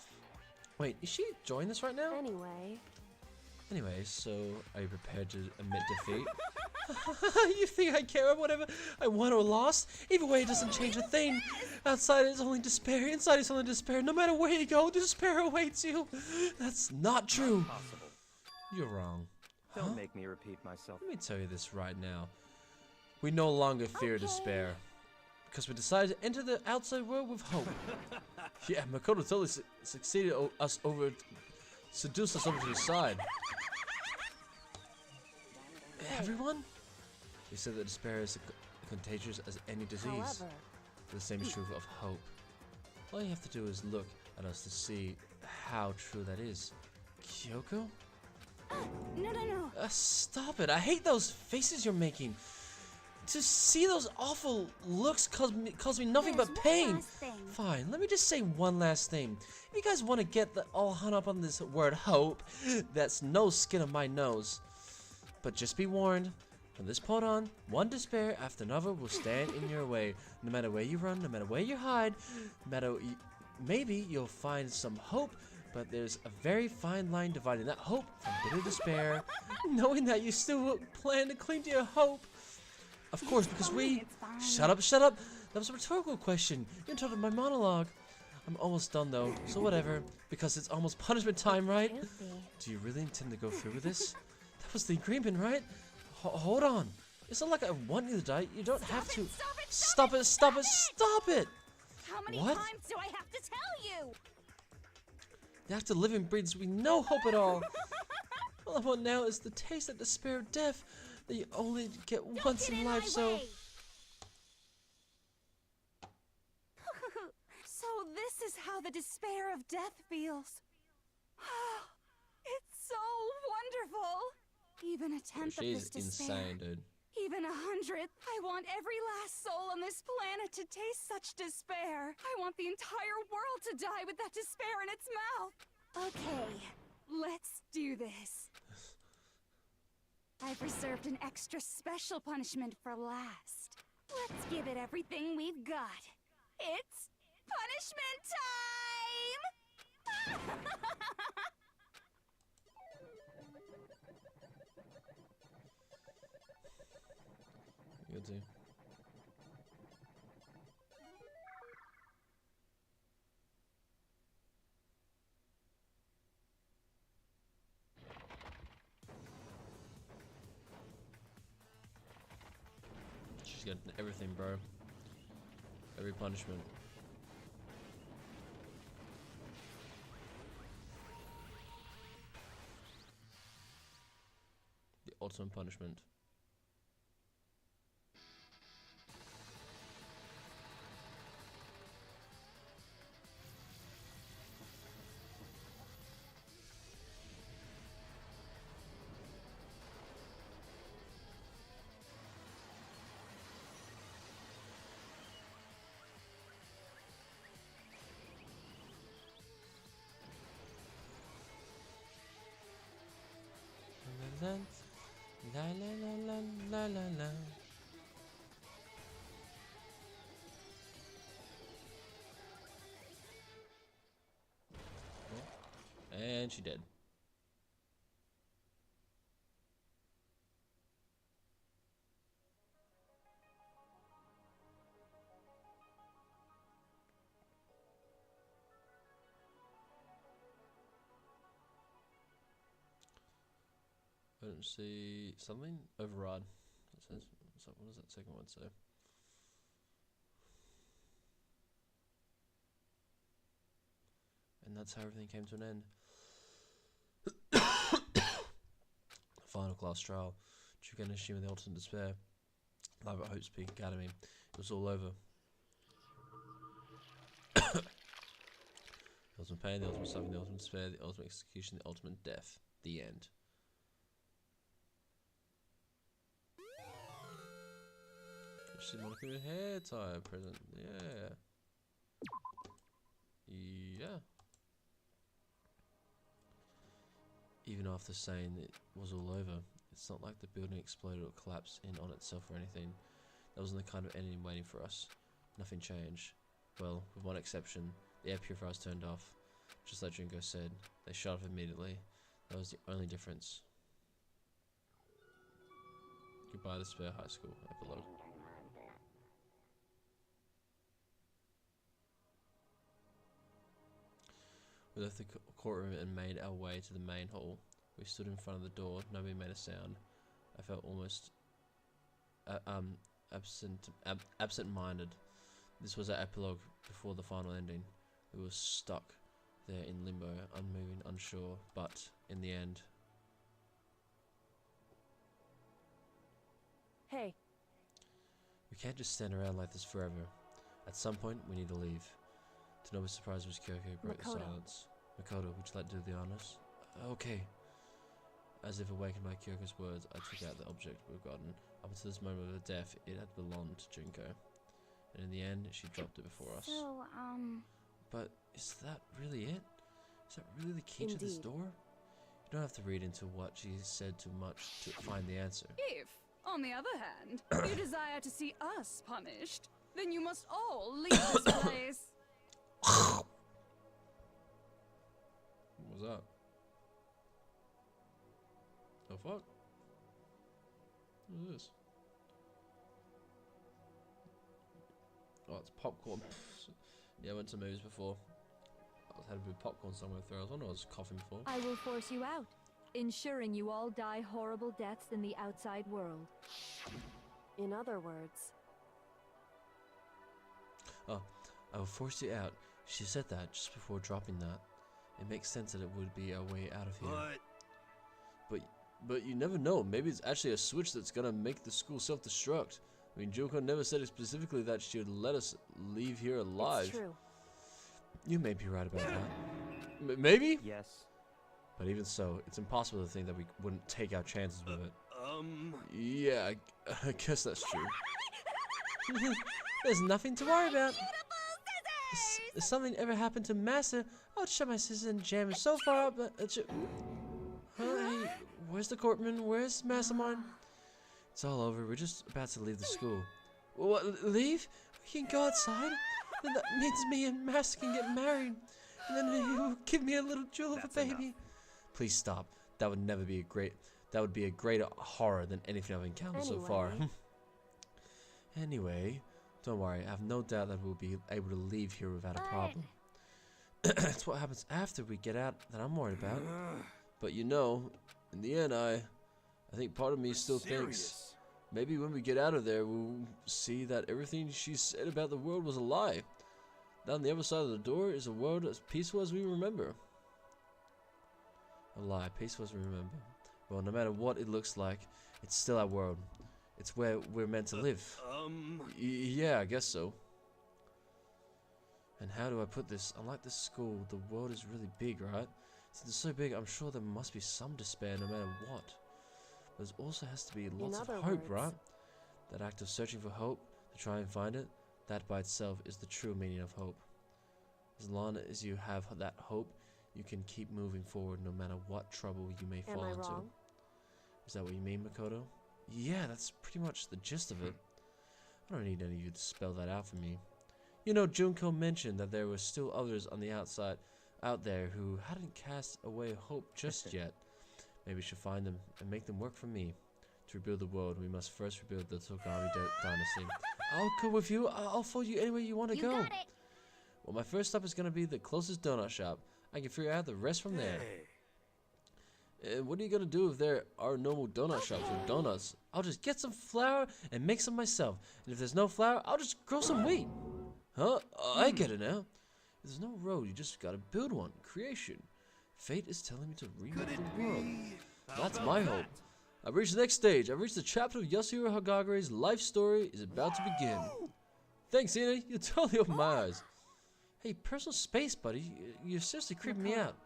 Wait, is she enjoying this right now? Anyway, so are you prepared to admit defeat? You think I care about whatever I won or lost? Either way, it doesn't change a thing. Outside is only despair, inside is only despair. No matter where you go, despair awaits you. That's not true. Possible. You're wrong. Don't make me repeat myself. Let me tell you this right now. We no longer fear despair. Because we decided to enter the outside world with hope. Yeah, Makoto totally succeeded us over, seduced us over to his side. Everyone? They said that despair is contagious as any disease. However, The same is true of hope. All you have to do is look at us to see how true that is. Kyoko? No. Stop it. I hate those faces you're making. To see those awful looks cause me nothing but pain. Fine, let me just say one last thing. If you guys want to get all hung up on this word hope, that's no skin of my nose. But just be warned, From this point on, one despair after another will stand in your way. No matter where you run, no matter where you hide, no matter maybe you'll find some hope, but there's a very fine line dividing that hope from bitter despair. Knowing that you still will plan to cling to your hope. Of course, because we... Shut up, shut up! That was a rhetorical question. You interrupted my monologue. I'm almost done though, so whatever. Because it's almost punishment time, right? Do you really intend to go through with this? That was the agreement, right? Hold on. It's not like I want you to die. You don't have to. Stop it, stop it, stop it! How many What? times do I have to tell you? After living breeds we no hope at all. All I want now is the taste of despair of death that you only get once in life, so... So this is how the despair of death feels. It's so wonderful. Even a tenth of this She's despair. insane, dude. Even 100th. I want every last soul on this planet to taste such despair. I want the entire world to die with that despair in its mouth. Okay, let's do this. I've reserved an extra special punishment for last. Let's give it everything we've got. It's punishment time! Good too. She's getting everything, bro. Every punishment. The ultimate punishment. La la la la la la la. And she did. I don't see something override. It says, what does that second one say? And that's how everything came to an end. Final class trial. Chukanishima with the ultimate despair. Live at Hope's Peak Academy. It was all over. The ultimate pain, the ultimate suffering, the ultimate despair, the ultimate execution, the ultimate death. The end. She's Monica with hair tie present. Yeah. Yeah. Even after saying it was all over, it's not like the building exploded or collapsed in on itself or anything. That wasn't the kind of ending waiting for us. Nothing changed. Well, with one exception, the air purifiers turned off. Just like Junko said, they shut off immediately. That was the only difference. Goodbye, Despair High School. Epilogue. We left the courtroom and made our way to the main hall. We stood in front of the door. Nobody made a sound. I felt almost absent-minded. This was our epilogue before the final ending. We were stuck there in limbo, unmoving, unsure, but in the end... Hey. We can't just stand around like this forever. At some point, we need to leave. To Nobu's surprise, was Kyoko broke the silence. Makoto, would you like to do the honors? Okay. As if awakened by Kyoko's words, I took out the object we've gotten. Up until this moment of her death, it had belonged to Junko. And in the end, she dropped it before us. So, But is that really it? Is that really the key to this door? You don't have to read into what she said too much to find the answer. If On the other hand, you desire to see us punished, then you must all leave this place. What was that? The fuck? What is this? Oh, it's popcorn. Yeah, I went to movies before. I had a bit of popcorn somewhere through. I was wondering I was coughing before. I will force you out, ensuring you all die horrible deaths in the outside world. In other words, Oh, I will force you out. She said that just before dropping that. It makes sense that it would be a way out of here. But you never know. Maybe it's actually a switch that's gonna make the school self-destruct. I mean, Junko never said it specifically that she would let us leave here alive. it's true. You may be right about that. Maybe? Yes. But even so, it's impossible to think that we wouldn't take our chances with it. Yeah, I guess that's true. There's nothing to worry about. If something ever happened to Master, I'd shove my scissors and jam it so far up that hey, where's the Courtman? Where's Mastermind? It's all over. We're just about to leave the school. What? Leave? We can go outside? Then that means me and Master can get married. And then he will give me a little jewel of a baby. Enough. Please stop. That would never be a great... That would be a greater horror than anything I've encountered so far. Anyway, don't worry. I have no doubt that we'll be able to leave here without a problem. It's what happens after we get out that I'm worried about. But you know, in the end, I think part of me still thinks maybe when we get out of there, we'll see that everything she said about the world was a lie. Down the other side of the door is a world as peaceful as we remember. A lie, peaceful as we remember. Well, no matter what it looks like, it's still our world. It's where we're meant to live. Yeah, I guess so. And how do I put this? Unlike this school, the world is really big, right? Since it's so big, I'm sure there must be some despair no matter what. But there also has to be lots of hope, right? That act of searching for hope, to try and find it, that by itself is the true meaning of hope. As long as you have that hope, you can keep moving forward no matter what trouble you may fall into. Wrong? Is that what you mean, Makoto? Yeah, that's pretty much the gist of it. I don't need any of you to spell that out for me. You know, Junko mentioned that there were still others on the outside out there who hadn't cast away hope just yet. Maybe we should find them and make them work for me. To rebuild the world, we must first rebuild the Togami dynasty. I'll go with you. I'll follow you anywhere you want to go. Got it. Well, my first stop is going to be the closest donut shop. I can figure out the rest from there. What are you going to do if there are normal donut shops with donuts? I'll just get some flour and make some myself. And if there's no flour, I'll just grow some wheat. Huh? I get it now. If there's no road, you just got to build one. Creation. Fate is telling me to remake the world. That's my hope. I've reached the next stage. I've reached the chapter of Yasuhiro Hagare's life story is about to begin. Thanks, Ina. You totally opened my eyes. Hey, personal space, buddy. You're seriously creeping me out.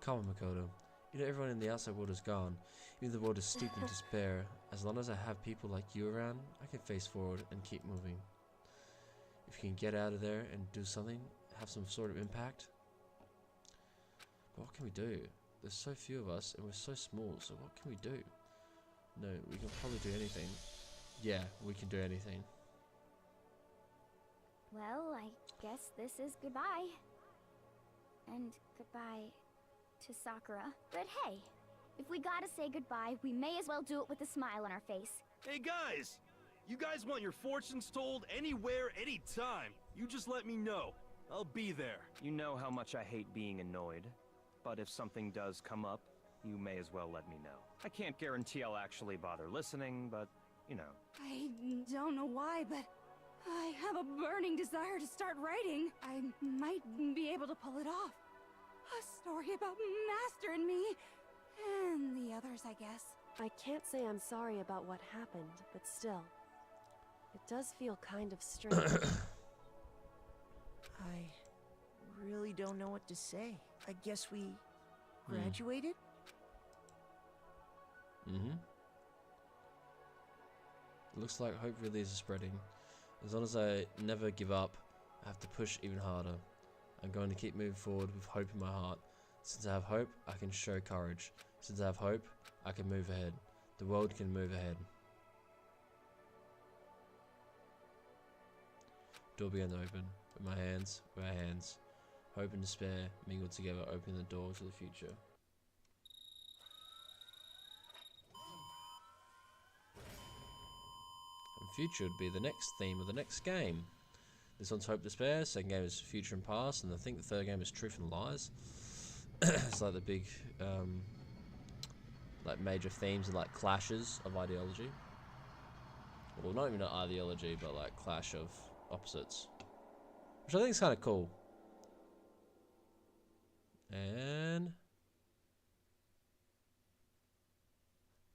Come on, Makoto. You know, everyone in the outside world is gone. Even the world is steeped in despair. As long as I have people like you around, I can face forward and keep moving. If you can get out of there and do something, have some sort of impact. But what can we do? There's so few of us and we're so small, so what can we do? No, we can probably do anything. Yeah, we can do anything. Well, I guess this is goodbye. And goodbye to Sakura. But hey, if we gotta say goodbye, we may as well do it with a smile on our face. Hey guys! You guys want your fortunes told anywhere, anytime. You just let me know. I'll be there. You know how much I hate being annoyed. But if something does come up, you may as well let me know. I can't guarantee I'll actually bother listening, but, you know. I don't know why, but I have a burning desire to start writing. I might be able to pull it off. A story about Master and me, and the others, I guess. I can't say I'm sorry about what happened, but still, it does feel kind of strange. I really don't know what to say. I guess we graduated? Looks like hope really is spreading. As long as I never give up, I have to push even harder. I'm going to keep moving forward with hope in my heart. Since I have hope, I can show courage. Since I have hope, I can move ahead. The world can move ahead. Door began to open. With my hands, with our hands. Hope and despair mingled together, opening the door to the future. And future would be the next theme of the next game. This one's Hope Despair, second game is Future and Past, and I think the third game is Truth and Lies. It's like the big, like major themes and like clashes of ideology. Well, not even an ideology, but like clash of opposites. Which I think is kind of cool. And...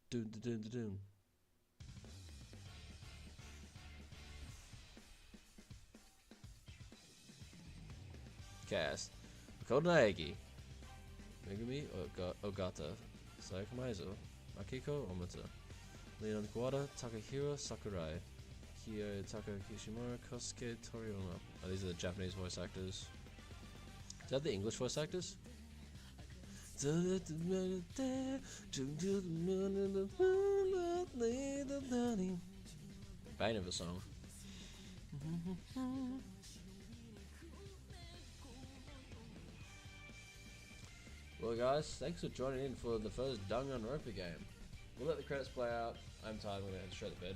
Doom, doom, doom, doom. Cast. Makoto Naegi. Megumi Ogata. Sayaka Maizo. Makiko Omata. Leon Kawada. Takahiro Sakurai. Kyo Taka Kishimura. Kosuke Toriyama. Oh, these are the Japanese voice actors. Is that the English voice actors? Bane of a song. Well guys, thanks for joining in for the first Danganronpa game. We'll let the credits play out. I'm tired, I'm gonna head straight to bed.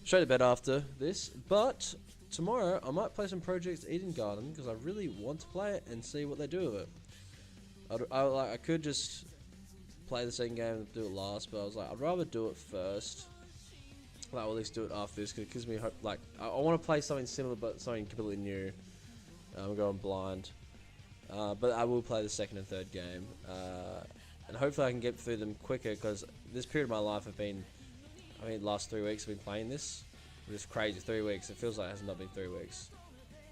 Straight to bed after this, but tomorrow I might play some Project Eden Garden because I really want to play it and see what they do with it. I could just play the second game and do it last, but I was like, I'd rather do it first. Like, or at least do it after this because it gives me hope. Like, I want to play something similar but something completely new. I'm going blind. But I will play the second and third game. And hopefully I can get through them quicker because this period of my life I've been, I mean, the last 3 weeks I've been playing this. It's crazy, 3 weeks. It feels like it has not been 3 weeks.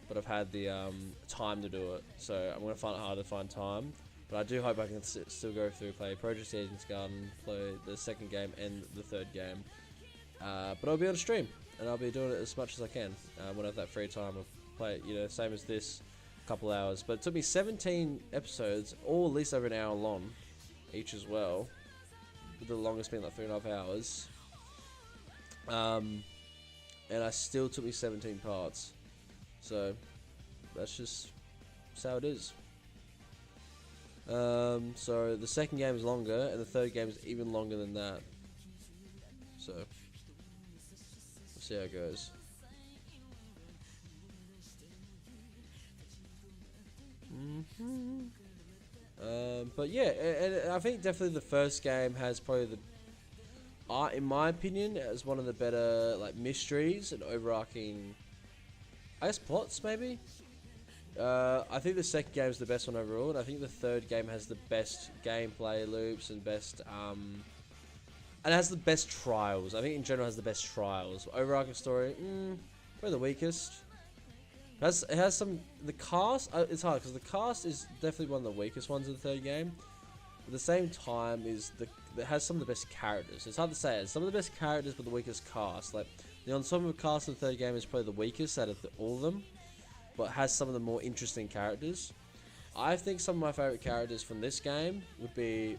But I've had the time to do it. So I'm going to find it hard to find time. But I do hope I can still go through, play Project Eden's Garden, play the second game and the third game. But I'll be on stream, and I'll be doing it as much as I can. When I have that free time, I'll play it, you know, same as this, a couple hours. But it took me 17 episodes, all at least over an hour long, each as well. With the longest being like 3.5 hours. And I still took me 17 parts. So, that's just how it is. So the second game is longer, and the third game is even longer than that. So, we'll see how it goes. But yeah, and I think definitely the first game has probably the, in my opinion, as one of the better like mysteries and overarching, I guess, plots maybe. I think the second game is the best one overall, and I think the third game has the best gameplay loops and best, and it has the best trials. I think in general it has the best trials. Overarching story, probably the weakest. It has some, the cast, it's hard because the cast is definitely one of the weakest ones in the third game. At the same time, it has some of the best characters. It's hard to say, it's some of the best characters but the weakest cast. Like, the ensemble cast in the third game is probably the weakest out of all of them, but has some of the more interesting characters. I think some of my favourite characters from this game would be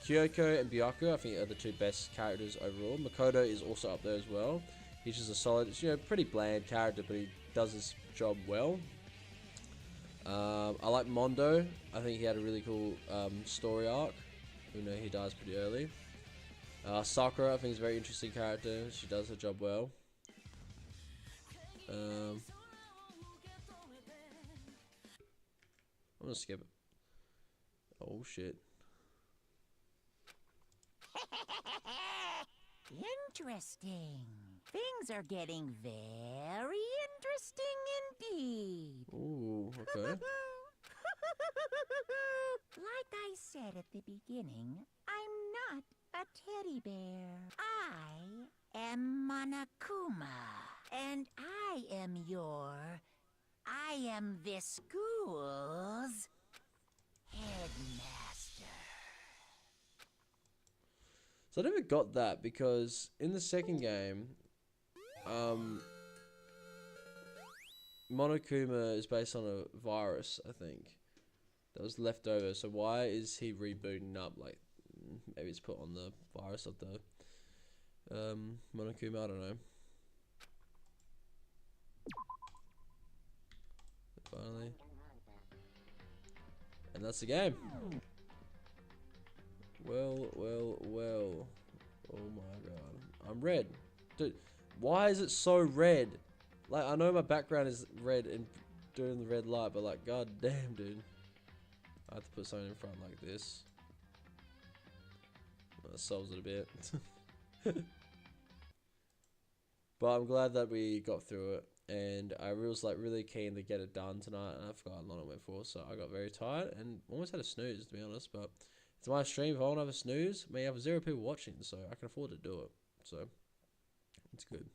Kyoko and Byaku. I think are the two best characters overall. Makoto is also up there as well. He's just a solid, pretty bland character, but he does his job well. I like Mondo. I think he had a really cool story arc. Even though he dies pretty early. Sakura, I think is a very interesting character. She does her job well. I'm gonna skip it. Oh shit. Interesting. Things are getting very interesting indeed. Ooh, okay. Like I said at the beginning, I'm not a teddy bear. I am Monokuma, and I am this school's headmaster. So I never got that because in the second game, Monokuma is based on a virus, I think, that was left over. So why is he rebooting up? Like, maybe it's put on the virus of the Monokuma, I don't know. Finally. And that's the game. Well. Oh my god. I'm red. Dude, why is it so red? Like, I know my background is red and doing the red light, but like, god damn, dude. I have to put something in front like this. That solves it a bit. But I'm glad that we got through it. And I was like really keen to get it done tonight, and I forgot how long it went for, so I got very tired and almost had a snooze, to be honest. But it's my stream. If I want to have a snooze, I may have 0 people watching, so I can afford to do it. So it's good.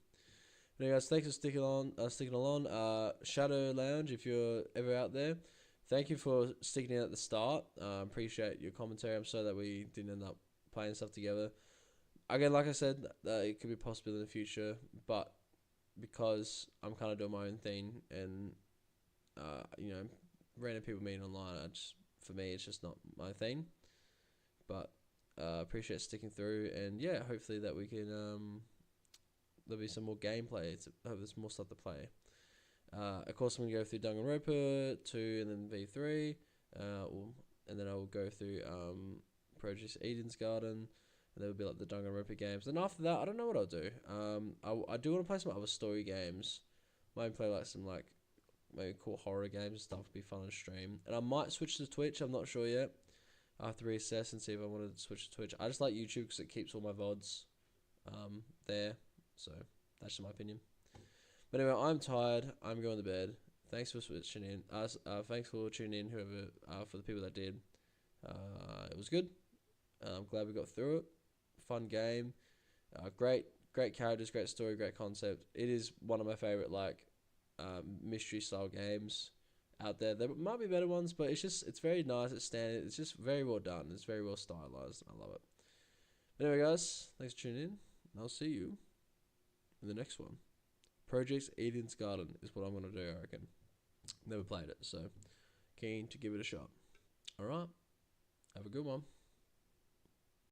But anyway, guys, thanks for sticking along. Shadow Lounge, if you're ever out there, thank you for sticking in at the start. Appreciate your commentary. I'm sorry that we didn't end up playing stuff together. Again, like I said, it could be possible in the future, but because I'm kind of doing my own thing, and you know, random people meeting online, for me, it's just not my thing. But appreciate sticking through, and yeah, hopefully that we can there'll be some more gameplay. I hope there's more stuff to play. Of course, I'm gonna go through Danganronpa 2 and then V3, and then I'll go through Project Eden's Garden. And there will be like the Danganronpa games. And after that, I don't know what I'll do. I do want to play some other story games. Might play like some like maybe cool horror games and stuff. Would be fun on stream. And I might switch to Twitch. I'm not sure yet. I have to reassess and see if I wanted to switch to Twitch. I just like YouTube because it keeps all my VODs there. So that's just my opinion. But anyway, I'm tired. I'm going to bed. Thanks for switching in. Thanks for tuning in, whoever. For the people that did. It was good. I'm glad we got through it. Fun game, great characters, great story, great concept. It is one of my favorite like mystery style games out there. There might be better ones, but it's very nice. It's standard. It's just very well done. It's very well stylized. I love it. But anyway, guys, thanks for tuning in, and I'll see you in the next one. Project Eden's Garden is what I'm gonna do. I reckon. Never played it, so keen to give it a shot. All right, have a good one.